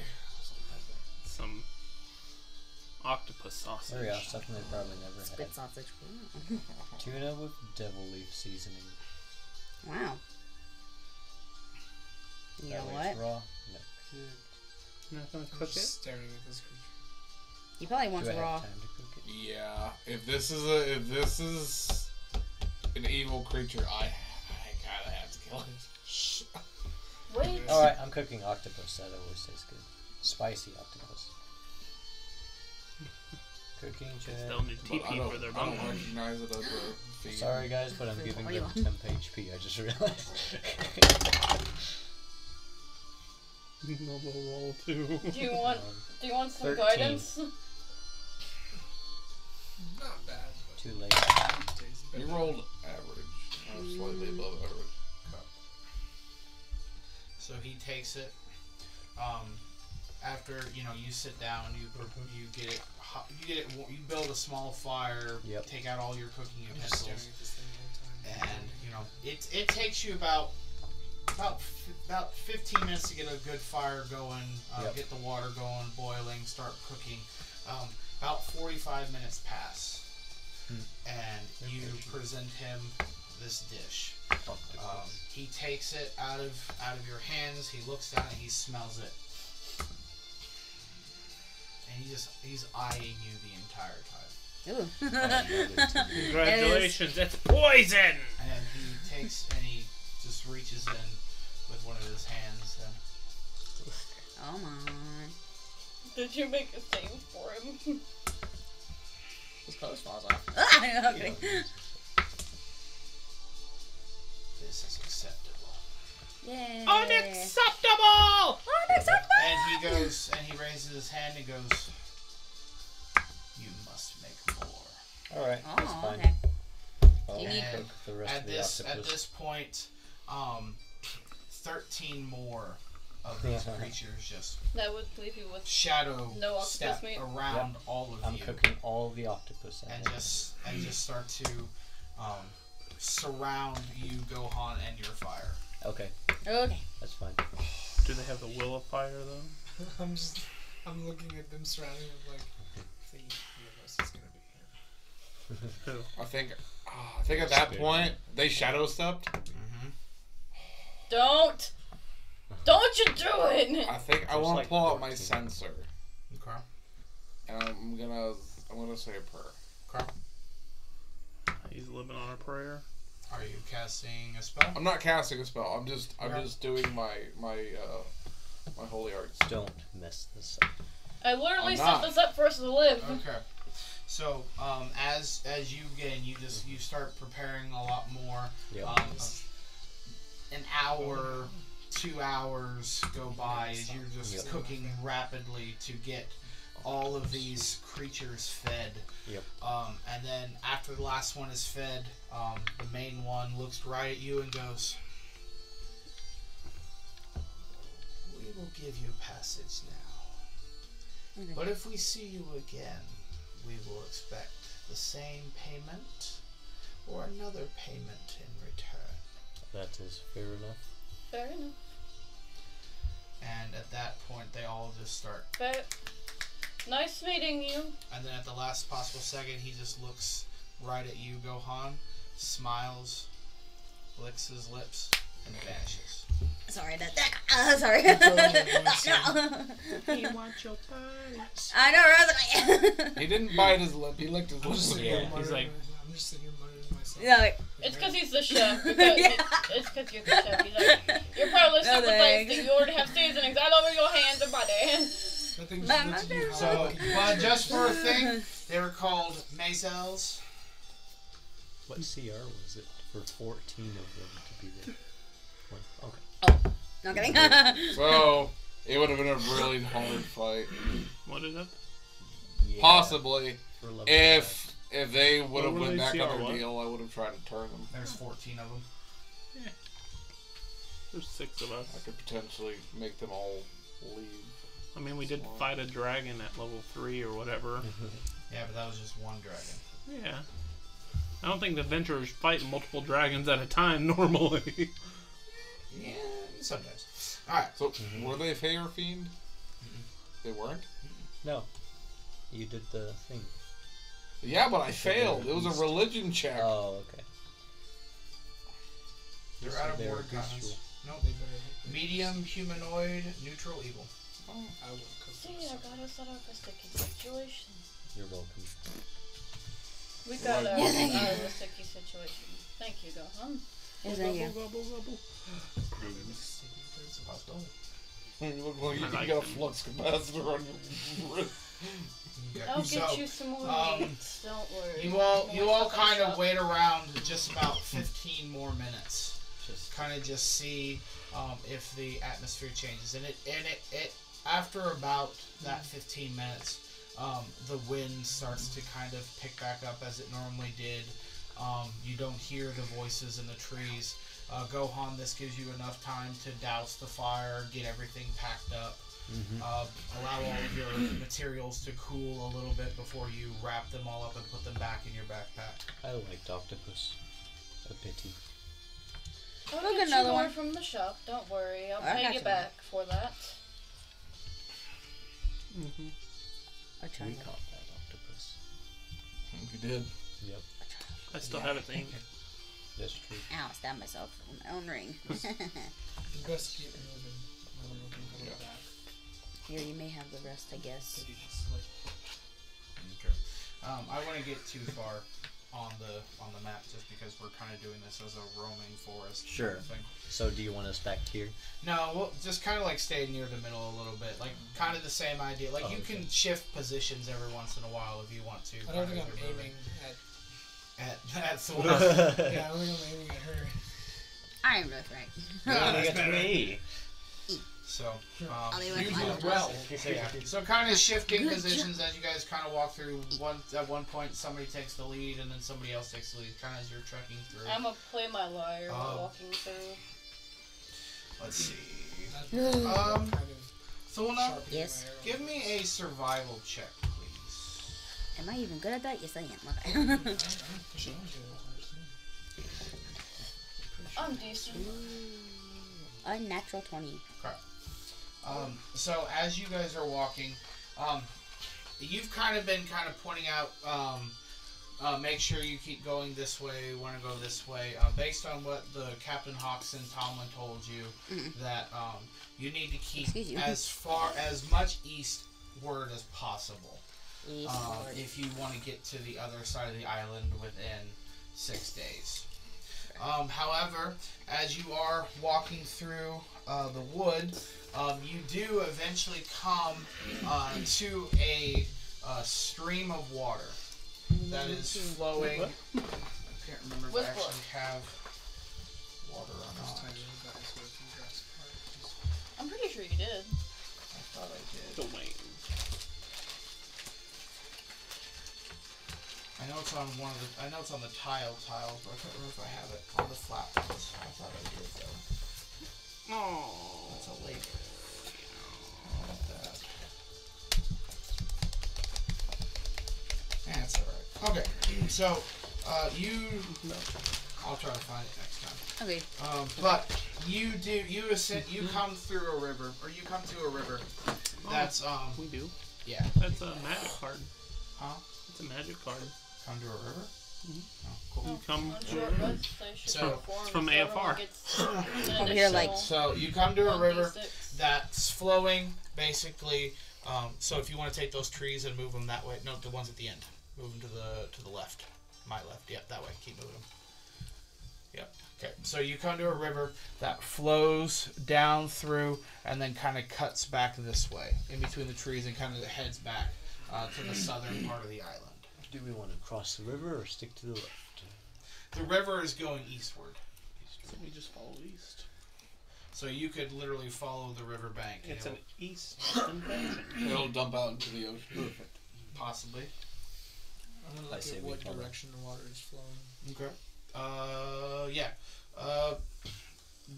some octopus sausage. There we go. Something they probably never had. Spit sausage. Tuna with devil leaf seasoning. Wow. You know That way what? it's raw. No cooked. Not gonna I'm cook just it. staring at this creature. He probably Do wants I have raw. time to cook it? Yeah, if this is an evil creature, I gotta have to kill it. Wait. Alright, I'm cooking octopus. That always tastes good. Spicy octopus. Cooking check. They'll need But I TP for their don't bunk. recognize it as a feed. Sorry guys, but I'm giving What do you them want? temp HP. I just realized. Normal roll too. Do you want some 13. guidance? Not bad, but Too late. tastes You better. rolled average, or slightly above average. So he takes it. After you sit down, you get it. You build a small fire. Yep. Take out all your cooking I'm just staring utensils, at this thing the whole time. and it takes you about 15 minutes to get a good fire going. Yep. Get the water going, boiling, start cooking. About 45 minutes pass, and you present him this dish. He takes it out of your hands. He looks down and he smells it, and he's eyeing you the entire time. Ooh. Congratulations, it's poison! And he takes and he just reaches in with one of his hands and Oh my. Did you make a save for him? His clothes falls off. Okay. this is acceptable. Yay. Unacceptable! And he goes and he raises his hand and goes, "You must make more." Alright, that's Oh, fine. okay. I'll You need- cook the rest of At the this octopus. point, 13 more of these creatures just That would leave you with shadow No octopus step meat? around all of I'm you cooking all the octopus. and just start to surround you, Gohan, and your fire. Okay, Okay. that's fine. Do they have the will of fire though? I'm looking at them surrounding him like, if they eat three of us, it's gonna be here. I think at that point they shadow stepped. Mm-hmm. Don't you do it! I think I There's want to like pull out my 14. sensor, Okay. and I'm gonna say a prayer. Okay. He's living on a prayer. Are you casting a spell? I'm not casting a spell. I'm just doing my holy arts. Don't mess this up. I literally I'm set not. this up for us to live. Okay. So, as you get in, you start preparing a lot more. Yep. An hour, 2 hours go by as you're just Yep. cooking rapidly to get all of these creatures fed. Yep. And then after the last one is fed, the main one looks right at you and goes, "We will give you passage now. Okay. But if we see you again, we will expect the same payment or another payment in return." That is fair enough. Fair enough. And at that point, they all just start. Fair. Nice meeting you. And then at the last possible second, he just looks right at you, Gohan, smiles, licks his lips, and vanishes. Sorry, sorry. He wants your body. I know, Rosalie. He didn't bite his lip. He licked his I'm just lips. sitting here Yeah. muttering. He's like- I'm just sitting here muttering to myself. No, wait. It's because he's the chef. Because it's because you're the chef. He's like, you're probably No super thanks. tasty. You already have seasonings all over your hands and body. Nothing My- just my looks at you how So, lucky you but are. just for a thing, they were called Mazels. What CR was it for 14 of them to be there? Okay. No kidding. So it would have been a really hard fight. What is it? Yeah, Possibly, for level if they would What have were went they, back CR on their what? deal, I would have tried to turn them. There's 14 of them. There's 6 of us. I could potentially make them all leave. I mean, we did fight a dragon at level 3 or whatever. Yeah, but that was just one dragon. Yeah. I don't think the adventurers fight multiple dragons at a time normally. Yeah, sometimes. Alright. So were they Fair Fiend? They weren't. No. You did the thing. Yeah, but I They said they failed. were It was a beast. religion check. Oh, okay. They're So out of they were order, guys. bestial. Nope. They better- Medium, humanoid, neutral, evil. I will cook See, this. I got us out of a sticky situation. You're welcome. We got Right. out Yeah, thank of you. a sticky situation. Thank you, Gohan. Yes, thank you. It's a possibility. You look like you I like got a them. flux capacitor on your wrist. I'll get So, you some more meat. Don't worry. You all More stuff kind in of shop. wait around just about 15 more minutes. Just Kind of just see if the atmosphere changes, and it after about that 15 minutes, the wind starts to kind of pick back up as it normally did. You don't hear the voices in the trees. Gohan, this gives you enough time to douse the fire, get everything packed up, allow all of your materials to cool a little bit before you wrap them all up and put them back in your backpack. I liked octopus. A pity. I'll Look, get another you more one. from the shop. Don't worry. I'll I pay got you some. back for that. Mm-hmm. I tried. We caught that octopus. You did. Yep, I still have it inked. that's true. Ow, I stabbed myself with my own ring. It's best to keep removing. Removing Yeah. back. Here, you may have the rest, I guess. So you just like Okay. I wouldn't get too far on the map just because we're kind of doing this as a roaming forest Sure. thing. So do you want us back here? No, we'll just kind of like stay near the middle a little bit, like kind of the same idea. Like Oh, you okay. can shift positions every once in a while if you want to. I don't kind think of I'm if you're aiming at. at Thulna. Yeah, I don't think I'm aiming at her. I am both right. Look at me. So, I'll be you with do my well. So kind of shifting Good positions as you guys kind of walk through. At one point, somebody takes the lead, and then somebody else takes the lead, kind of as you're trekking through. I'm gonna play my lyre while Oh. walking through. Let's see. That's Um, kind of Thulna, sharpening Yes. my arrow. give me a survival check, please. Am I even good at that? Yes, I am. Okay. Push it on to it. I'm decent. Unnatural 20. Okay. So as you guys are walking, you've kind of been pointing out, make sure you keep going this way, want to go this way, based on what the Captain Hawks and Tomlin told you, that you need to keep as much eastward as possible. If you want to get to the other side of the island within 6 days. However, as you are walking through the wood, you do eventually come to a stream of water that is flowing. I can't remember if I actually have water or not. I'm pretty sure you did. I thought I did. Domain. I know it's on I know it's on the tiles, but I can't remember if I have it on the flat ones. I thought I did though. Oh, That's a lake. That's alright. Okay, so I'll try to find it next time. Okay. But you come through a river, or you come to a river. That's we do. Yeah. That's a magic card. Huh? It's a magic card. Come to a river. Mm-hmm. Oh, cool. You come So it's from AFR. Over here, like. So you come to a river that's flowing, basically. So if you want to take those trees and move them that way, no, the ones at the end, move them to the left, my left. Yep, that way. Keep moving them. Yep. Okay. So you come to a river that flows down through and then kind of cuts back this way, in between the trees, and kind of heads back to the southern part of the island. Do we want to cross the river or stick to the left? The river is going eastward. So we just follow east. So you could literally follow the river bank. It's an east invention. It'll dump out into the ocean. Perfect. Possibly. I'm gonna look at what direction the water is flowing. Okay. Yeah.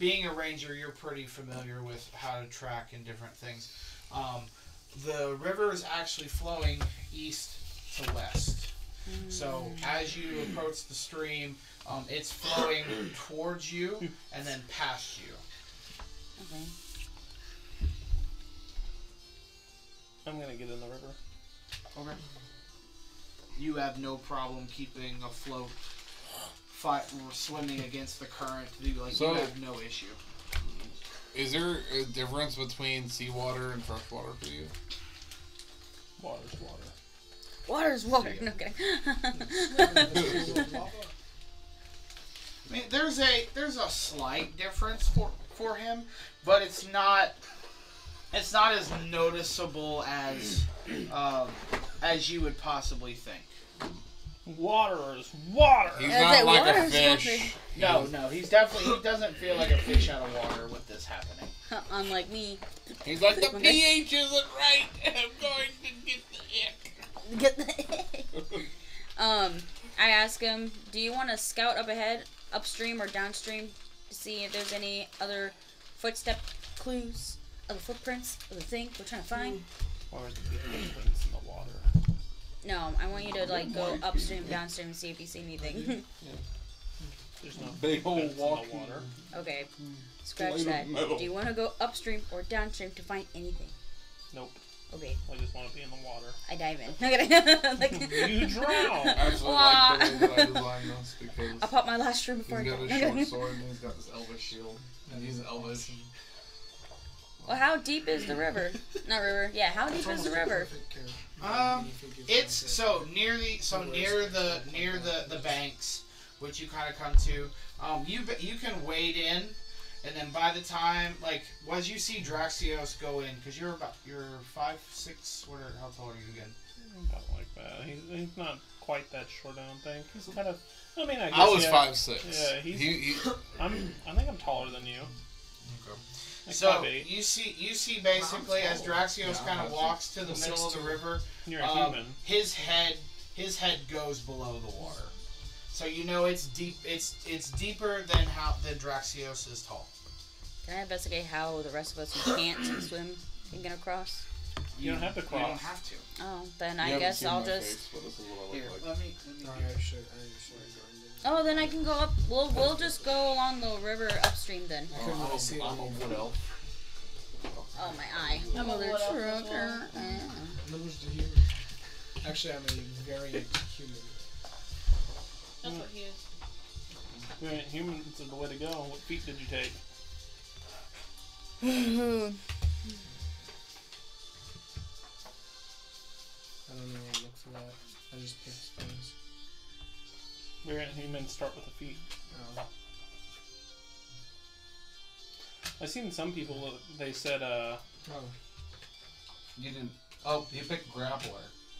Being a ranger, you're pretty familiar with how to track and different things. The river is actually flowing east to west. So as you approach the stream, it's flowing towards you and then past you. Okay. I'm gonna get in the river. Okay. You have no problem keeping afloat, swimming against the current. You have no issue. Is there a difference between seawater and freshwater for you? Water's water. Water's water. No, okay. I mean, there's a slight difference for him, but it's not as noticeable as you would possibly think. Water is water. He's not like a fish. No, he doesn't feel like a fish out of water with this happening. Unlike me. He's like, the pH isn't right. I'm going to get the ick. I ask him, do you want to scout up ahead, upstream or downstream, to see if there's any other footstep clues, other footprints of the thing we're trying to find? Or is the footprints in the water? No, I want you to go upstream, downstream, and see if you see anything. Yeah. There's no Big old footprints in walking. the water. Okay, scratch that. Do you want to go upstream or downstream to find anything? Nope. Okay. I just want to be in the water. I dive in. You drown! I actually like the way that I designed this because I'll pop my last shroom before he's I got go. a short sword and he's got this elvish shield. And he's elvish. Well, how deep is the river? Not river. Yeah, how deep is the river? It's near the banks, which you kind of come to. You can wade in, and then by the time as you see Draxios go in, because you're 5'6", how tall are you again? About like that. He's not quite that short, I don't think. He's kind of. I mean, I guess I was 5'6". Yeah, he's. I think I'm taller than you. Okay. Like So 5'8". you see basically as Draxios kind of walks to the middle of the river, You're a human. his head goes below the water, so you know it's deep. It's deeper than Draxios is tall. Can I investigate how the rest of us who can't swim can get across? You don't have to You cross. don't have to. Oh, then You I haven't guess seen I'll my just. face, but this is what I Here, look like. let me I should. Oh, then I can go up. We'll just go along the river upstream then. I couldn't really see it. I'm a wood elf. Oh my eye. I'm a wood elf as well. Numbers to human. Actually, I'm a variant human. That's what he is. Variant humans are the way to go. What feat did you take? I don't know. I'll look for that. I just picked things. Variant humans start with a feat. Oh. I've seen some people, they said, Oh. You didn't. Oh, you picked grappler.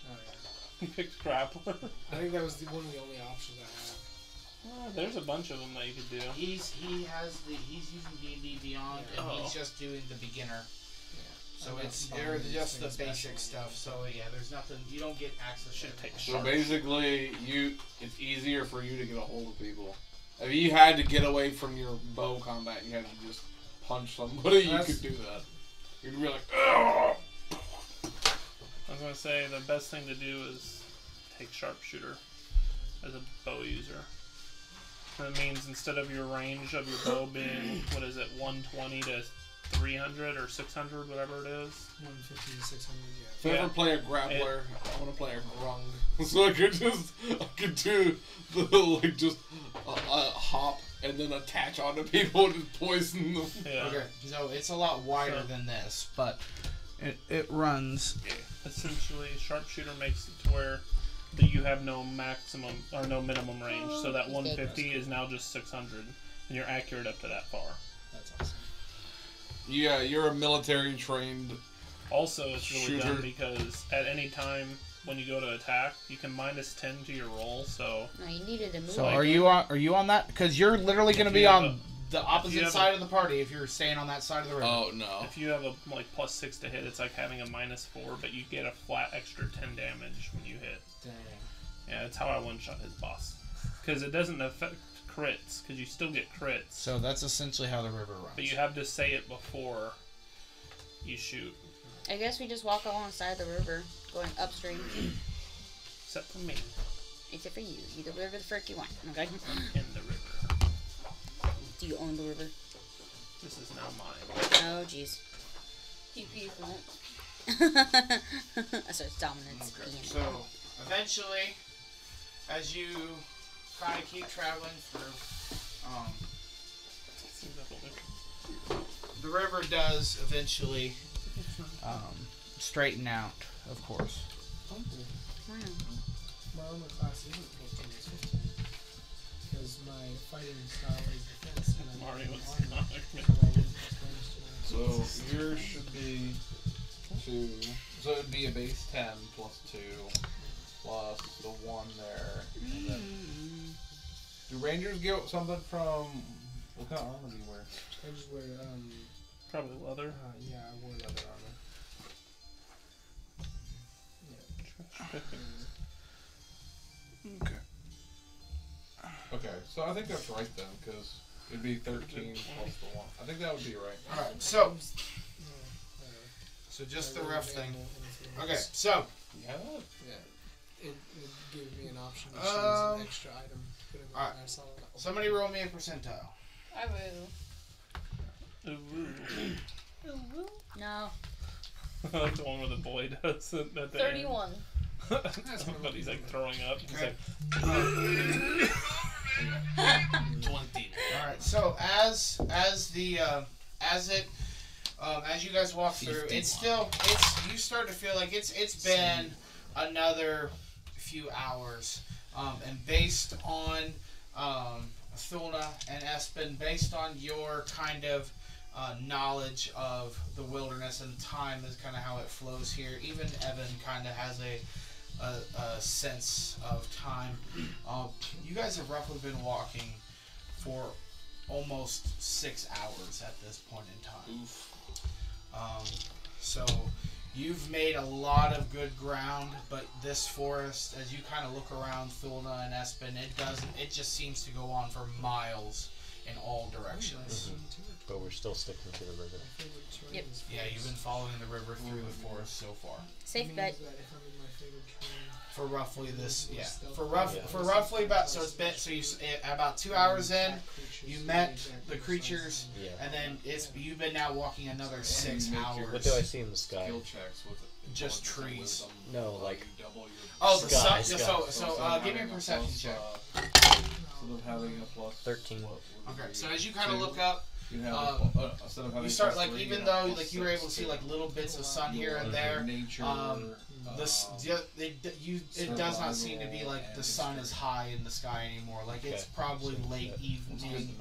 Oh yeah. you picked grappler. I think that was one of the only options I had. There's a bunch of them that you could do. He's using D&D Beyond, and Oh. he's just doing the beginner. Yeah. So I'm not it's buying they're these just the things basic special. stuff. So yeah, there's nothing. You don't get access. Should to take everything. So sharp. basically, it's easier for you to get a hold of people. If you had to get away from your bow combat, you had to just punch somebody. You That's- could do that. You'd be like, oh. I was gonna say the best thing to do is take sharpshooter as a bow user. That means instead of your range of your bow being 120 to 300 or 600, whatever it is. 150 to 600. Yeah. If I ever play a grappler, I want to play a grung, so I could do the just hop and then attach onto people and just poison them. Yeah. Okay, so it's a lot wider So- than this, but it runs. Essentially, sharpshooter makes it to where that you have no maximum or no minimum range, so that 150 is now just 600, and you're accurate up to that far. That's awesome. Yeah, you're a military trained. Also, it's really Shooter. dumb because at any time when you go to attack, you can -10 to your roll. So No, you needed to move. So Like- are you on that? Because you're literally going to If be you have on the you opposite have side of the party if you're staying on that side of the river. Oh no. if you have a +6 to hit, it's like having a -4, but you get a flat extra 10 damage when you hit. Dang. Yeah, that's how I one-shot his boss. Because it doesn't affect crits, because you still get crits. So that's essentially how the river runs. But you have to say it before you shoot. I guess we just walk alongside the river, going upstream. Except for me. Except for you. You the river the frick you want. Okay. I'm in the river. Do you own the river? This is now mine. Oh, jeez. He pees in it. That's our dominance. Okay. being- So eventually, as you kind of keep traveling through, the river does eventually straighten out, of course. Wow. My armor class isn't 14, it's 15. Because my fighting style is defense. And I'm Mario was armor, not but I wouldn't expose to So yours should be 2. So it would be a base 10 plus 2 plus the 1 there. And then, do Rangers get something from? What kind of armor do you wear? I just wear, Probably leather. yeah, I wore leather armor. Okay. Okay, so I think that's right then, because it'd be 13 plus the 1. I think that would be right. Alright, so just the rough thing. Okay, so Yeah. Yeah. It gave me an option to choose Um, an extra item. Put it alright. I saw that. somebody roll me a percentile. I will. Ooh. No. Like the one where the boy does it at the 31. end. But he's like throwing up. He's Okay. like, 20. Alright, so as you guys walk through, you start to feel like it's been another few hours, and based on Thulna and Espen, based on your kind of knowledge of the wilderness and time is kind of how it flows here. Even Evan kind of has a sense of time. You guys have roughly been walking for almost 6 hours at this point in time. Oof. So you've made a lot of good ground, but this forest, as you kind of look around Thulna and Espen, it just seems to go on for miles in all directions. But we're still sticking to the river. Yep. Yeah, you've been following the river through the forest so far. Safe bet. For roughly this, yeah. For roughly about about 2 hours in, you met the creatures, Yeah. and then you've been now walking another 6 hours. What do I see in the sky? Skill checks with Just trees. No, like Oh, the Sky, sun. sky. So give me a perception check. Instead of having a plus 13. Okay, so as you kind of look up, you have instead of having you start plus like 3, even you though have plus like you were able to 6 see like little bits of sun here and your there. nature, It does not seem to be like the sun is high in the sky anymore. Like it's Okay. probably late It's good evening. to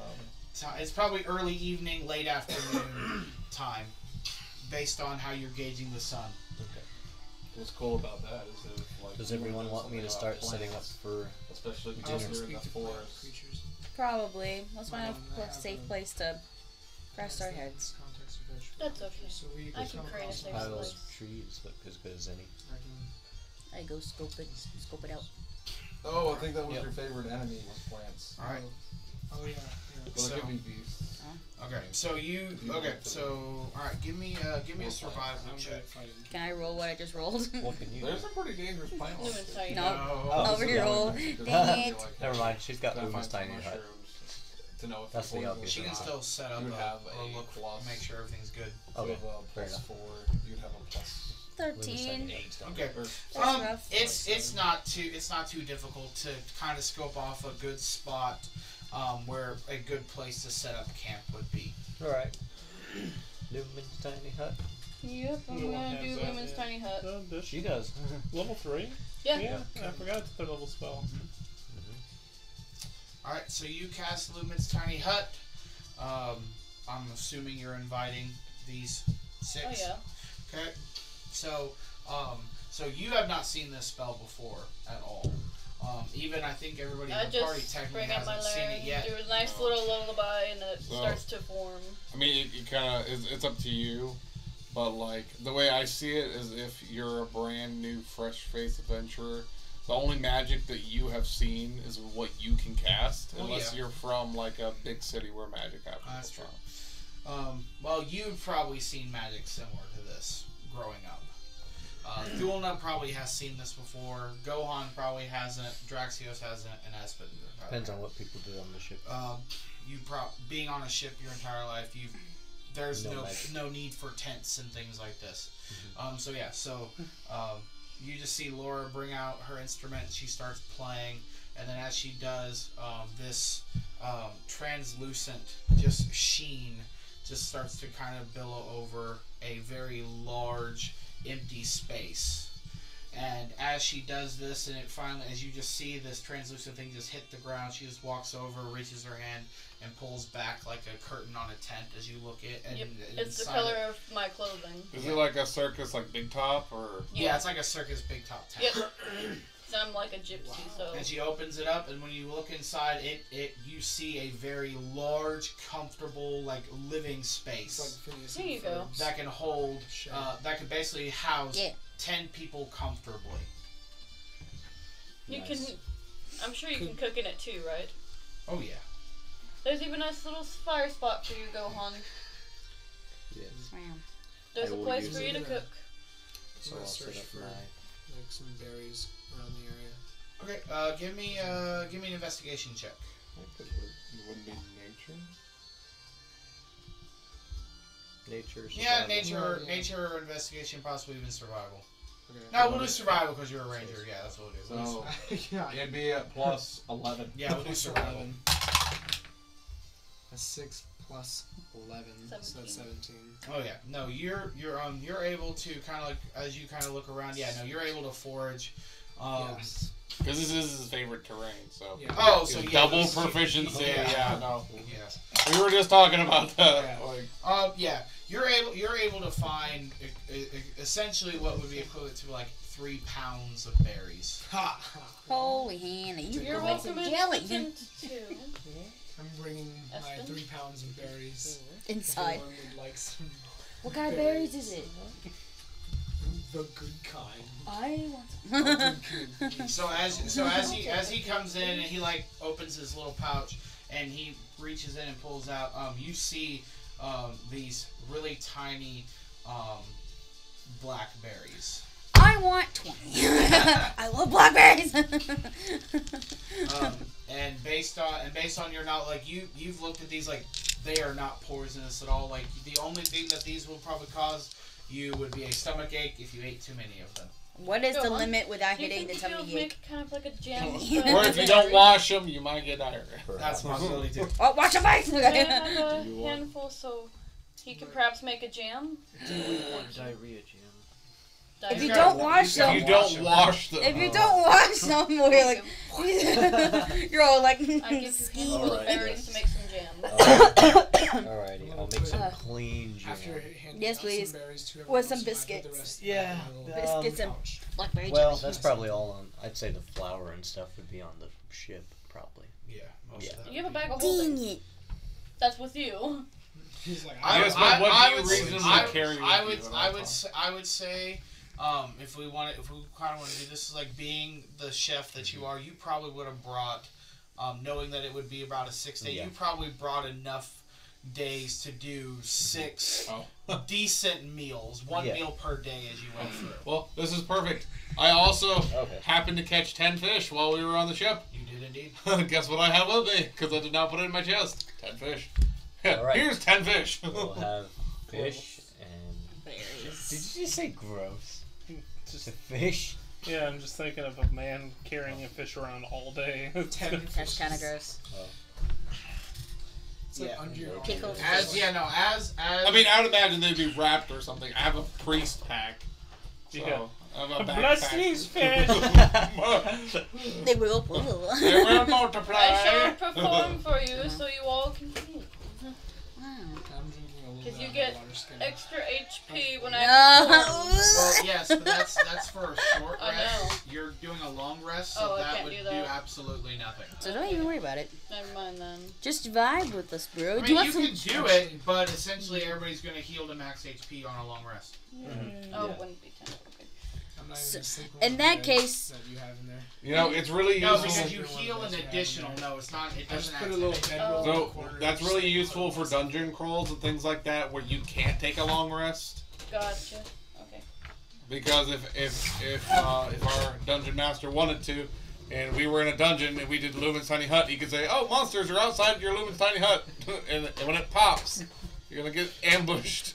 know. It's probably early evening, late afternoon time, based on how you're gauging the sun. What's cool about that is that like Does you everyone know want me to something start about setting up plants, for especially I also because they're in speak the to plant forest. creatures. Probably. Let's find Well, I a have safe a- place to rest our heads. Context of vegetable That's creatures. okay. So we I can come create a across safe lots pile of- of place. trees look as good as any? I can- I go scope it out. Oh, I think that was Yep. your favorite enemy was plants. All right. Oh yeah. But So- it could be beasts. Okay. So you. Okay. So all right. Give me a survival I'm check. good at fighting. Can I roll what I just rolled? What can you do? There's some pretty dangerous plants. Lumen's tiny. No. Oh, Over so your yeah, roll. we- Dang it. Never mind, she's got Gotta Luma's find some tiny hut. mushrooms to know if That's they're the poisonous obvious She or can not. still set up You would have a a look, plus. make sure everything's good. So Okay, with a fair plus enough. 4, you'd have a plus 13. 8. Okay. Or- That's rough. It's not too difficult to kind of scope off a good spot where a good place to set up camp would be. Alright. Lumen's tiny hut. Yep, I'm No one gonna has do that Lumen's yet. tiny hut. She does. Level 3? Yeah. I forgot it's their level spell. All right, so you cast Lumen's tiny hut. I'm assuming you're inviting these 6. Oh yeah. Okay. So you have not seen this spell before at all. Even I think everybody I in the party just technically bring up my hasn't seen lyre, it yet. do a nice little lullaby, and it So- starts to form. I mean, it kind of it's up to you, but like the way I see it is, if you're a brand new, fresh-faced adventurer, the only magic that you have seen is what you can cast, Well, unless yeah. you're from like a big city where magic happens. That's true. Well, you've probably seen magic similar to this growing up. Thulna probably has seen this before. Gohan probably hasn't. Draxios hasn't, and Espen Depends on what people do on the ship. being on a ship your entire life, there's No no magic. need for tents and things like this. You just see Lora bring out her instrument. She starts playing, and then as she does, this translucent just sheen just starts to kind of billow over a very large empty space. And as she does this, and it finally, as you just see this translucent thing just hit the ground, she just walks over, reaches her hand, and pulls back like a curtain on a tent as you look at. And Yep. and It's the inside color it- of my clothing. Is it like a circus, like Big Top, or? Yeah, it's like a circus big top tent. Yep. So I'm like a gypsy, so. And she opens it up, and when you look inside, you see a very large, comfortable, like living It's space like Phineas Here and you go. Ferb's that can hold, shed. that can basically house Yeah. 10 people comfortably. You Nice. can. I'm sure you can cook in it too, right? Oh yeah. There's even a nice little fire spot for you, Gohan. Yes. There's I a will place use for you it. to cook. So I'm I'll gonna set search up for my. like some berries around the area. Okay, give me an investigation check. Because it wouldn't be nature. Nature. Yeah, survival. nature or investigation, possibly even survival. Okay. No, we'll do survival because you're a ranger. Yeah, that's what we'll do. So yeah. it'd be at plus 11. Yeah, we'll do survival. A 6 plus 11, so that's 17. Oh yeah, no, you're able to kind of like, as you kind of look around. Yeah, no, you're able to forage. Yes. Because this is his favorite terrain, so. Yeah. Oh, so It's yeah, double this- proficiency. Yeah, no. Yes. We were just talking about that. Yeah. Like, Yeah, you're able to find essentially what would be equivalent to like 3 pounds of berries. Ha! Holy Hannah, you You're can make some welcome jelly in too. I'm bringing my Espen? 3 pounds of berries. inside. Everyone would like some What kind of berries is it? the good kind. I want some. So as he comes in and he like opens his little pouch and he reaches in and pulls out. You see these really tiny blackberries. I want 20. I love blackberries. And based on your knowledge, like you've looked at these, like they are not poisonous at all. Like the only thing that these will probably cause you would be a stomach ache if you ate too many of them. What is the Gohan, limit without Do you hitting think the you tummy could ache? make kind of like a jam? Or if you don't wash them, you might get diarrhea. That's a possibility too. Oh, watch your face! Can I have a handful so he could perhaps make a jam? Do we want diarrhea jam? If you Diarrhea. don't wash them, If you don't wash them. if you don't wash them, we're like, you're all like, I give you handful of Alright, berries yes. to make some jam. Alrighty, I'll make some clean jam. After handing Yes, out please. some berries to With everyone, some so I put the biscuits. rest Yeah, back in my little biscuits and pouch. blackberry Well, jelly. that's probably all on. I'd say the flour and stuff would be on the ship, probably. Yeah, most of them. You have a bag of Dang holding. it. That's with you. He's like, Yes, but what do you would- reasonably I- carry with I you would, at all I would, times? I would say, if we kind of want to do this, is like being the chef that you are, you probably would have brought, knowing that it would be about a 6 day, Yeah. you probably brought enough days to do 6 Oh. decent meals, one Yeah. meal per day as you went through. Well, this is perfect. I also Okay. happened to catch 10 fish while we were on the ship. You did indeed. Guess what I have with me? Because I did not put it in my chest. 10 fish. Alright. Here's 10 fish. We'll have fish and. Did you just say gross? Just, To fish? yeah, I'm just thinking of a man carrying a fish around all day. That's kind of gross. It's like Yeah. under your arm. Pickled As I mean, I would imagine they'd be wrapped or something. I have a priest pack. So Yeah. I have a Bless backpack. these fish. They will. They will multiply. I shall perform for you so you all can eat. I'm drinking a little Because bit you out of get the water skin. extra HP when I No. perform. Well, yes, but that's for a short I rest. know. You're doing a long rest, so Oh, I that can't would do do that. absolutely nothing. So don't even worry about it. Never mind then. Just vibe with us, bro. I Do you mean, want you some? can do it, but essentially everybody's going to heal to max HP on a long rest. Oh, Yeah. it wouldn't be 10. Okay. I'm not So, even sleeping in with that the case- beds that you have in there. You know, it's really No, useful. because you heal an additional. No, it's not. It I just doesn't put a little activate. bedroll in the So corner. that's just really like useful put for dungeon crawls and things like that, where you can't take a long rest. Gotcha. Okay. Because if our dungeon master wanted to, and we were in a dungeon and we did Lumen's tiny hut, he could say, "Oh, monsters are outside your Lumen's tiny hut," and when it pops, you're gonna get ambushed.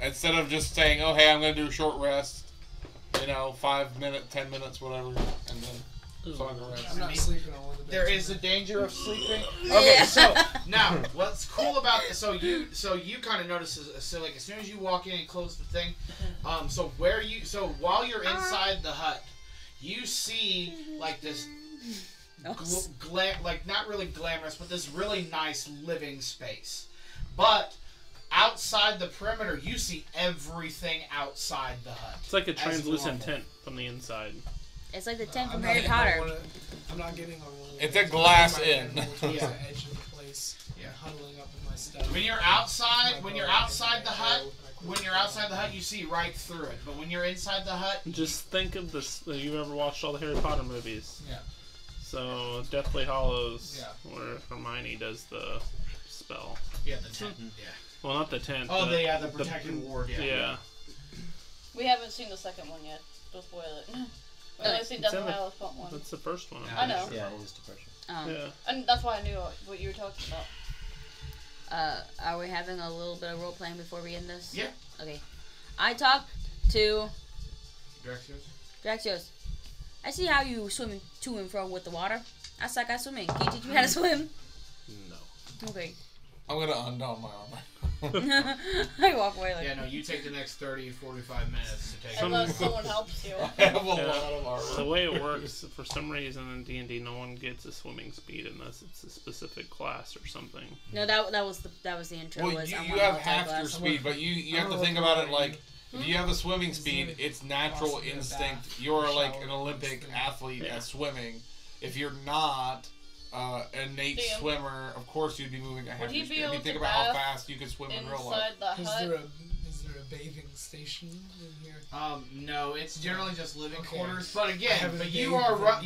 Instead of just saying, "Oh, hey, I'm gonna do a short rest," 5 minutes, 10 minutes, whatever, and then so I can rest. I'm not sleeping on one of the beds. There is a danger of sleeping. Okay, so now what's cool about this? So you kind of notice so like as soon as you walk in and close the thing, so while you're inside the hut, you see like this like not really glamorous, but this really nice living space, but outside the perimeter, you see everything outside the hut. It's like a As translucent normal. tent from the inside. It's like the tent I'm from not Harry getting on Potter. one of- I'm not getting on one of the It's a beds. glass I'm inn. towards Yeah. the edge of the place. Yeah. Huddling up with my stuff. When you're outside the hut, you see right through it. But when you're inside the hut, Just think of this. You ever watched all the Harry Potter movies? Yeah. So Deathly Hallows, Yeah. where Hermione does the spell. yeah, the tent. Yeah. Well, not the tent. Oh, the protected ward. Yeah. Yeah. We haven't seen the second one yet. Don't spoil it. We've only seen It's Death in of the- Hallows Part 1. That's the first one. I know. Yeah, it is depression. Yeah. And that's why I knew what you were talking about. Are we having a little bit of role playing before we end this? Yeah. Okay. I talked to Draxios? Draxios. I see how you swim to and fro with the water. I suck at swimming. Can you teach me how to swim? No. Okay. I'm gonna undon my armor. I walk away like. Yeah, no, you take the next 30, 45 minutes to take. Unless someone helps you. I have a Yeah. lot of armor. The way it works, for some reason in D&D, no one gets a swimming speed unless it's a specific class or something. No, that was the intro. Well, was you I you want have multi-class. half your speed, but you have to think about it like, if you have a swimming speed, it's natural Possibly a instinct. bath, You're like shower, an Olympic thing. athlete Yeah. at swimming. If you're not a innate Damn. swimmer, of course you'd be moving at half Would he your be speed. I mean, able think to about how bath fast you could swim in real life. Inside the Is hut. there a bathing station in here? No, it's generally just living Okay. quarters. But I again, haven't but you bathed are then.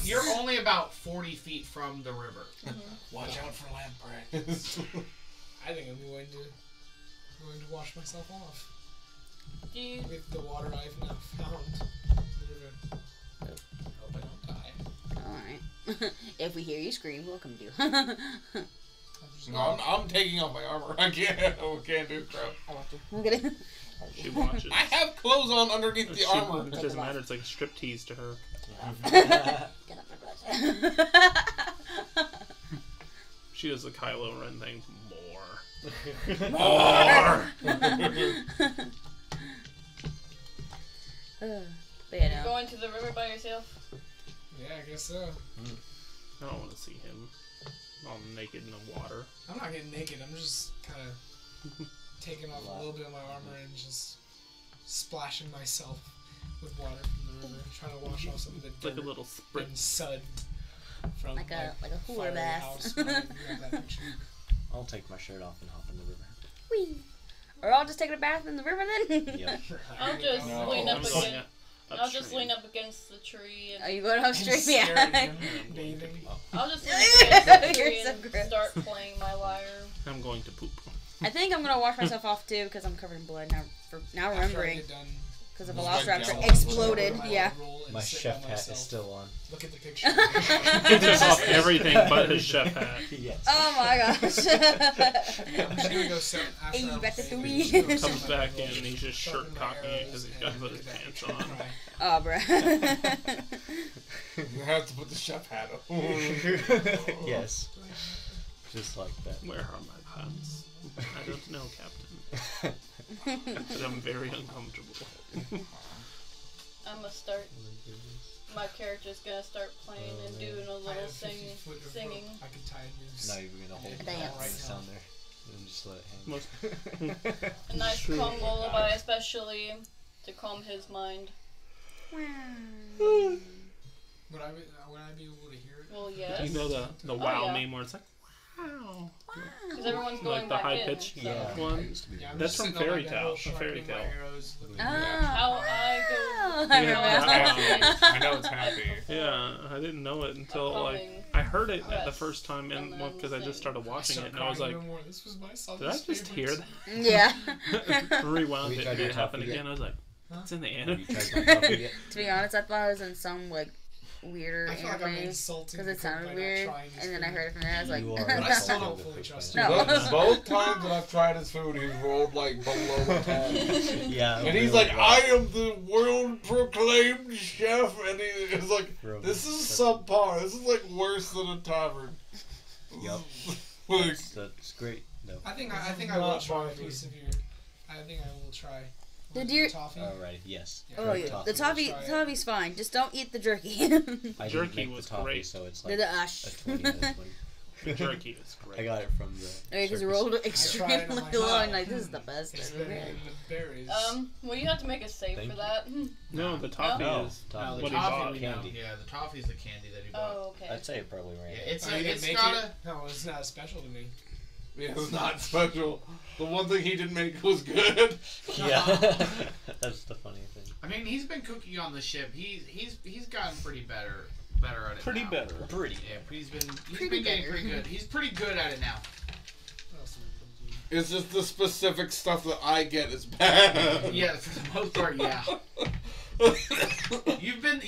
you're only about 40 feet from the river. Watch out for lampreys. I think I'm going to wash myself off Do you, with the water I've now found in the river. Hope I don't die. Alright. If we hear you scream, we'll come to you. I'm just No, I'm taking off my armor. I can't do crap. I want to. I'm gonna. She watches. I have clothes on underneath the armor. It doesn't matter. It's like a striptease to her. Get up my blood. She does the Kylo Ren thing. More. More. But yeah, you're no. going to the river by yourself? Yeah, I guess so. I don't want to see him all naked in the water. I'm not getting naked. I'm just kind of taking off a little bit of my armor and just splashing myself with water from the river, trying to wash off some of the It's like a dirt little and spritz. sud from Like a my hula fiery bath. house. You have that picture. I'll take my shirt off and hop in the river. Whee. Or I'll just take a bath in the river then. Yep. I'll just No. lean up I'm going against. I'll just upstream. lean up against the tree Are and you going upstream? Stare Yeah. at him bathing. I'll just lean up against the You're tree so and gross. start playing my lyre. I'm going to poop. I think I'm gonna wash myself off too because I'm covered in blood now. Now After I remembering get done, because a Just velociraptor like exploded. my Yeah. roll and My sit chef by hat is myself. still on. Look at the picture. He took off everything but his chef hat. Yes. Oh my gosh. I'm just gonna go sit after Hey, I'm back to bathed, Thulna. I'm just gonna Comes sit by back my in roll, and he's just sharpen shirt my cocking it arrows, because he's and got look his at that pants picture on. and cry. Oh, bruh. You have to put the chef hat on. Yes. Just like that. Where are my pants? I don't know, Captain. But I'm very uncomfortable. I'm gonna start. My character's gonna start playing and doing a I little have 50 foot of singing. rope I can tie a noose. Now you're gonna hold Yeah, the dance. right down there and just let it hang. Most A nice calm lullaby, especially to calm his mind. Would I be able to hear it? Well, yes. you know the wow yeah. meme where it's like wow, Because everyone's going like the back high in. pitch So. Yeah. one. I used to be Yeah, I'm That's just from sitting on my Fairy bed, Tale, all a Fairy sharpening my Tale. arrows, looking Oh. at How I go. I Yeah. remember. I know it's happy. Yeah, I didn't know it until like Upcoming I heard it the rest, first time and and then because I just started watching it and I was like, this was my son's did I just hear favorite. that? Yeah. Rewound Have you it tried and your it happened toffee yet? again. I was like, it's in the Have anime. you tried my coffee yet? To be honest, I thought it was in some like weirder I feel like I'm anime insulting because it the cook by sounded not weird, trying his and then I food. heard it from there. I was like, You are But I still insulting don't the fully cook trust by No. not- Both times that I've tried his food, he's rolled like below a 10. Yeah. And he's really like, well. I am the world proclaimed chef, and he's like, this is subpar. This is like worse than a tavern. Yup. Like, That's great. No. I think I will try a piece of your. I think I will try. The What is deer- it, toffee. Alright. Yes. Yeah. oh Try yeah, toffee. the toffee, Try it. toffee's fine. Just don't eat the jerky. I didn't Jerky make was the toffee, great. so it's The like ash. a 20 out of 20. The jerky is I great. got it from the. Because it circus. rolled tried it, extremely I'm like, low, oh, and like this is the best. It's I've better ever had. than the berries. Well, you have to make a save Thank for you. that. No, the toffee No, is toffee. No, the what he toffee bought. we know. Candy. Yeah, the toffee's the candy that he bought. Oh, okay. I'd say it probably ran. Yeah, it's Oh, you didn't it's make got it? a. No, it's not special to me. it's not special. The one thing he didn't make was good. Yeah. That's the funny thing. I mean, he's been cooking on the ship. He's gotten pretty better at it. Pretty now. better. Pretty. Yeah, he's been Pretty getting better. pretty good. He's pretty good at it now. What else did I do? It's just the specific stuff that I get is bad. Yeah, for the most part, yeah. You've been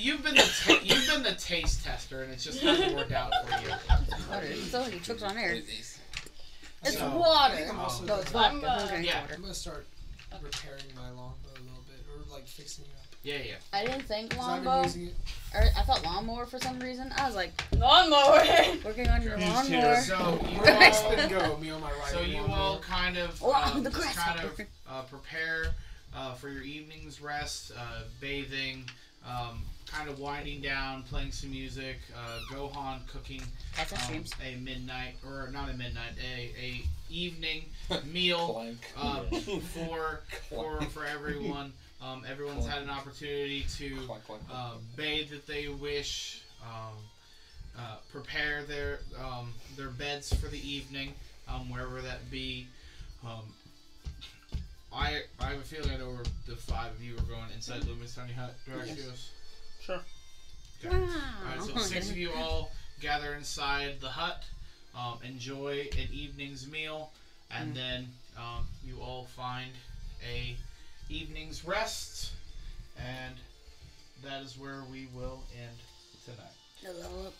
the taste tester, and it's just hasn't worked out for you. Water. So he chokes on air. It's So, I water. think I'm also No, it's I'm, vodka. Don't drink yeah. water. I'm gonna start repairing my longbow a little bit, or like fixing it up. Yeah, yeah. I didn't think 'Cause I've been longbow. using it. Or I thought lawnmower for some reason. I was like Lawnmower! working on your Used to. lawnmower. So you Right. all, Spin go, me on my right. so you all kind of Oh, the just kind of grasshopper. prepare for your evening's rest, bathing, kind of winding down, playing some music. Gohan cooking That's our streams. a midnight, or not a midnight, a evening meal Clank. for everyone. Everyone's had an opportunity to Clank, clank, clank. bathe if they wish, prepare their beds for the evening, wherever that be. I have a feeling I know where the 5 of you are going inside Luminous Tiny Hut. Draxios. Sure. Okay. Alright, so the 6 of you all gather inside the hut, enjoy an evening's meal, and then you all find a evening's rest, and that is where we will end tonight. The level up.